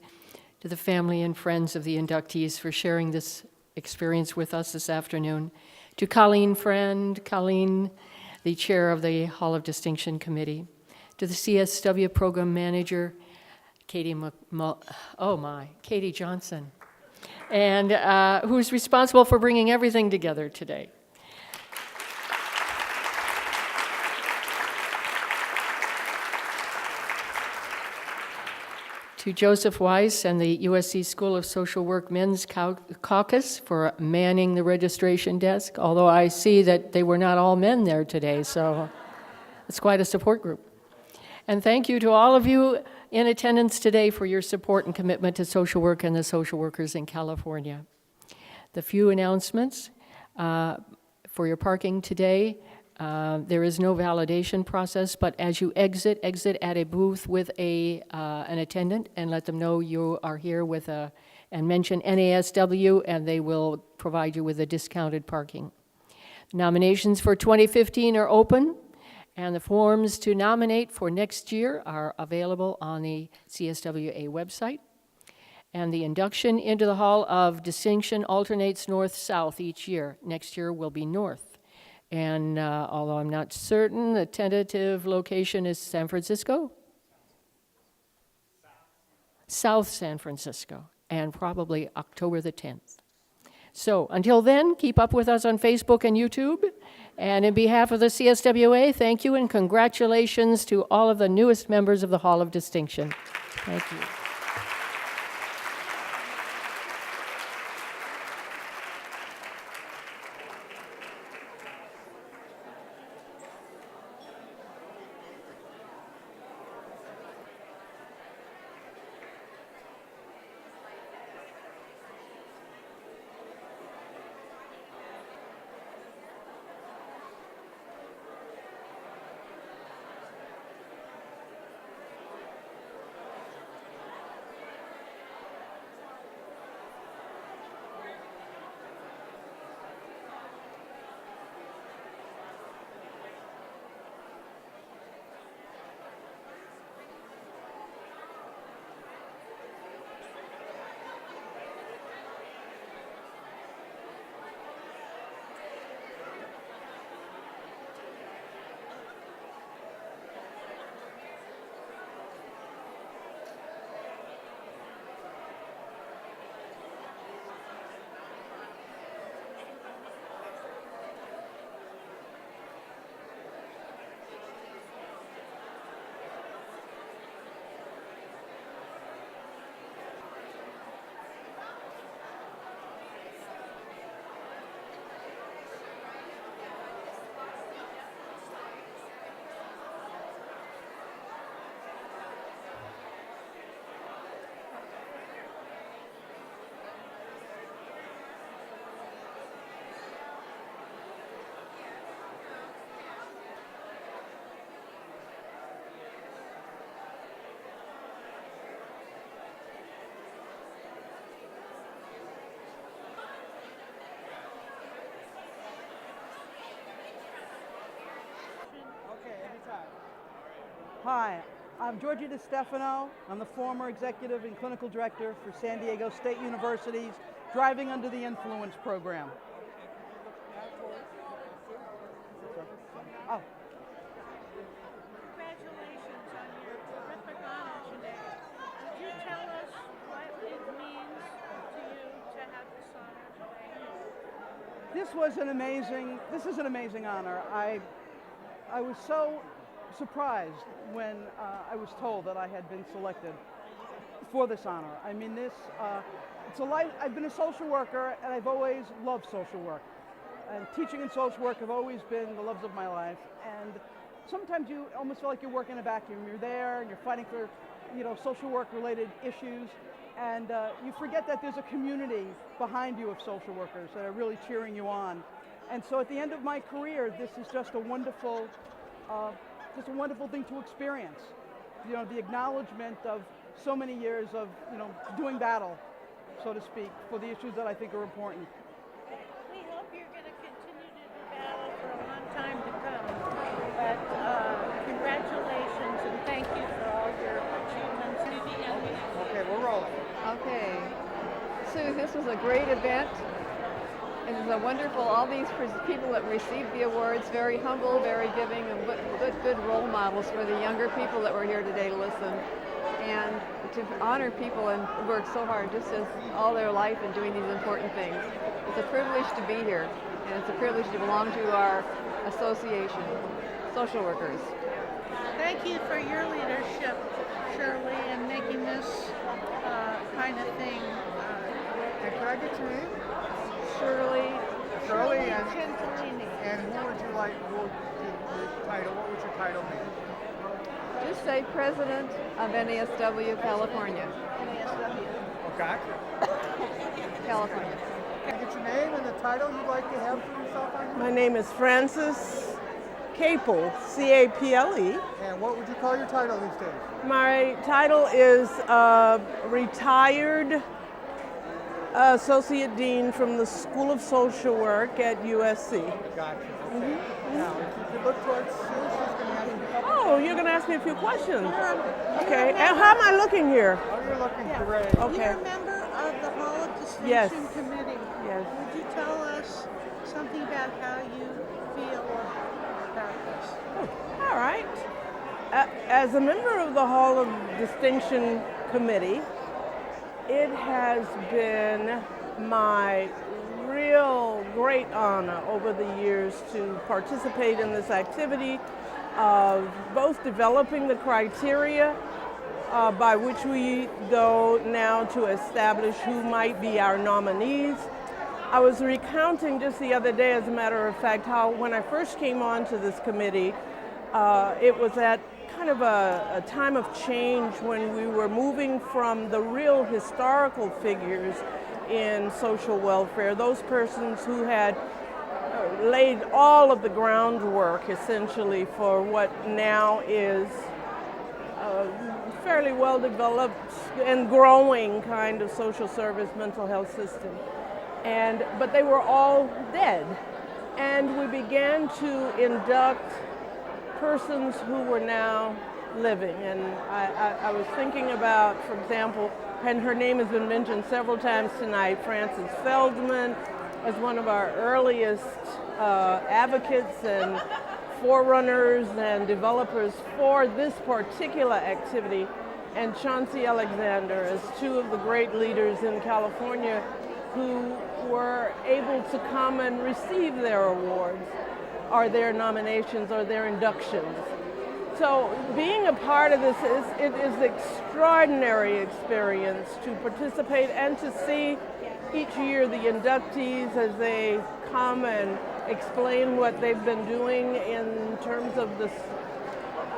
to the family and friends of the inductees for sharing this experience with us this afternoon. To Colleen Friend, Colleen, the chair of the Hall of Distinction Committee. To the CSW program manager, Katie Johnson, and who's responsible for bringing everything together today. To Joseph Weiss and the USC School of Social Work Men's Caucus for manning the registration desk, although I see that they were not all men there today, so it's quite a support group. And thank you to all of you in attendance today for your support and commitment to social work and the social workers in California. The few announcements for your parking today. There is no validation process, but as you exit at a booth with an attendant and let them know you are here with and mention NASW, and they will provide you with a discounted parking. Nominations for 2015 are open, and the forms to nominate for next year are available on the CSWA website. And the induction into the Hall of Distinction alternates north-south each year. Next year will be north. And although I'm not certain, the tentative location is San Francisco? South San Francisco, and probably October the 10th. So until then, keep up with us on Facebook and YouTube. And in behalf of the CSWA, thank you and congratulations to all of the newest members of the Hall of Distinction. Thank you. Hi, I'm Georgie DiStefano. I'm the former executive and clinical director for San Diego State University's Driving Under the Influence program. Oh. Congratulations on your terrific honor today. Could you tell us what it means to you to have this honor today? This is an amazing honor. I was so surprised when I was told that I had been selected for this honor. I mean, it's a life. I've been a social worker, and I've always loved social work. And teaching and social work have always been the loves of my life. And sometimes you almost feel like you're working in a vacuum. You're there, and you're fighting for, social work-related issues, and you forget that there's a community behind you of social workers that are really cheering you on. And so, at the end of my career, this is just a wonderful thing to experience. The acknowledgement of so many years of, doing battle, so to speak, for the issues that I think are important. We hope you're going to continue to do battle for a long time to come. But congratulations and thank you for all your achievements. Okay, we're rolling. Okay. Sue, this was a great event. It was a wonderful, all these people that received the awards, very humble, very giving, and good role models for the younger people that were here today to listen. And to honor people and work so hard just as all their life and doing these important things. It's a privilege to be here, and it's a privilege to belong to our association, social workers. Thank you for your leadership, Shirley, in making this kind of thing. And could I get your name? Shirley Gentilini. And who would you like, what would your title be? Just say President of NASW California. Okay. California. Can I get your name and the title you'd like to have for yourself on here? My name is Frances Caple, C-A-P-L-E. And what would you call your title these days? My title is retired Associate Dean from the School of Social Work at USC. Gotcha. Okay. Now, if you could look towards Sue, she's going to ask you a couple Oh, you're going to ask me a few questions. Okay. And how am I looking here? Oh, you're looking great. Okay. You're a member of the Hall of Distinction Yes. Committee. Yes. Would you tell us something about how you feel about this? All right. As a member of the Hall of Distinction Committee, it has been my real great honor over the years to participate in this activity of both developing the criteria by which we go now to establish who might be our nominees. I was recounting just the other day, as a matter of fact, how when I first came on to this committee, it was at kind of a time of change when we were moving from the real historical figures in social welfare, those persons who had laid all of the groundwork essentially for what now is a fairly well developed and growing kind of social service mental health system. But they were all dead. And we began to induct persons who were now living. And I was thinking about, for example, and her name has been mentioned several times tonight, Frances Feldman as one of our earliest advocates and forerunners and developers for this particular activity, and Chauncey Alexander as two of the great leaders in California who were able to come and receive their awards or their nominations or their inductions. So being a part of this, it is an extraordinary experience to participate and to see each year the inductees as they come and explain what they've been doing in terms of this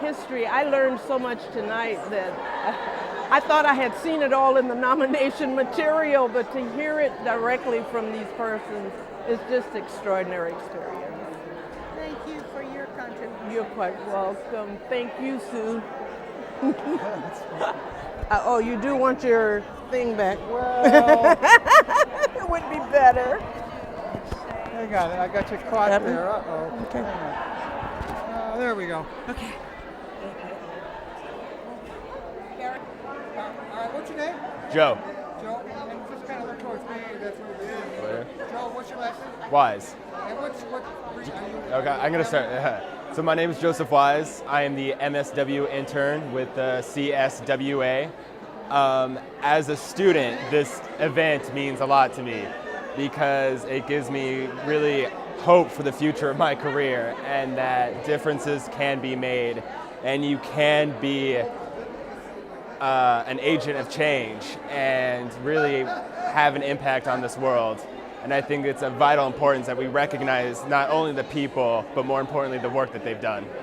history. I learned so much tonight that I thought I had seen it all in the nomination material, but to hear it directly from these persons is just extraordinary experience. Thank you for your contribution. You're quite welcome. Thank you, Sue. Oh, you do want your thing back? Well, it would be better. Hang on, I got you caught Yep. there. Uh-oh. Okay. There we go. Okay. All right, what's your name? Joe. Joe, and just kind of look towards me. That's what it is. Where? Joe, what's your last name? Wise. And what are you? Okay, I'm gonna start. So my name is Joseph Wise. I am the MSW intern with the CSWA. As a student, this event means a lot to me because it gives me really hope for the future of my career and that differences can be made and you can be an agent of change and really have an impact on this world. And I think it's of vital importance that we recognize not only the people, but more importantly, the work that they've done. The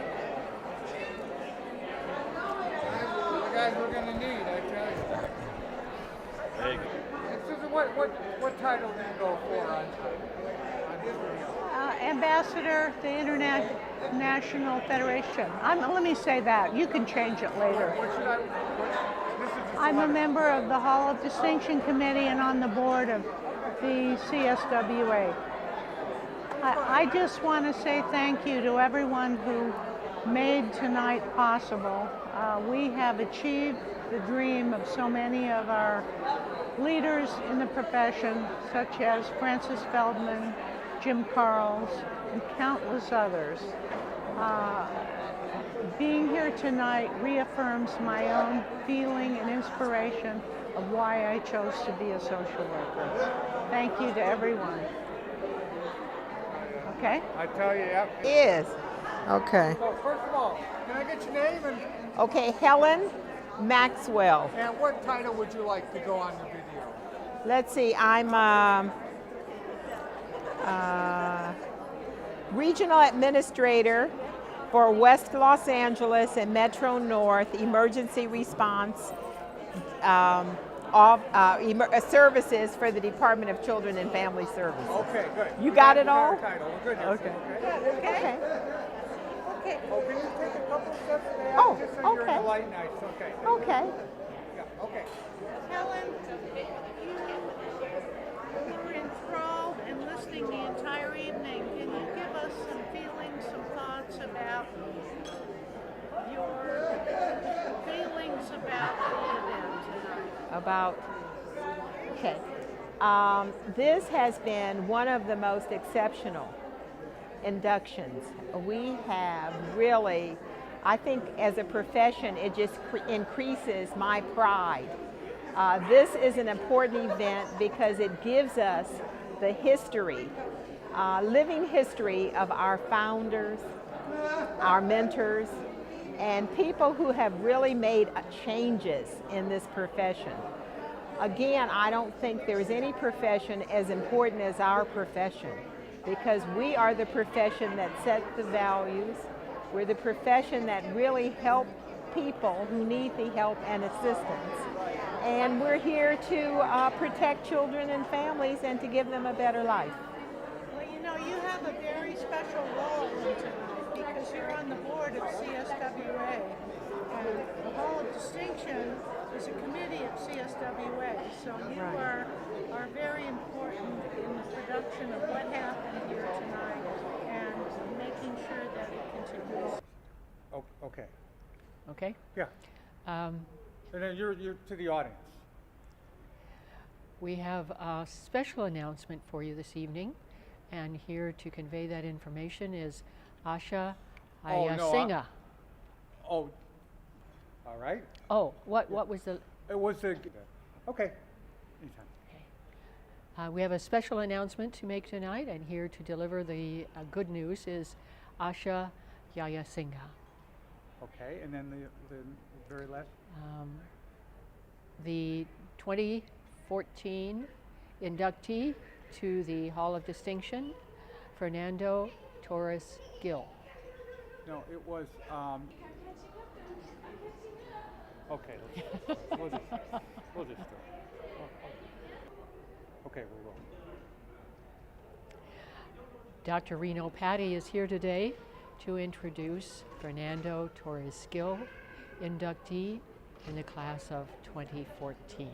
guys we're going to need, I tell you. There you go. And Susan, what title do you go for on this video? Ambassador to the International Federation. Let me say that. You can change it later. I'm a member of the Hall of Distinction Committee and on the board of the CSWA. I just want to say thank you to everyone who made tonight possible. We have achieved the dream of so many of our leaders in the profession, such as Francis Feldman, Jim Carles, and countless others. Being here tonight reaffirms my own feeling and inspiration of why I chose to be a social worker. Thank you to everyone. Okay? I tell you, yep. Is. Okay. So first of all, can I get your name and Okay, Helen Maxwell. what title would you like to go on the video? Let's see, I'm Regional Administrator for West Los Angeles and Metro North Emergency Response Services for the Department of Children and Family Services. Okay, good. You got it all? Title. We're good. Okay. Okay. Okay. Oh, can you take a couple steps back Oh, just so you're in okay. the light nights? Okay. Okay. Yeah, okay. Helen, you were enthralled and listening the entire evening. Can you give us some feelings, some thoughts about your feelings about the event tonight? This has been one of the most exceptional inductions. We have really, I think as a profession, it just increases my pride. This is an important event because it gives us the history, living history of our founders, our mentors, and people who have really made changes in this profession. Again, I don't think there's any profession as important as our profession because we are the profession that sets the values. We're the profession that really help people who need the help and assistance. And we're here to protect children and families and to give them a better life. Well, you know, you have a very special role in tonight because you're on the board of CSWA. And the Hall of Distinction is a committee of CSWA, so you are very important in the production of what happened here tonight and making sure that it continues. Oh, okay. Okay? Yeah. And then you're to the audience. We have a special announcement for you this evening, and here to convey that information is Asha Ayasinga. Oh, all right. Oh, what was the... It was a... Okay. Anytime. Okay. We have a special announcement to make tonight, and here to deliver the good news is Asha Ayasinga. Okay, and then the very last? The 2014 inductee to the Hall of Distinction, Fernando Torres Gil. No, it was, okay, we'll just okay, we will. Dr. Reno Patty is here today to introduce Fernando Torres Gil, inductee in the class of 2014.